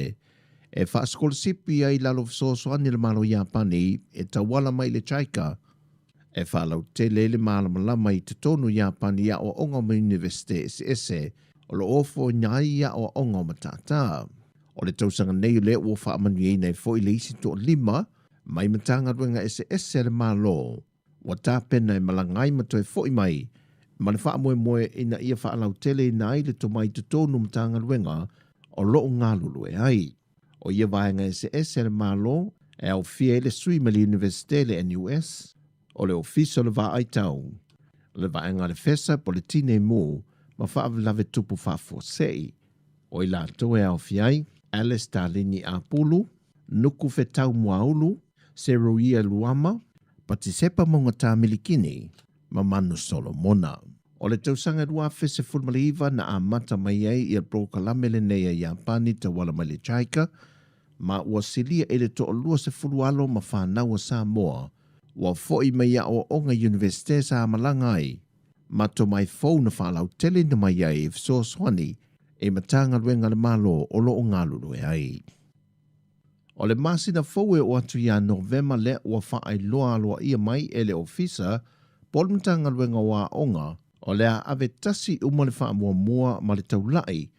e whaaskolosipi ai lalo fisoso ani le malo Japani e tawala mai le chaika, e whalau tele le malamalama i tutonu Japani ia o onga ma Universite SS, o lo ofo nyai ia o onga matata. O le tausanga nei le o whaamani ei nei fo i le isi to lima, mai matanga ruenga SS le malo, wa tāpena e malangai matoe fo i mai, ma le wha moe moe ina ia wha alau tele ina ai le to mai tutonu mtanga luenga o loo ngā lulu e ai. O ia vaenga SS le malo e au fia le sui ma le Universite le NUS o le ofiso le va ai tau. Le vaenga le fesa po le tine mu ma wha avalave tupu wha fosei. O i lato e au fiai, Alice Talini Apulu, Nuku Fetau Muaulu, Seruia Luama, Patisepa Mongata Milikini, ma Manu Solomona. O le tausanga rua fese fulmaliva na a mata mai ai i a brokalame le neia Japani ta wala mai le chaika, ma ua silia e le to lua se fulualo ma whanau a Sāmoa, ua foi mai a o onga Universite sa Malangai, ma to mai fau na whalau tele na mai ai e fso swani, e matanga ruenga le malo o lo o ngalulu e ai. O le masina fau e o atu ia Novema le ua whaai loa loa ia mai e le ofisa, polmtanga ruenga wa onga, o lea ave tasi uma le wha mua ma le taulai,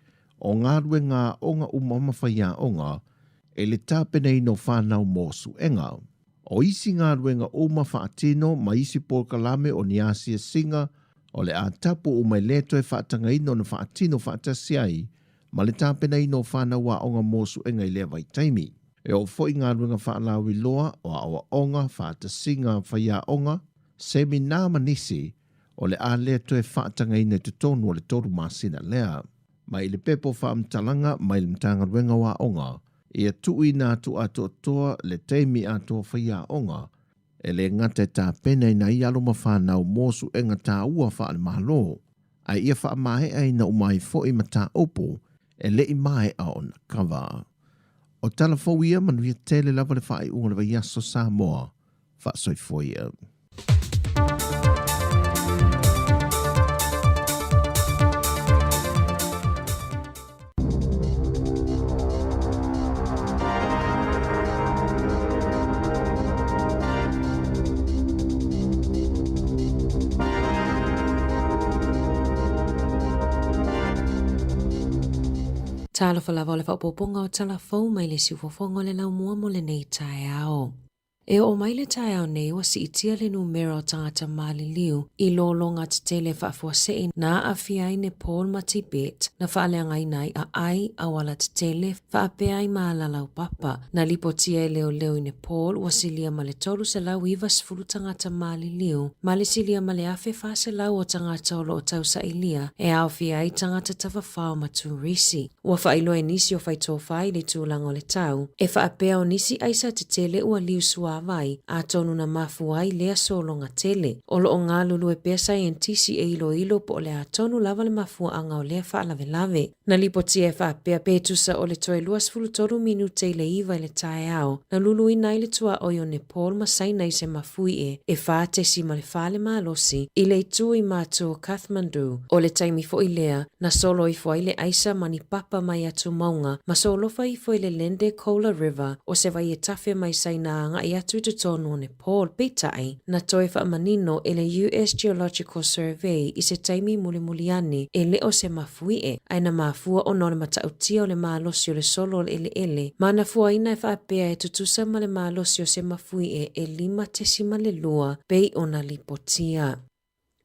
o ngā ruenga onga umama whaia onga, e le tāpenei no whanau mōsu enga. O isi ngā ruenga uma whaatino ma isi polkalame o ni Asia Singa, o le a tapu o mai leto e whaatanga ino na whaatino whaatasi ai, ma le tāpenei no whanau wa onga mōsu enga i lea vai taimi. E o fo i ngā ruenga whaalawi loa o awa onga whaatasi ngā whaia onga, semi nā manisi, o le a lea toe whaatanga ina te tonu o le toru masina lea. Mai le pepo whaamtalanga mai le mtanga ruenga wa onga, ia tui nā tu ato toa le teimi ato whaia onga, e le ngata tā pena ina i alo mawhanau mōsu enga tā ua wha le mahalo, ai ia wha mahe ai na umai fo i mata opo, e le i mai a on kawa. O tala fo ia manuia tele lava le wha i unga le vai aso Sāmoa, whaasoifoia. Talo falava o le whapoponga o talafou mai le siufofonga le lau mua mo le nei tae ao. E o mai le tae ao nei wa si itia le numero o tangata mali liu I lolonga te tele whaafuasei na awhiai ne Paul ma Tibet na whaaleangai nai a ai a wala te tele whaapeai maalalau papa na lipotia e leo leo I ne Paul wa silia ma le tolu se lau iwa sifuru tangata mali liu ma le silia ma le afe wha se lau o tangata o lo o tausa ilia e au whiai tangata tawhawhao ma turisi. Ua whailo e nisi o whaitowhai le tūlango le tau e whaapea o nisi aisa te tele ua liu sua vai a tonu na mafuai lea solonga tele. Olo o ngā lulu e pea scientisi e ilo po le a tonu lava le mafua anga o lea whaalave lave. Na lipotia e whaapea petusa o le toi luas fulu toru minute le iwa le tae ao. Na lulu I nai le tua oio ne Paul ma sainai se mafui e whaatesi ma le whaale malosi I le tui mātua Kathmandu. O le taimi fo I lea na solo I fo le aisa mani papa mai atu maunga ma solo fa I fo le Lende Kola River o se vai e tafe mai sainaanga I atu te tonu ne Paul Petai na toi wha manino e le US Geological Survey I se taimi mulimuliane e le o se mafui e aina mafua o nore matautia o le malosi o le solo o le ele ma na fua ina e whaapea e tutusa ma le malosi o se mafui e 5 pei o na lipotia.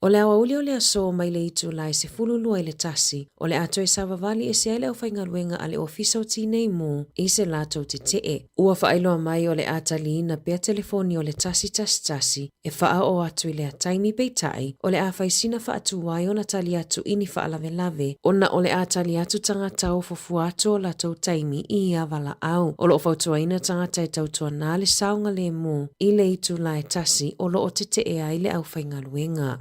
O le awa uli o le aso mai le itu lai se fululua I le tasi, o le ato e savavali e se ale au whaingaluenga a le ofisa o tinei mu I se lato te tee. Ua whaailoa mai o le atali na pea telefoni o le tasi e wha o atu I le ataimi peitai, o le a whaisina wha atu wai o na tali atu ini wha alave lave, o na o le atali atu tangata o fofu atu o la tau taimi I avala au, o lo o fautua ina tangata e tautua nā le saunga le mu I le itu lai tasi o lo o te tee ai le au whaingaluenga.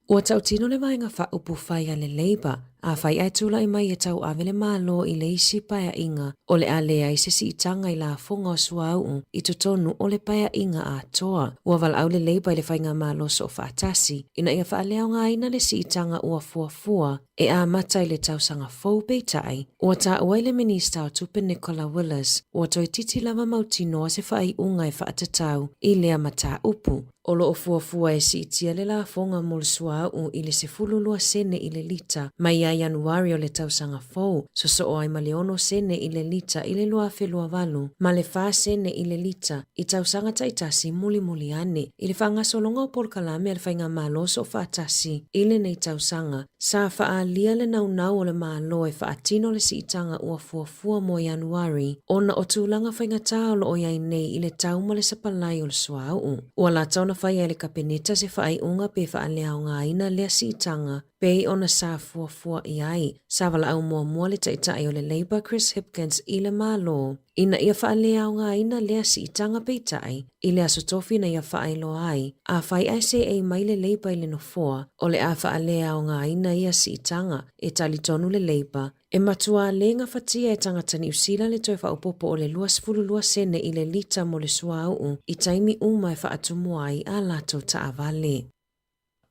Ua tautino le vaenga wha upu whai a le Labour, a whai ai tula I mai e tau avele mālo I le isi paia inga, o le a lea I se si itanga I la fonga o suau I tutonu o le paia inga a toa. Ua val au le Labour I le whainga mālo so whaatasi, ina ia wha leo ngā ina le si itanga ua fua e a matai le tausanga fau peitai. Ua ta uai le minista o tupe Nicola Willis, ua toi titi lava mautino se whai unga e whaatatau I lea mata upu. Olo o fuafua e si itia le la fonga mo le suau I le se fululua sene I le lita mai a Januari o le tausanga fau. So o ai maleono sene I le lita I le lua felua valu. Ma le fa sene I le lita I tausanga taitasi muli ane. I le whanga solonga o Paul Kalame al whainga malo so whaatasi I le nei tausanga. Sa wha lia le nau o le malo e whaatino le si itanga ua fuafua mo Januari. Ona o tūlanga whainga tāolo o iai nei I le tauma le sapalai o le suau. Ua la tauna whai ele kapeneta se whai unga pe wha leao ngā ina lea si itanga. Pei ona sa fuafua I ai. Sa wala au mua le taitai o le Labour Chris Hipkins I le malo. Ina ia wha leao ngā ina lea si itanga peitai. I le asotofi na ia wha lo ai. A whai ai se ei mai le Labour I le nofoa. O le a wha leao ngā ina ia si itanga. E tali tonu le Labour. E matua le ngā whatia e tangata New Zealand le toi whaupopo o le lua sene I le lita mo le suau I taimi uma e whaatumu ai a lato ta avale.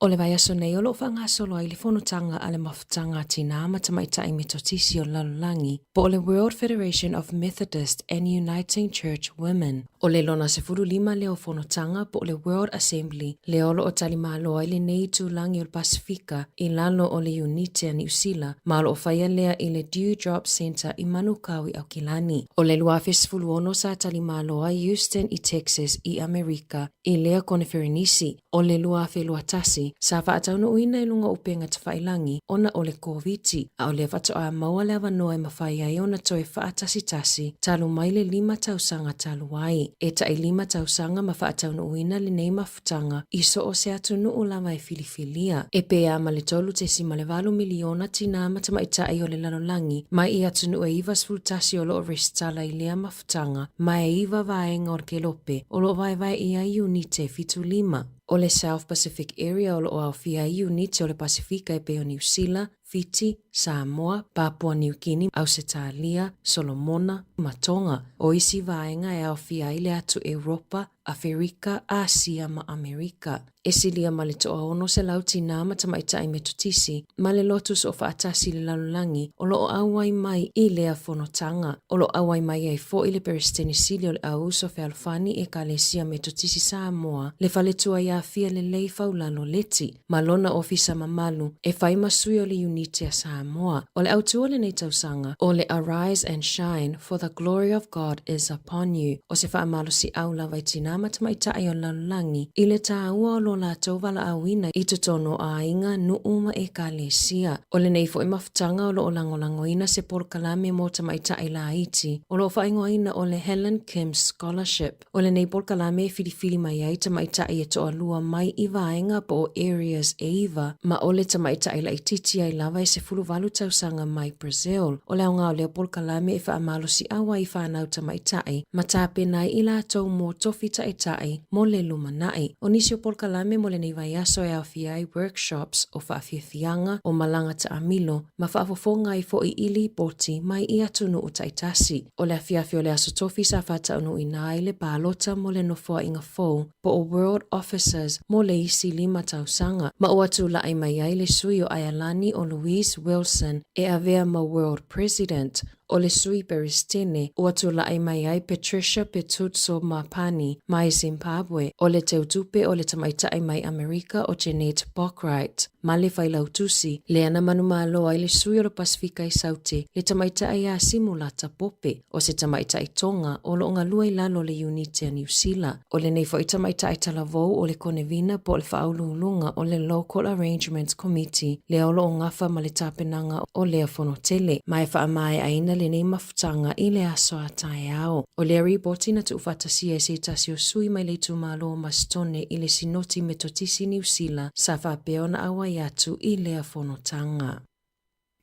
O le vai aso nei o lo whanga solo ai le whonutanga a le mafutanga tina matamaitai me totisi o lalulangi po o le World Federation of Methodist and Uniting Church Women. O le lona se furu lima leo whonutanga po o le World Assembly le olo o talimalo ai le nei tūlangi o le Pasifika I lalo o le Unite a New Zealand ma o whaia lea I le Dewdrop Center I Manukau I Aukilani. O le lua festivalu ono sa talimalo ai Houston I Texas I Amerika I lea kone Ferenisi. O le lua felua tasi sa whaatauno uina I lunga upenga te whailangi ona o le COVID a o le whato a maua le awanoa e mawhai ai ona toi whaatasi talu mai le 5 tausanga talu ai. E ta I 5 tausanga ma whaatauno uina le nei mafutanga iso o se atu nuu lava e filifilia. E pea ma le tolu te si ma le 8 miliona tina matamaita ai o le lalolangi mai I atu nuu e iwa sfultasi o lo o restala I lea mafutanga ma e iwa vaenga o ke lope o lo vai I a Unite fitu 5. O le South Pacific Area o lo o awhia I Unite o le Pasifika e peo New Zealand, Fiji, Sāmoa, Papua New Guinea, Ausitalia, Solomona, Matonga. O isi vaenga e awhia I le atu Europa, Afrika, Asia ma Amerika. E silia ma le toa ono se lauti nā ma tamaitai me tutisi, ma le lotus o whaatasi le lalulangi, o lo awai mai i lea whanotanga, o lo awai mai ai fo i le peristeni sili o le au so whealfani e ka le sia me tutisi Sāmoa, le whaletua ia fia le lei faulalo leti, ma lona ofisa mamalu, e whai masui o le uniti a Sāmoa, o le autua le nei tausanga, o le arise and shine, for the glory of God is upon you, o se whaamalo si au la waitina ma tamaitai o lalulangi, i le tāua o lo la tauvala awina i te tono a inga nu uma e ka le sia. O le neifo i mafutanga o lo o langolangoina se por kalame mo tamaitai la iti. O lo whaingoina o le Helen Kim Scholarship. O le nei por kalame e filifili mai ai tamaitai e toa lua mai i vaenga po o areas Eva. Ma o le tamaitai la ititi ai lava e se fuluvalu tausanga mai Brazil. O le aunga o le por kalame e whaamalo si awa i whanau tamaitai. Ma tāpe nai i la tau mo tofi taitai mo le lumanai. O nisi o por kalame mo le nei vai aso e awhiai workshops o whaafiafianga o malanga ta amilo ma whaafofonga i fo i ili poti mai i atunu o taitasi. O le awhiafi o le aso tofi sa whata unu i nai le pālota mo le nofoa inga fōu po o world officers mo le isi 5 tausanga ma o atu la ai mai ai le sui o Ayalani o Louise Wilson e avea ma world president. O le sui peristene, o atu la ai mai ai Patricia Petutso Mapani, mai Zimbabwe, o le teutupe o le tamaitai mai Amerika o Jeanette Bockwright. Ma le whailau tusi, le ana manumalo ai le sui o le Pasifika i Saute, le tamaitai a simulata pope, o se tamaitai tonga, o lo onga lua i lalo le uniti a New Zealand. O le neifo i tamaitai talavou o le konevina po le whaululunga o le Local Arrangements Committee, le o lo ngafa ma le tapenanga o le afonotele, mai whaamai aina le nei mafutanga i le aso a tae ao. O le riboti na tu whatasia e se tasi o sui mai le tumalo mastone i le sinoti metotisi New Zealand sa whapeo na awai atu i le afonotanga.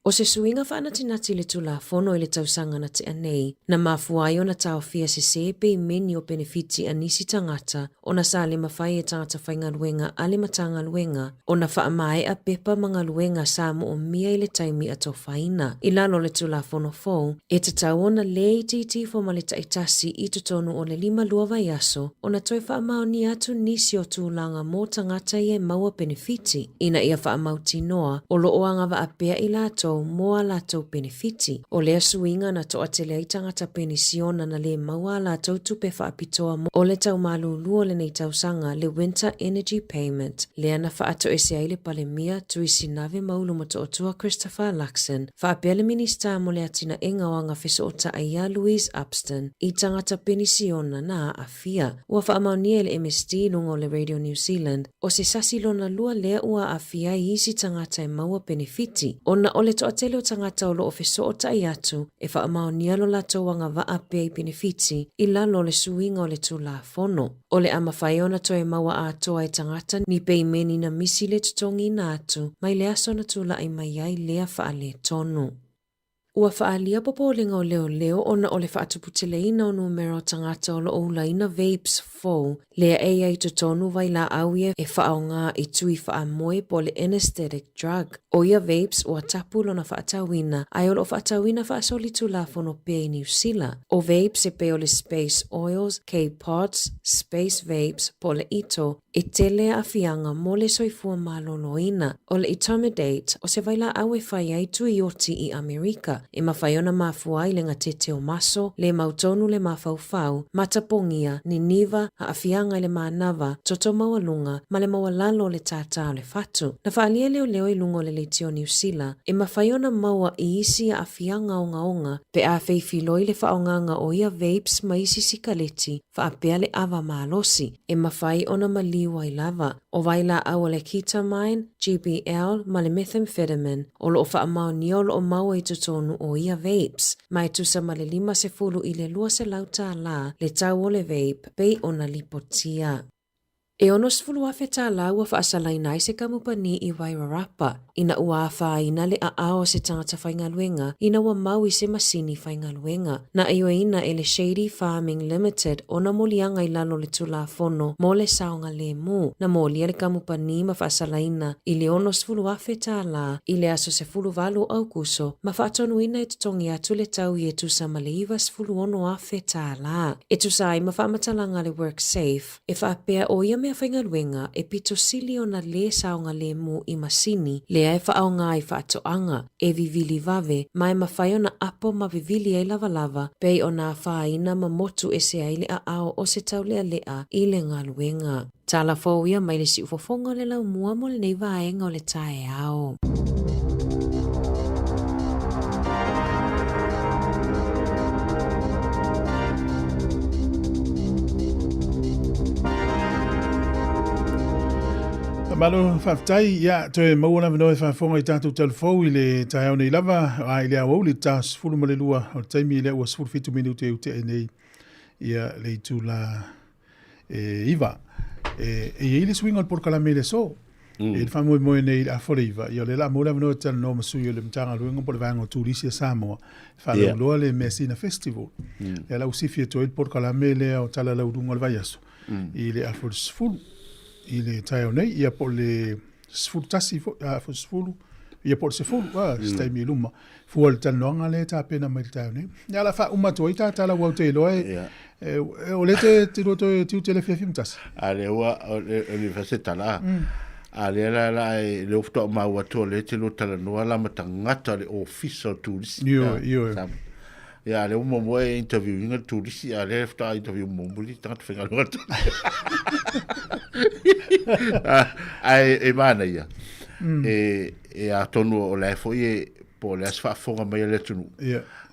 O se suinga whaanatinati le tula fono i le tausanga na te anei, na mafuai o na tau fia se sepe i meni o benefiti a nisi tangata, o na sa le mawhai e tangata whainga luenga a le matanga luenga, o na whaamae a pepa mga luenga sa mo o mia i le taimi a tau whaina. I lalo le tula fono fōu, e te tau o na le i titi fo ma le taitasi i tutonu o le 5 lua vai aso, o na toi whaamao ni atu nisi o tūlanga mō tangata i e maua benefiti. Ina ia whaamau tinoa, o lo oanga wa apea i lato moa latou benefiti. O lea suinga na toa te lea tangata penisiona na le maua latou tupe whaapitoa mo o le tau malulu o le nei tausanga le Winter Energy Payment. Lea na whaato e se aile palemia tuisi nave maulu mo toa Christopher Luxon. Whaapea le minista mo le atina inga o anga fiso o ta aia Louise Upston i tangata penisiona na afia. Ua whaamaunia le MSD lungo le Radio New Zealand o se sasilona lua lea ua afia i isi tangata e maua benefiti. Ona o le toa tele o tangata o lo ofeso o tai atu e whaamaunia lo latou anga waa pei benefiti i lalo le suinga o le tula fono. O le ama whaiona to e maua a toa e tangata ni pei meni na misi le tutongi na atu mai le aso na tula i mai ai lea whaale tonu. Ua whaalia popo lenga o leo ona o le whaatuputeleina o numero tangata o lo oulaina vapes fōu, lea e ai tutonu vai la auia e whaonga i tui whaamoe po le anesthetic drug. O ia vapes ua tapu lo na whaatawina, ai o lo whaatawina whaasolitu la fono pe New Zealand. O vapes e pe o le space oils, K-pods, space vapes po le ito, e tele a fianga mo le soifua maloloina. O le Itomidate o se vai la au e whai ai tui oti i Amerika. E mawhaiona mafuai le ngatete o maso, le mautonu le mafaufau, matapongia, ni niva, a afianga le manava, toto mawalunga, ma le mawalalo le tata o le fatu. Na whaalia leo i lungo le leitio New Zealand, e mawhaiona maua i isi a afianga onga, pe a feifiloi le whaonganga o ia vapes ma isi sikaleti, whaapea le ava malosi, e mawhai ona maliwa i lava. O vaila au le ketamine, GBL, ma le methamphetamine, o lo whaamau niolo o maua i tutonu o ia vapes, mai tusa ma le 5 i le 2 lauta la le tau o le vape, pei ona lipotia. E ono sfulu afe tā lau a whaasalaina i se kamupani I Wairarapa. Ina ua ina le a ao se tangata whaingaluenga, ina wa mau I se masini whaingaluenga. Na ina e le Shady Farming Limited, ona molianga I lalo le tula fono, mo le saonga le mu, na molia le kamupani ma whaasalaina, I le ono sfulu afe tā la, I le aso se fulu valo au kuso, ma whaatonu ina e tutongi atu le tau I e tusa ma le iwa sfulu ono afe tā la. E tusa ai ma whaamatalanga le work safe, e whaapea o ia mea whaingaluenga e pito sili o na le saonga le mu I masini, le ai whaonga I whaatoanga, e vivili vave, mai mawhai o na apo ma vivili ai lava lava, pei o na whaina ma motu e se ai le a ao o se tau lea lea I le ngaluenga. Tala fōia mai le si ufofonga le lau mua mo le nei vaenga o le tae ao. Malo whaftai, ia, toe maua na whanau e whafonga I tātou telefou I le tae au nei lava, a I le au le tās fulu ma le lua, o taimi I le ua sfuru fitu minute e ute e nei, ia le tu la iwa. E le swing on por kalame le so, e le whamoe moe nei a fore iwa, ia le la maua na whanau e tala no masui o le mtanga luenga po le vanga o tūrisi a Sāmoa, whanau loa le Messina Festival, e la usifi e toi por kalame le o tala la urunga le vaiaso, I le a fore sfuru, I le tae o nei, ia po le sfulu tasi, sfulu, ia po le sfulu, stai mi luma, fua le tanoanga le ta pena mai le tae o nei. Ia la wha umatua I ta tala wau te loe, o le te roto tiu te le whiawhiam tasi. A le ua, o le whase tala, a le la le ofto maua to le te lo tala noa la matangata le official tourist. Io. Ya le umo moe interview inga turisi a le fta interview mombuli tanga whenga loa tu. E mana ia. E a tonu o le fo ie po le asfa fonga mai le tunu.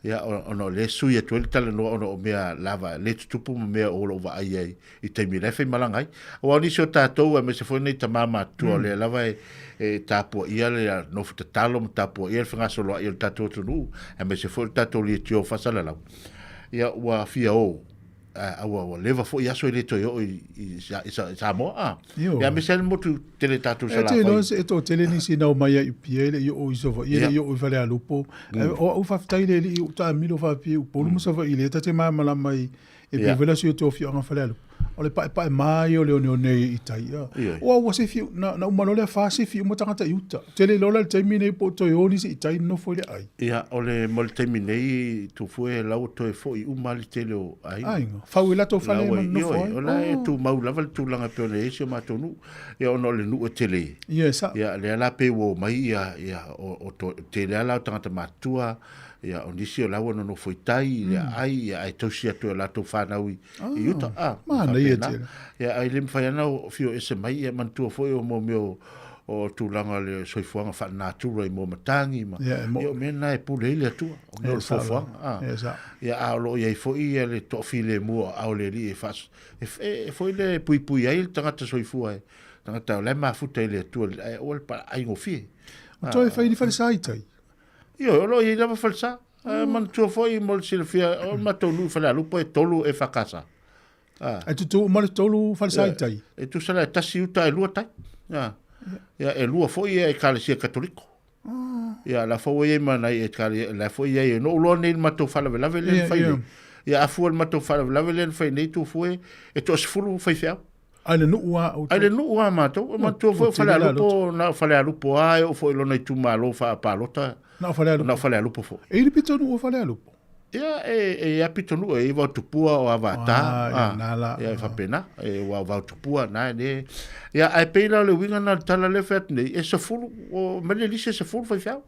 Ya ono le sui e tuele tala noa ono o mea lava le tutupu mea o lo va ai I te mi refe malangai. O ani si o tātou e me se foi nei tamama tua le lava e tāpua ia le no futa talo ma tāpua ia le whangasolo ia le tātou tunu e me se foi le tātou li tio whasala lau. Ia ua fia o awa leva fo ia so ile to yo I Sāmoa. Ya me se le motu tele tātou sala. E te no se to tele ni si nau mai I piele yo o iso ia yo o vale alupo. O whaftai le I uta milo whapi u polu musa wa ile ta te mai mala mai e pe vela si o te ofi anga whale alupo. O le pae mai o le o nei I tai. O a se fiu na umano le fa se fiu mo tangata I uta. Tele lola le taimi nei po to yo ni se I tai no foi le ai. Ia o le mo le taimi nei tu fue lau to e foi umali tele o ai. Ai ngo. Fau ila to fale no foi. O la e tu mau lava tu langa pe le ese ma tonu. Ia ono le nu o tele. Ia le ala pe wo mai ia o to tele ala tangata matua. Ia o nisi o lau no foi tai ai ai tausia to la to whanau I uta. Mana ia tele. Ia ai le mwhaiana o fio ese mai ia mantua foi o mo meo o tūlanga le soifuanga whanātura I mo matangi ma. Ia o mena e pule ile atua o meo soifuanga. Ia aolo ia I foi ia le tofi le mua au le ri e fas. E foi le pui pui ai le tangata soifua e. Tangata le mafuta ile atua o le pa ai ngofi. Toi e whai ni whare saitai. Io lo ia lava falsa. Man tu foi mo silfia o matonu fala lupo e tolu e fakasa. E tu mo tolu falsa tai. E tu sala tasi uta e lua tai. Ya e lua foi e kalesia katoliko. Ya la foi e mana e kale la foi e no lo ne mato fala vela velen fai. Ya afu mato fala vela velen fai nei tu foi e to sfulu fai fia. Ale no ua mato foi fala lupo na fala lupo ai o foi lo nei tu malo fa palota. Na fale alupo fo. E ili pitonu o fale alupo? Ia, e pitonu e iwa tupua o avata. Nala. Ia, whapena. E wa tupua, na, ne. Ia, ai peina le winga na tala le fet nei. E sa fulu, o mele lise sa fulu fai fiao.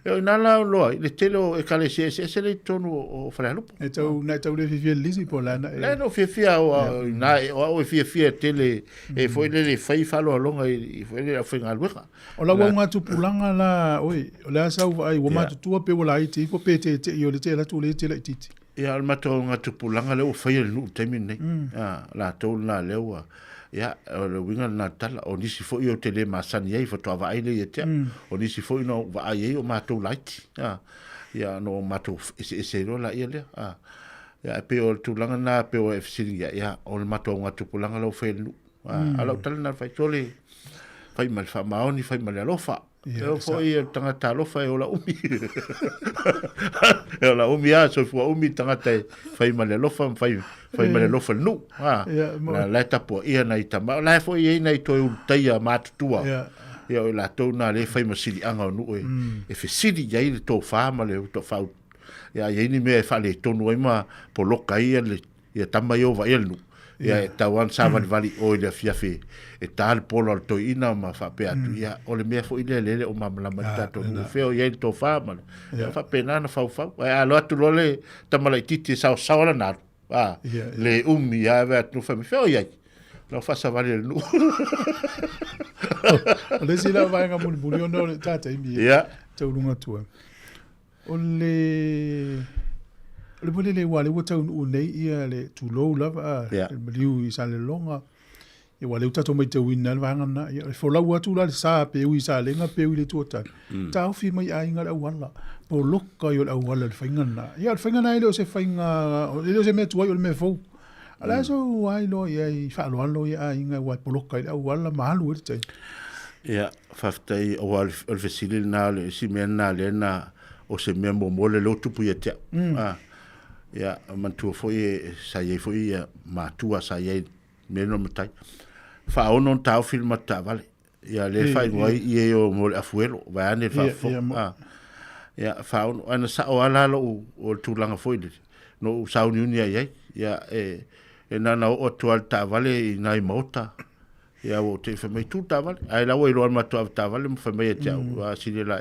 E nala loa, le telo e kale se le tonu o fale alupo. E tau le fifia lisi po lana. Le no fia o na, o fia tele, e foi le fai falo alonga, e foi le whenga alueka. O la wanga tupulanga la, oi, o le asau ai, wa matu tua pe wala iti, ipo pe te i o le te la tu le te la ititi. Ia, al mato ngā tupulanga leo whai le nuu teimi nei. La tau nā leo, ia, o le winga nā tala, o nisi fo i o te le masani ei, fatoa wa aile i tea, o nisi fo i no wa ai ei o mātou laiti. Ia, no mātou ese rola ia lea. Ia, pe o tūlanga nā, pe o efisiringa, ia, o le mato ngā tupulanga leo whai le nuu. Ala tala na fai sole fai mal fa maoni fai mal alofa. Eu foi tangata alofa e ola umi. E ola umi a so fu umi tangata fai mal alofa fai mal alofa nu. Na leta po ia na itama. La foi ia na to taia matutua. Ia o la to na le fai masili anga nu e fe sidi ia ile to fa mal to fa. Ia ni me fa le tonu e ma po loka ia le ia tama yo va el nu. Ia tawan sama vali o ile fiafe e tal polo al to ina ma fa pe atu ia o le me fo ile le o ma la mata to no feo ia to fa ma ia fa pena na fa ia lo atu lo le tamala titi sa la na le ia va tu fa me feo ia no fa sa vali nu le sila vai nga mun bulio no le tata imi ia tau lunga tua o le pole le wale wata un nei ia le tu low lava le liu i sa le longa e wale utato mai te wina le vanga na ia fo la watu la sa pe ui sa lenga pe ui le tuata tau fi mai a inga le wala po loka yo le wala le fainga na ia le fainga na ile o se fainga ile o se me tua yo le me fo ala so wai lo ia i fa lo lo ia inga wa po loka ile wala malu e te ia faftai o al fesilil na le si me na le na o se me mo le lo tupu ia te ia mantua foi sa ye foi matua sa ye meno matai fa ono tau filma ta vale ia le fai ngoi ie o mo le afuelo va ane fa fo ia fa ono ana sa o ala lo o tulanga foi no sa unia ia nana o tual ta vale nai mota ia o te fa mai tu ta vale ai la o ro ma ta vale mo fa mai te a sile la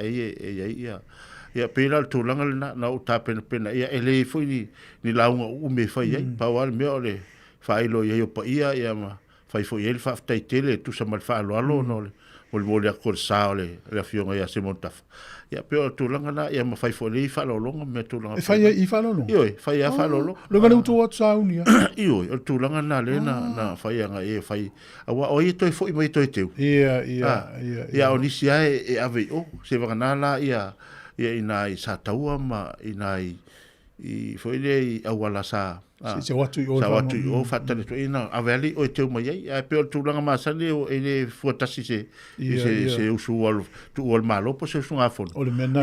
ia pela tulanga na o ta pena ia ele foi ni launga u me fai ai pa wal me ole fai lo ia pa ia ma fai foi ele fa tai tele tu sa mal fa lo no le o le mole akor sa ole le fionga ia se montaf ia pe o tulanga na ia ma fai foi fa lo longa me tulanga fai i fa lo longa io fai ia fa lo lo ga tu o sa unia io o tulanga na le na fai nga e fai awa o i toi foi mai toi teu ia o nisi ai e ave o se va na la ia ina i sa taua ma ina i foi le awala sa se watu o fatale to ina aveli o teu mai ai pe o tulanga ma sa le o ele fuatasi se usu wal tu wal malo po se sunga fon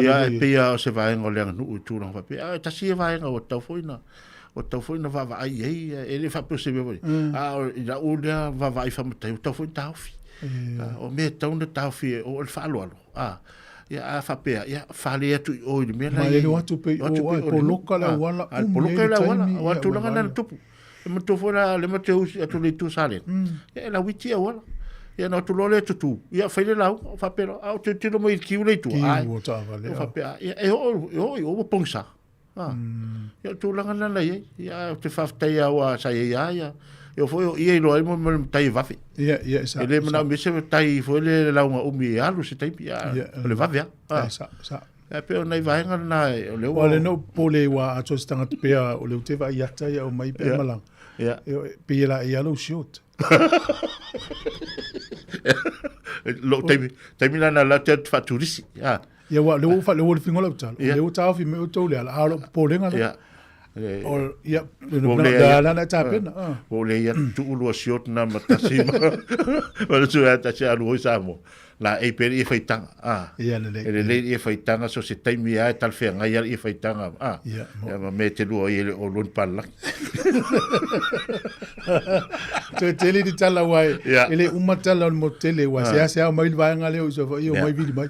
ia pe ia se vai ngole nu tulanga pe a tasi vai nga o tau foi na va ai ele fa po se be ina o dia va vai fa mata o tau foi tau fi o me tau na tau fi o fa lo ia fa pe ia fa le tu o le mena ia le watu pe o po loka la wala wa tu langa na tupu mo to fora le mo te usi atu le tu sale ia la witi wala ia na tu lole tu ia fa le la fa pe au te tiro mo ki u le tu ai fa pe ia o ponsa ia tu langa na ia te fa ta ia wa sa ia eu foi ia lo ai mo tai vafe ia sa ele mana me se tai foi le la uma umi alu se tai ia le vafe sa e pe nei vai na le o le no pole wa a to stanga pe o le te vai ata ia o mai pe malang ia pe la ia lo shoot lo tai mina na la te faturisi ia wa le o fa le o fingola tal le o ta fi me o to le ala lo pole nga o ia la na tapena o le ia tu lo shot na matasima o tu ata se alu Sāmoa la e per e faitanga ia le e faitanga so se taimi ai tal fe nga ia e faitanga ia ma mete lu ele o lun pala te tele di tala wai ele umatala mo tele wa se mai vai nga le o so io mai vidi mai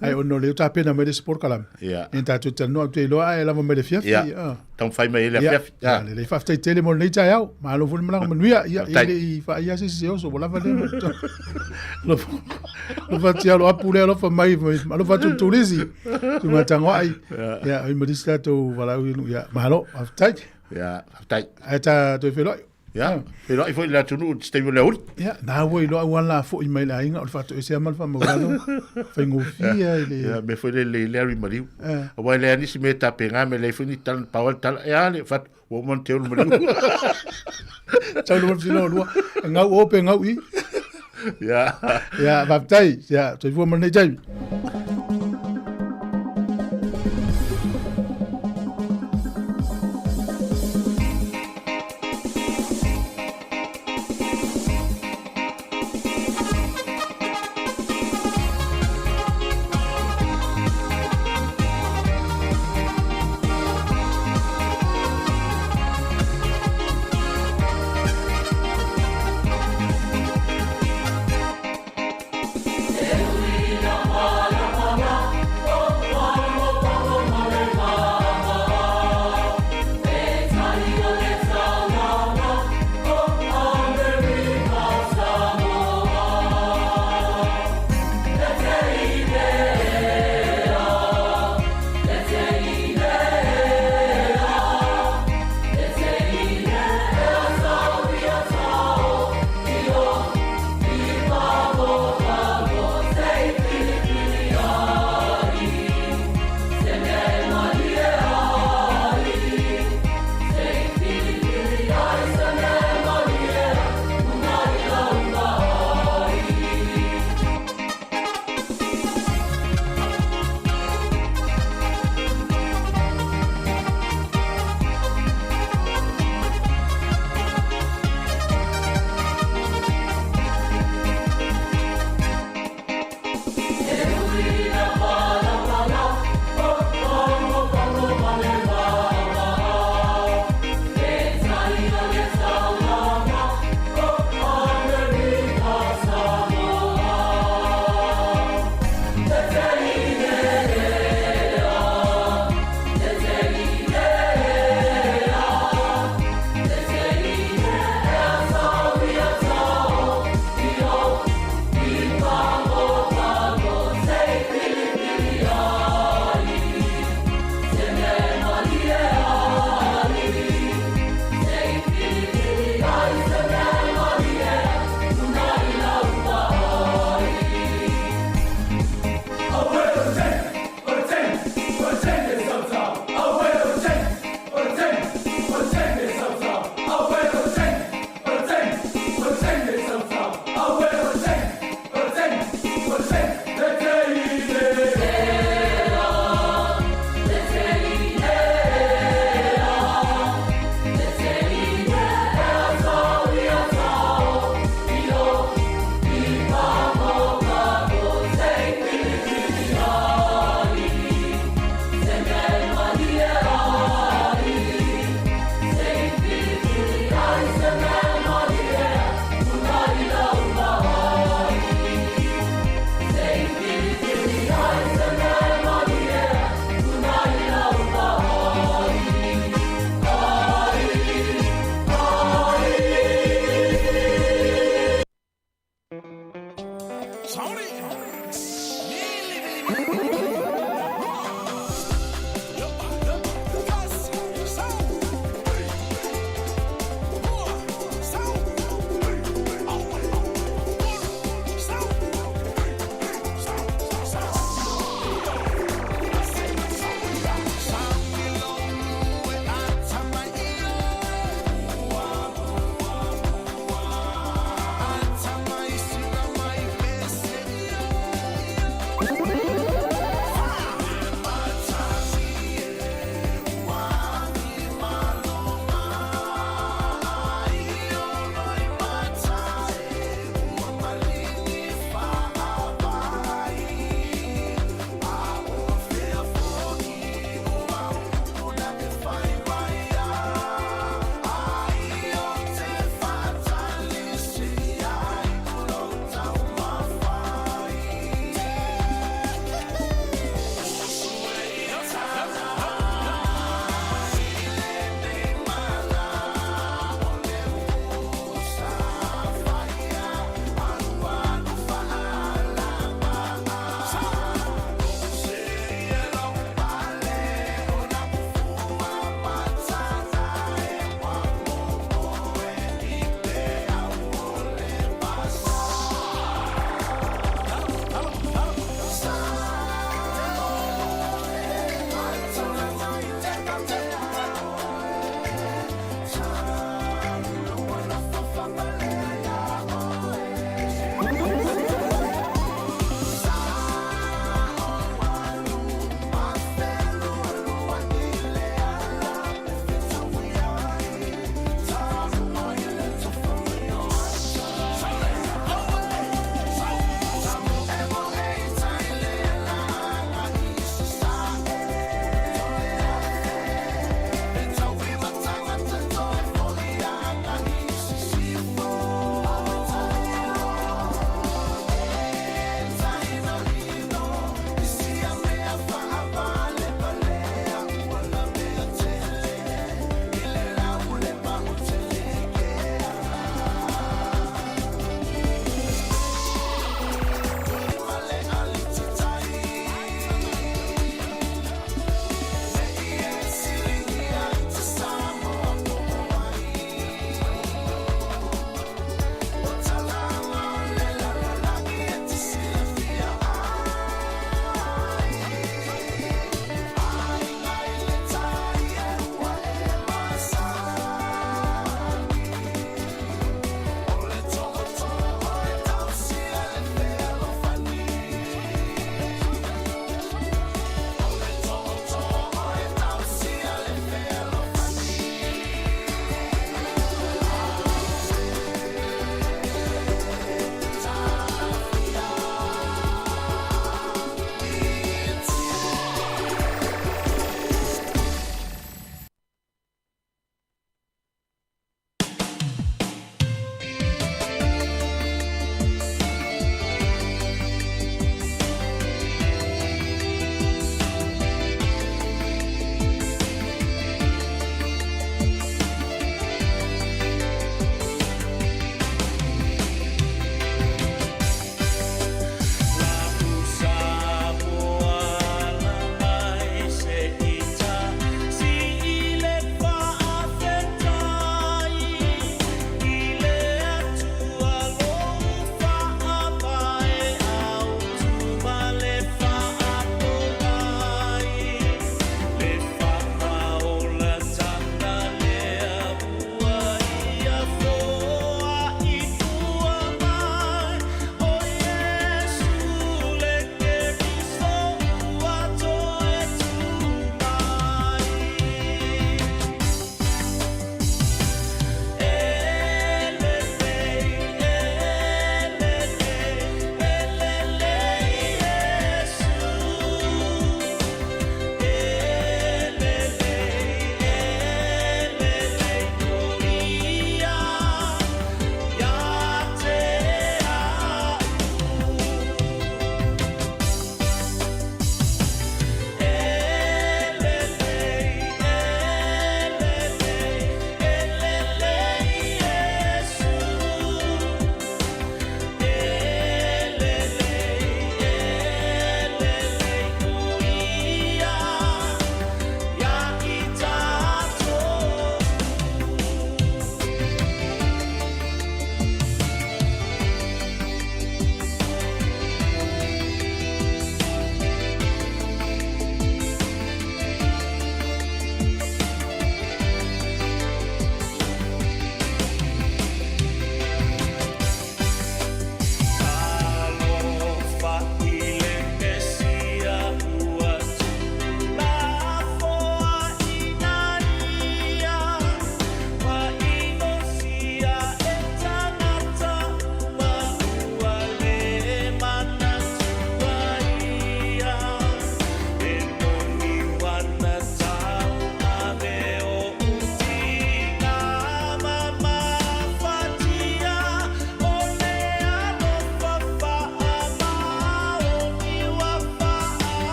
ai o no le tapena me de sport kalam enta tu no te lo ai la mo me de fiaf tão fai mai ele a le fa ftai tele mo nei tai au ma lo fu mala mo nuia ele i fa ia se so bola fa le lo fa tia lo apule lo fa mai ma lo fa tu risi tu ma tango ai ia i mo dista to vala ia ma lo ftai ata to fe lo ia pero i foi la tunu steve le ul ia na wo lo wala fo i mai la inga o fa to se mal fa mo lo fa ngo fia ele ia me foi le Larry Mariu o vai le ani si me ta penga me le foi ni tal power tal ia le fa o mon te o Mariu tau lo fino lo nga o pe nga i ia va tai ia to vo mo nei tai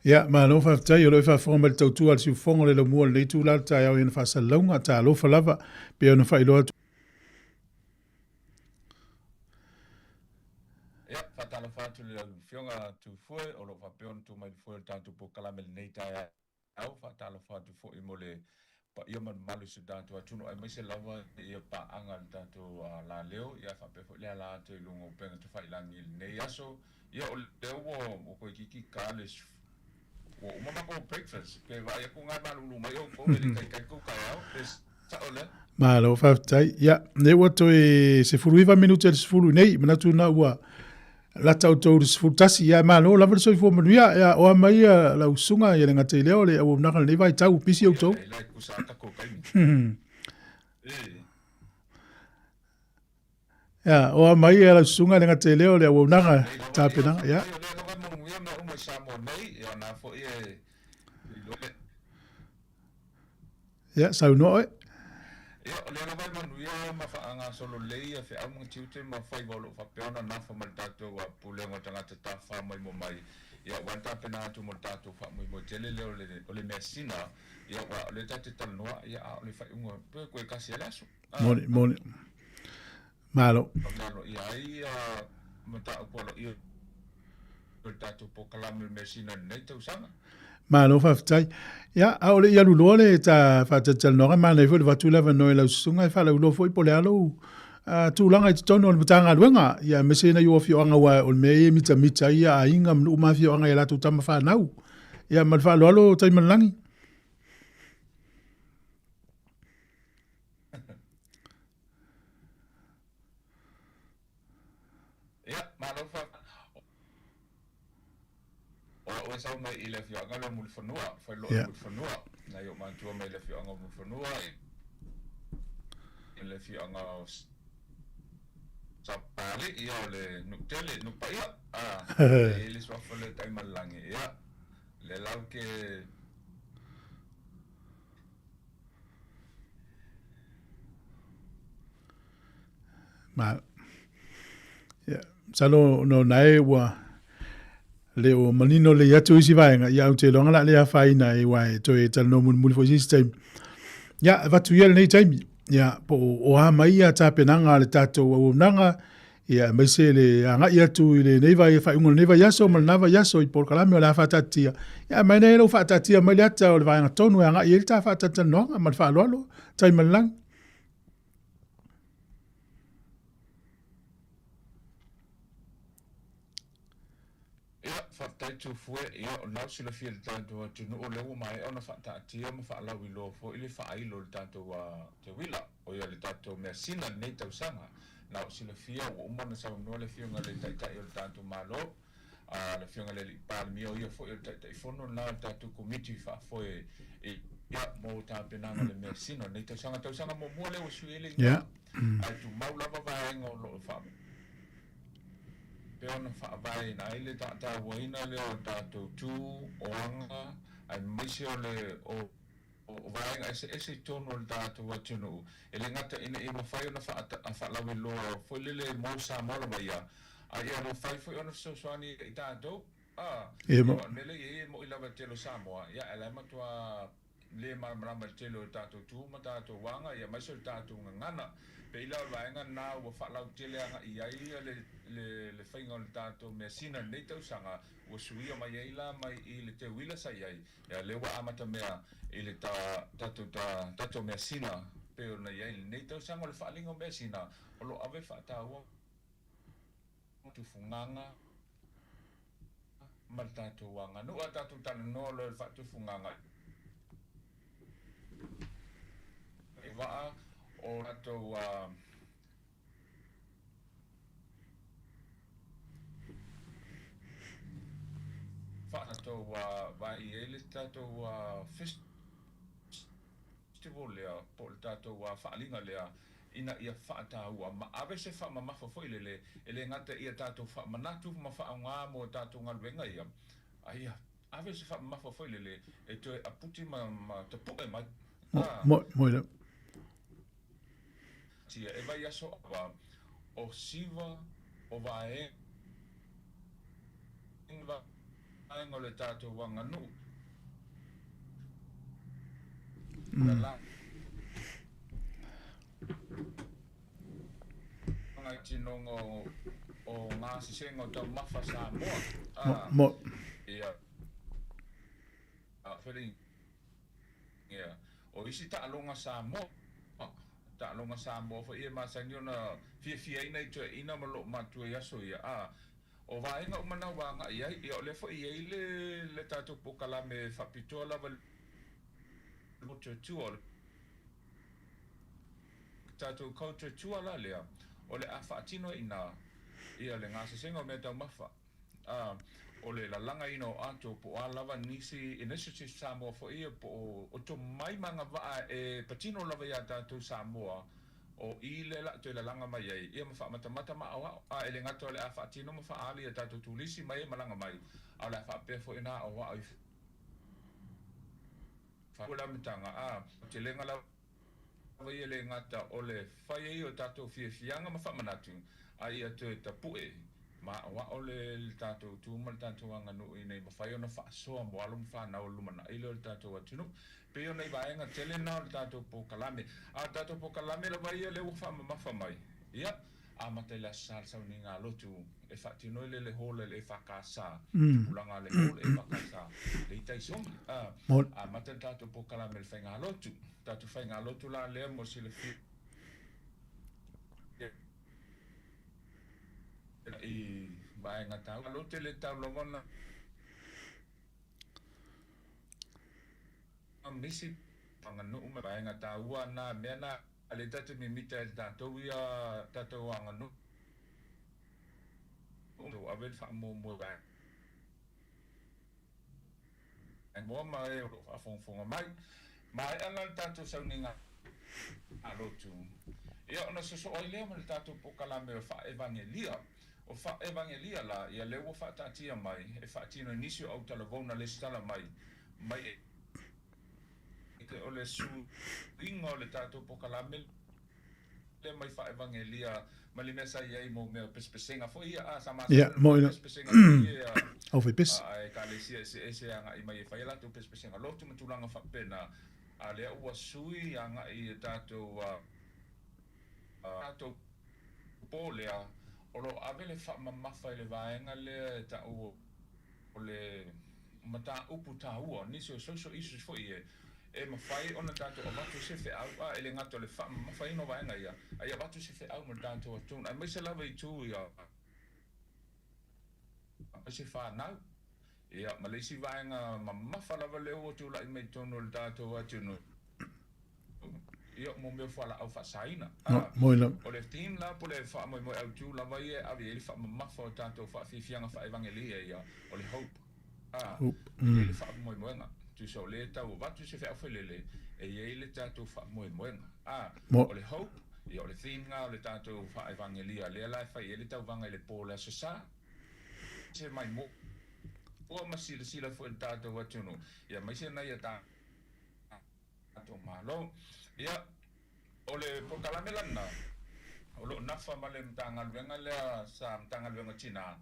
Ia, malo whaftai, o loi whawhonga mai tautua al si whonga le mua le tu la tai au ina whasalaunga ta alofa lava, pe ona whailoa tu. Ia, whatala whatu le whionga tu fue, o lo whapeon tu mai fue tātu po kalame le nei tai au, whatala whatu fo i mo le pa ia man malu su tātu atuno ai mai se lava ia pa anga tātu la leo, ia whapefo lea la te lungo penga tu whailangi le nei aso, ia o leo o koe kiki kāle o umama ko breakfast ke vai ko ngai malu mai o ko le kai ko kai au sa ole Malo whaftai, ia, ne wato e se furuiva minuta se furu nei, manatu na ua la tautou se furu tasi, ia malo, lava le soi fo manuia, ia o mai la usunga, ia lenga te leo le au naka le vai tau, pisi au tau. Ia, ku sa ka ko kai. Ya, o mai la usunga lenga te leo le au naka tapena, ia. Ya, sau no e. Ia, le na vai manuia ma fa anga solo leia fe au mga tiute ma fai volo fa peona na fa mal tato wa pulenga tanga te ta fa mai mo mai. Ia, wanta pena tu mo tato fa mai mo tele le o le mesina. Ia, wa le tate tal noa, ia o le fai unga pe koe kasi alaso. Mone. Malo. Malo, ia ia mata upolo ia o tato po kalame mesina nei tau sanga. Malo whaftai. Ia, a ole ia luloa le ta whatatal noga mana i fwere watu lewa noi lau sunga i whala ulo fwoi pole alo. Tūlanga i te tono o le mutanga luenga. Ia, mesena i o fio anga wa o le mea mita ia a inga mnu uma fio anga i latu tama whanau. Ia, mal whalo alo taimalangi. Ia, malo o sa mai ile fio anga mo fonua, foi lo mo fonua. Na yo man tu mai le fio anga mo fonua. Le fio anga sa pali ia le nutele no paia. Ele só foi tai malangi. Ia. Le lau ke Ma. Ia, salo no nai wa le o manino le atu isi vaenga ia te longa la le a faina e wai to e tal no mun fo system ya vatu ia nei time ya po o ha mai ia tapenanga le tato o nanga ia mai se le anga ia tu le nei vai fa un nei vai yaso mal nava yaso i por kalame o la fatatia ya mai nei lo fatatia mai ata o le vaenga tonu anga ia ta fatata no mal fa lo time lang. tai tu fue ia o nau sila fia le tātou atu no o lewa mai ona whaataatia ma whaalau i loa fo ili whaailo le tātou te wila o ia le tātou mea sina nei tau sanga nau sila fia o umana sa unua le fionga le taitai o le tātou malo le fionga le li pālimia o ia fo i le taitai fono na le tātou komiti whaafoe ia mo tāpenanga le mea sina nei tau sanga mo mua leo sui ele ai tu maulava vaenga o loo whaamu peona whaavai na ele ta waina leo tātou tū o anga ai maise o le o vaenga ese tono le tātou atunu ele ngata ina i mawhai ona whaalawe loa whailele mo Sāmoa mai ia a ia mo whai whai ona soani i tātou nele i mo i lawa telo Sāmoa ia ele matua le marama telo tātou tū ma tātou wanga ia maise o tātou ngana pe ila vaenga na o whaalau tele anga i ai le whainga o le tātou mea sina nei tau sanga o suia mai eila mai i le te wila sa iai ia lewa amata mea i le tātou mea sina pe o na iai nei tau sanga o le whaalinga o mea sina o lo ave whaataua tu funganga ma le tātou wanga nua tātou tana no le whaatu funganga i waa o tātou whaatou vai ele tātou festival lea po le tātou whaalinga lea ina ia whaataua ma ave se whaamamafa foilele ele ngata ia tātou whaamanatu ma whaangā mo tātou ngaluenga ia aia ave se whaamamafa foilele e toe aputi ma tapu e mai Moira. Tia e vai aso o siva o vae inva Aingo le tātou wanga nu. Ngai tinongo o ngā sisengo tau mawha Sāmoa. Mo. Ia. Whiri. Ia. O isi ta alonga Sāmoa. Ta alonga Sāmoa fo ia masangi ona fia ina i tue ina malo matua yaso ia. O vaenga umana wanga ia. Ia o le fo ia le tātou pokala me whapitoa lava motu tua. Tātou koutua tua la lea. O le a whaatino ina ia le ngā sisenga o mea tau mawha. O le la langa ino ato po a lava nisi initiative Sāmoa fo ia po o to mai manga waa e patino lava ia tātou Sāmoa o i le la to le langa mai ai ia mawha mata ma a ele ngato le a whaatino mawha ali ia tātou tulisi mai e malanga mai a le a whaapea fo ina o wa ai whaula mitanga te lenga la vai le ngata o le whai e o tātou whianga mawha manatu a ia te tapue ma wa o le tātou tūma le tātou anga nui nei mawhai o na whaasoa mo alum whanau lumana i le tātou atunu pe o nei vaenga tele na o le tātou pokalame a tātou pokalame la vai e le uwha mawha mai ia a mate la salsau ni ngā lotu e whaatino le le hole le whakasa pulanga le hole e whakasa le itaisongi a mate tātou pokalame le whainga lotu tātou whainga lotu la lea mo si le fi i vaenga tau lote le tau longona misi panganu me vaenga tau na mena ale tatu mi mita tātou ia tātou anganu o avel fa mo vai and mo mai o fonga mai ana tātou sauninga alotu ia ona so o ile mo tātou pokala me fa evangelia o fa evangelia la ia le o fa tatia mai e fa tino inisio au talavona le stala mai ke o le su ingo le tātou pokalame le mai fa evangelia ma le mesa ia mo me pespesenga fo ia sa ma pespesenga ia au fe pes e ka le ese anga i mai fa ia tu pespesenga lotu matulanga fa pena a le o sui anga i tātou tātou polea o lo avele fa mamafa le vaenga le ta o le mata upu ta ua nisi o social issues fo ie e mafai ona tātou o watu se fe au ele ngato le fa mafai no vaenga ia ai watu se fe au mo tātou o tūna ai mai se lava i tū ia ai se fa nau ia ma le si vaenga mamafa lava le o tūla i mai tōnu le tātou atunu ia mo me fala au fa saina o le team la po le fa mo au tu la vai e avi ele fa mafo tanto fa fianga fa evangelia ia o le hope ele fa mo nga tu so le ta o va tu se fa felele e ele tanto fa mo o le hope ia o le team nga o le tanto fa evangelia le la fa ele ta vanga le pola sa se mai mo o ma sila fo tanto wa tu no ia mai se na ia ta to malo ia o le pokalame lana o lo nafa ma le mtanga luenga le sa mtanga luenga China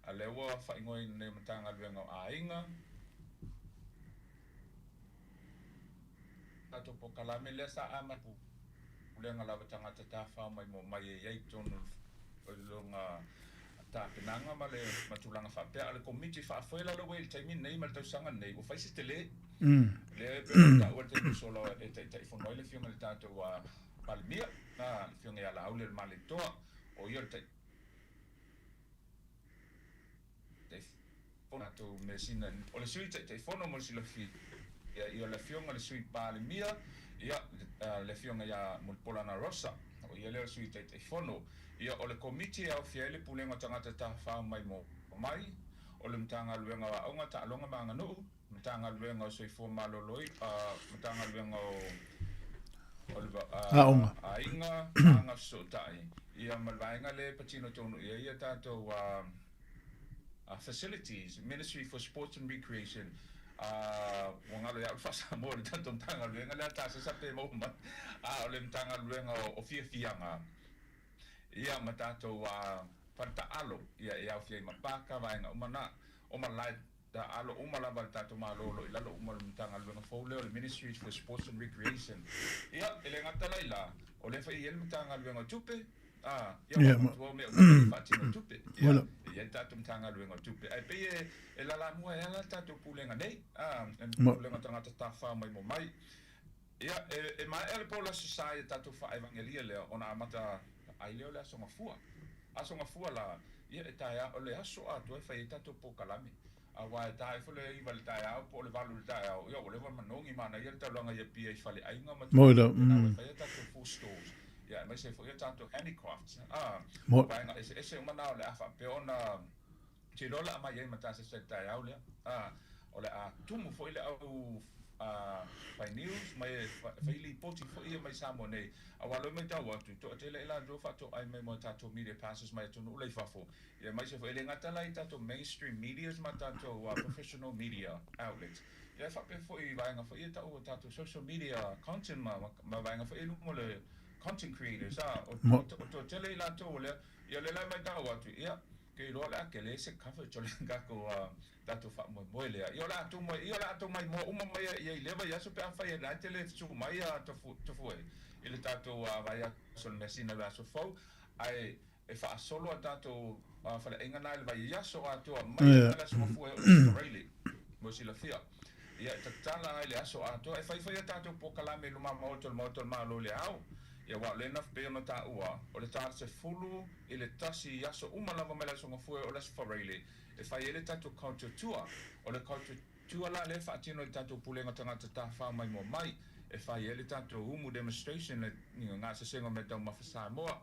a le ua whaingoi ne mtanga luenga o ainga tato pokalame le sa ama luenga lawa tangata tawhao mai mo mai e iei tonu o lunga ta pinanga ma le matulanga whapea le komiti whaafuela le wei taimi nei ma le tausanga nei o whaisi te le le pēr ta ua te solo e te whanoi le whiunga le tātou a Palimia na le whiunga ia la aule le male toa o ia te whona tu me sina o le sui te whono mo si le whi ia le whiunga le sui Palimia ia le whiunga ia Mulpolana Rosa o ia le sui te whono ia o le komiti au whiele pulenga tangata ta whao mai mo mai o le mtanga luenga wa aunga ta alonga maanga nuu mtanga luenga o soi fo maloloi mtanga luenga o ainga anga sotai ia malvainga le patino tonu ia tato facilities Ministry for Sports and Recreation wangalo ya fasa mo tanto mtanga luenga le ta sa pe mo ma o le mtanga luenga o fianga ia matato panta alo ia fia mapaka vainga umana o malai da alo uma lava tato malolo ila lo uma mtanga lo fole o Ministries for Sports and Recreation ia ele ngata laila o le fai el mtanga lo tupe ia mo me o fatino tupe ia tato mtanga lo tupe ai pe e la mua ela tato pulenga nei pulenga tanga tafa mai mo mai ia e mai ele pola society tato fa evangelia le ona amata ai leo le aso ngafua la ia taia o le aso atu e fai tato po kalame awa tai fole I val tai au po le valu tai au ia o le manongi mana ia ta longa ia pia I fale ai ngama moila fai tato full stores ia mai se foi tato handicrafts vai nga ese mana o le afa pe ona ti lola mai ia mata se tai au le o le tumu foi le au by news mai fai li poti foi mai Sāmoa nei awalo mai tau atu to tele ela do fato ai mai mo tato media passes mai to no le fafo ia mai se foi le ngata lai tato mainstream medias ma tato professional media outlets ia fa pe foi vai nga foi tato social media content ma vai nga foi mo le content creators o to tele ela to le ia le mai tau atu ia ke lo la ke le se kafa chole ga ko tato fa mo le ia la to mai mo mai ia leva ia so pe fa ia la tele su mai to fu ele tato vai so mesina la so fo ai e fa solo tato fa le engana le vai ia so ato mai la so fu really mo si la fia ia tatala ile aso ato e fa tato po kala me luma motor ma lo le au ia wa le na pe no ta ua o le ta se fulu ile tasi aso uma lava mela so fu o le really e fa ile tato culture tour o le culture tour la le fa tino tato pulenga tanga ta fa mai mo mai e fa ele tato umu demonstration le nga se sengo me tau Sāmoa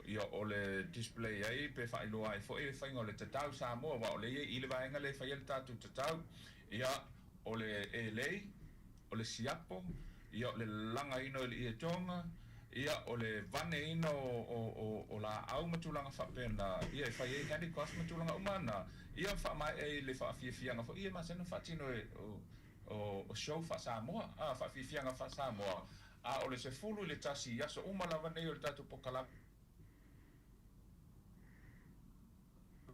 ia o le display ai pe fa ilo ai fo e fa ngole tatau Sāmoa wa o le ile va nga le fa ele tato tatau ia o le LA o le siapo ia o le langa ino le tonga ia o le vane ino o la au matulanga fa pena ia fa e handicraft matulanga umana ia fa mai e le fa fianga fo ia ma se no fa tino o show fa Sāmoa fa fianga fa Sāmoa o le se fulu le tasi ia so uma lava nei o tatu pokala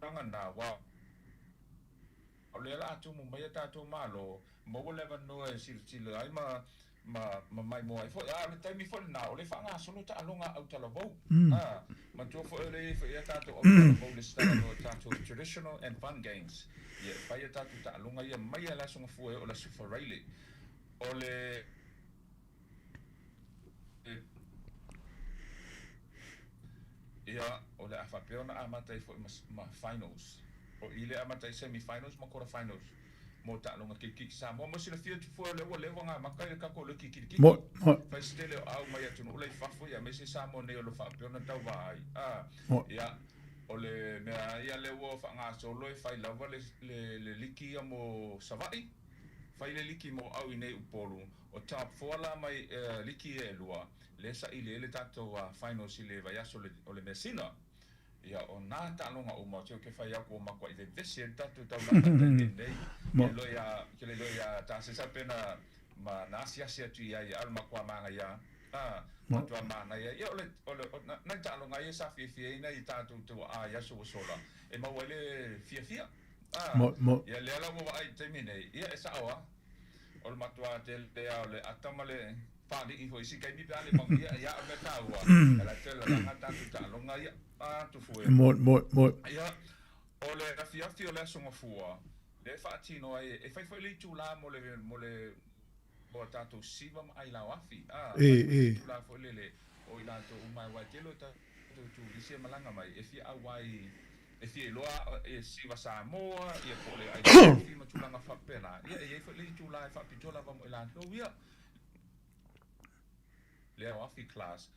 ranga na wa o le la tu mo mai tatu malo mo le va no e sil ai ma mai mo ai fo le taimi fo na o le fa nga solo ta longa au tala vo ma tu fo le fa ia tatu o vo le sta no tatu traditional and fun games ia fa ia tatu ta longa ia mai la so fu o la super rally o le ia o le afa peona amata fo ma finals o ile amata semi finals ma quarter finals mo ta longa ki Sāmoa mo sila fia tu fo le nga maka ka ko le ki fa stele au mai atu no le fa fo ia me se Sāmoa ne o lo fa peona tau vai ia o le mea ia le wo fa nga so lo fa lava le liki mo savai fa le liki mo au nei upolu o top 4 la mai liki e lua le sa ile le tato finals ile va ya so le mesina ia o na ta longa o mo ke fa ya ko ma ko ile vese tato ta nei lo ya ke le lo ya ta se sa pena ma na sia tu ya al ma kwa manga ya ma tu ma ia o na ta longa ia sa fi na i tato tu ya so sola e ma wele fia ia le ala mo ai termine ia esa o o matua te ale atamale pali I foi si kai mi pale ma ia me taua la tela la tatu ta longa ia tu foi mo ia o le fia o le so ngafua le fa tino e fai foi le tula mo le o tatu siva ai la wafi la foi le o ila to mai wa telo ta tu disi malanga mai e fia awai e fia loa e siva Sāmoa ia po le ai fi ma tulanga fa pena ia e foi le tula fa pitola va mo ila to ia le wafi class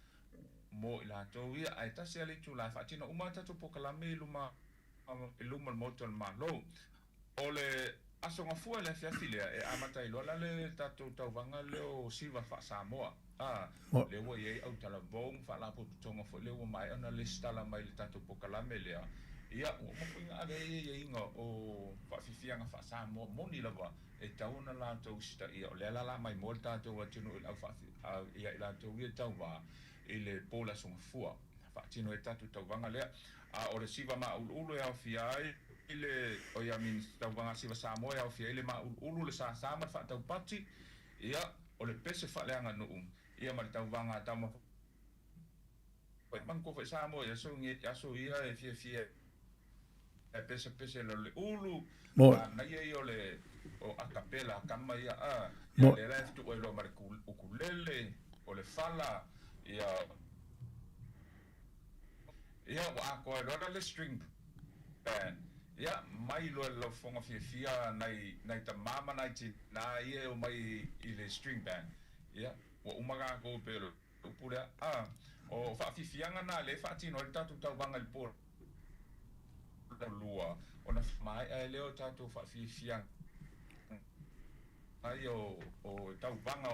mo ila to ia ai ta se le tula fa tino uma ta to pokala me luma motor malo o le aso nga fu le fia filia e amata ilo la le tato tauwanga leo siva fa Sāmoa le wo ye au tala bong fa la po tonga fo le wo mai ana lista la mai le tato pokala me lea ia mo pinga ave ye inga o fa fianga fa Sāmoa moni lava e tauna la to sta ia o le la mai mo tato wa tino au fa ia la to ia tauwa ile pola so fua fa tino e tato tauwanga lea o le siva ma ulu e au fia ai le o ia min tau vanga siva Sāmoa au fia ile ma ulu le sa ma fa tau pati ia o le pese fa le anga no ia ma tau vanga tau ma man ko fa Sāmoa ia so nge ia so ia e fia e pese lo le ulu na ia o le o acapella kama ia ia le la tu o lo mar ukulele o le fala ia wa ko le string band ia mai lo fonga fia nai ta mama nai ti na ia o mai i le string band ia wa umaga ko pero pura o fa fianga na le fa tino le tatu tau banga le por lua ona mai e leo tatu fa fianga ai o tau banga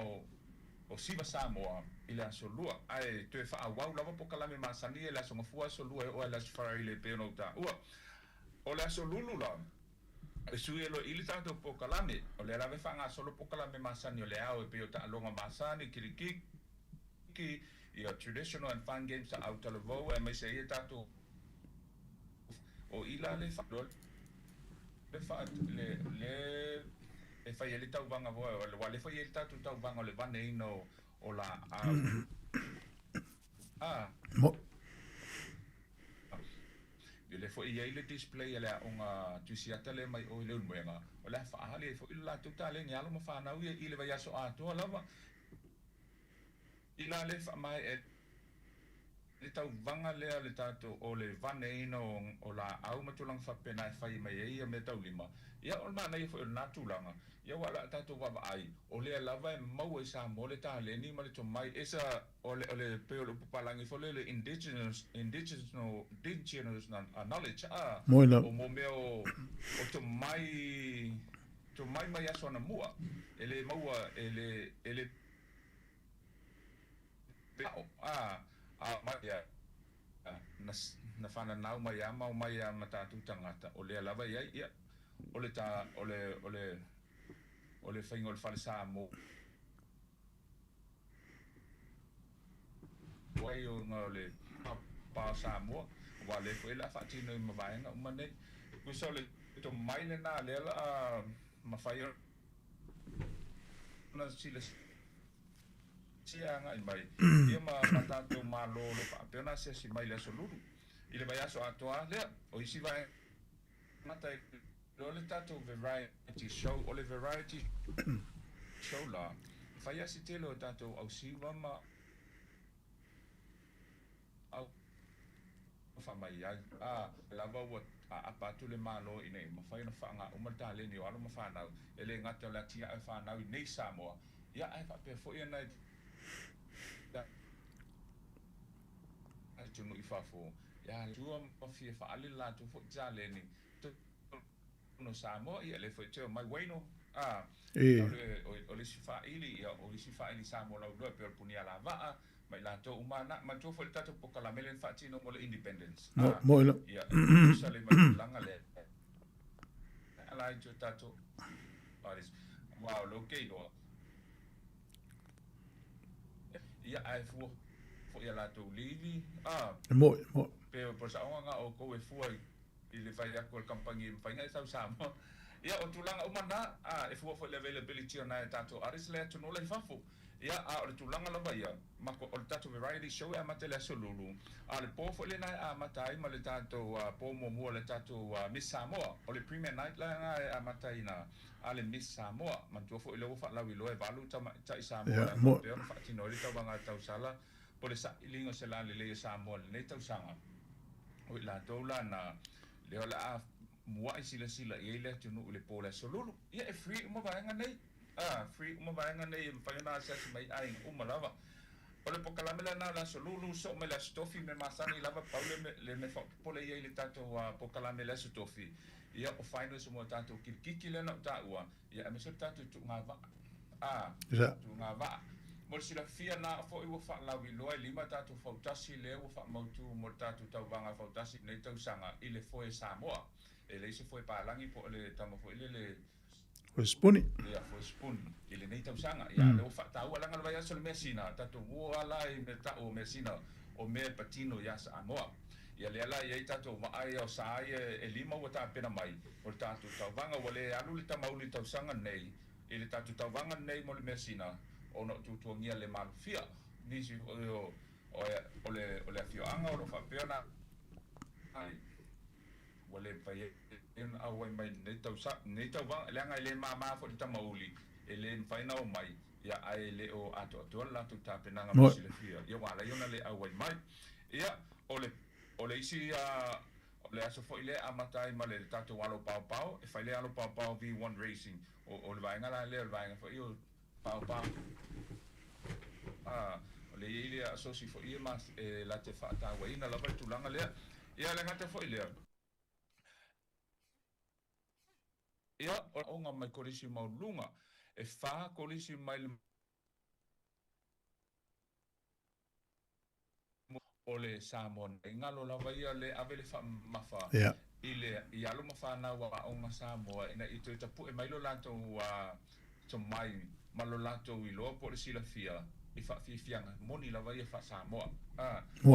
o siva Sāmoa i le aso lua ai te fa awau lava po kalame masani e le aso ngafua so lua o le aso farai le peno ta ua o le aso lulu la e sui elo ili tanto po kalame o le lave fa nga solo po kalame masani o le au e peo ta alonga masani kirikiki i a traditional and fun games ta au talavo e mai se ia tato o ila le fa le e fai ele tau vanga voa o le wale fai ele tatu tau vanga o le vane ino o la mo le fo ia ile display ele onga tusiata le mai o le unwenga o le fa hali fo ila tu tale ni alo ma fa na ui ile vai aso a to lava ila le fa mai le tau vanga le tatu o le vane ino o la au matulang fa pena fai mai ia me tau lima ia o mana ia fo na tulanga ia wala tatu wa ai o le lava e mau e sa mo le ta le ni ma le to mai esa o le pe o palangi fo le indigenous knowledge o mo me o to mai mai aso na mua ele mau ele mai na fana nau mai ama o mai ama tatu tangata o le lava ia o le faingo le fale Sāmoa wai o nga le pa Sāmoa wa le foi la fatino i mavaenga umane ku so le to mai le na le la ma fai na sile sianga i mai ia ma matato malo le fa pena se si mai le soluru ile vai aso atoa le o isi vai mata le tato variety show o le variety show la fai asi telo tato au siva ma au fa mai ai lava wa apa tu le malo ine ma fai na fanga o mata le ni o alo ma fa na ele ngata la tia fa na nei Sāmoa ia ai fa pe fo ia na ai tu no i fa fo ya tu ma fi fa ali la tu fo jale ni no Sāmoa ia le foi teo mai waino o le sifa ili ia o le sifa ili Sāmoa lau doa per punia la va mai la to umana ma to foi tato po kala melen fa tino mo le independence mo ia sale mai langa le ala jo tato aris wow lo ke do ia ai fu ia la to livi mo pe por sa nga o ko e fu i le fai ako le kampangi fai ngai sau Sāmoa ia o tulanga umana e fu fo le availability ona tato aris le to no le fafo ia o le tulanga lava ia mako o le tato variety show e amate le solulu le po fo le nai amatai ma le tato po mo le tato Miss Sāmoa o le premier night la nga e amatai na le Miss Sāmoa man tu fo le fa la wi lo e valu ta i Sāmoa pe on fa tino le ta banga tau sala po le sa ilingo se la le Sāmoa le tau sanga o la dola na le ola mua sila ia le tunu le pola solulu ia e free uma vaenga nei free uma vaenga nei pa na sa mai ai uma lava o le pokalamela na la solulu so me la stofi me masani lava paule le me pole ia le tato pokalamela stofi ia o final so mo tato kiki le na ta ua ia me so tato tu ngava tu ngava mo sila fia na fo i wo fa la wi loa lima tato fautasi le wo fa mautu mo tato tau vanga fautasi nei tau sanga i le foi Sāmoa e le se foi palangi po le tamo foi le spuni ia foi spuni i le nei tau sanga ia le wo fa tau ala ngal vai so le mesina tato wo ala i me ta o mesina o me patino ya Sāmoa ia le ala ia tatou maai o sa e lima ua tapena mai o le tatou tauvaga ua le alu le tamauli tausaga nei i le tatou tauvaga nei mo le mesina ona o tutuagia le malofia nisi o le afioaga o lo faapea na ai ua le pai ena auai mai nei tauvaga le aga i lē mamā foʻi le tamauli e lē faina o mai ia ai le o atoatoa le latou tapenaga ma silafia ia ua alai ona le auai mai ia o le isi o le aso foʻi lea amatai ma le tatou alo paopao e fai le alo paopao V1 Racing o le vaega la lea o le vaega foʻi o paopao o le iai lea asosi foʻi ia ma la te faatauaina lava le tulaga lea ia le gata foʻi lea ia o onga mai kolisi maulunga e fa kolisi mai le o le Sāmoa e ngalo lava ia le ave le mafa i le i alo mafana wa onga Sāmoa ina i te tapu e mai lo latou to mai ma lo latou i loa po le silafia i faafiafiaga moni lava ia fa Sāmoa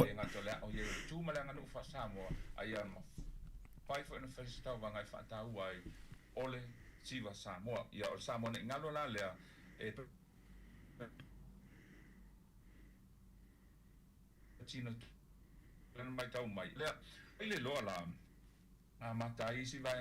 e ngata le o ia tu ma le nganu fa Sāmoa ai ma pai fo na festa wa ngai fa ta uai ole siva Sāmoa ia o Sāmoa ne ngalo la lea e China lan mai tau mai lea ile loa la matai si vai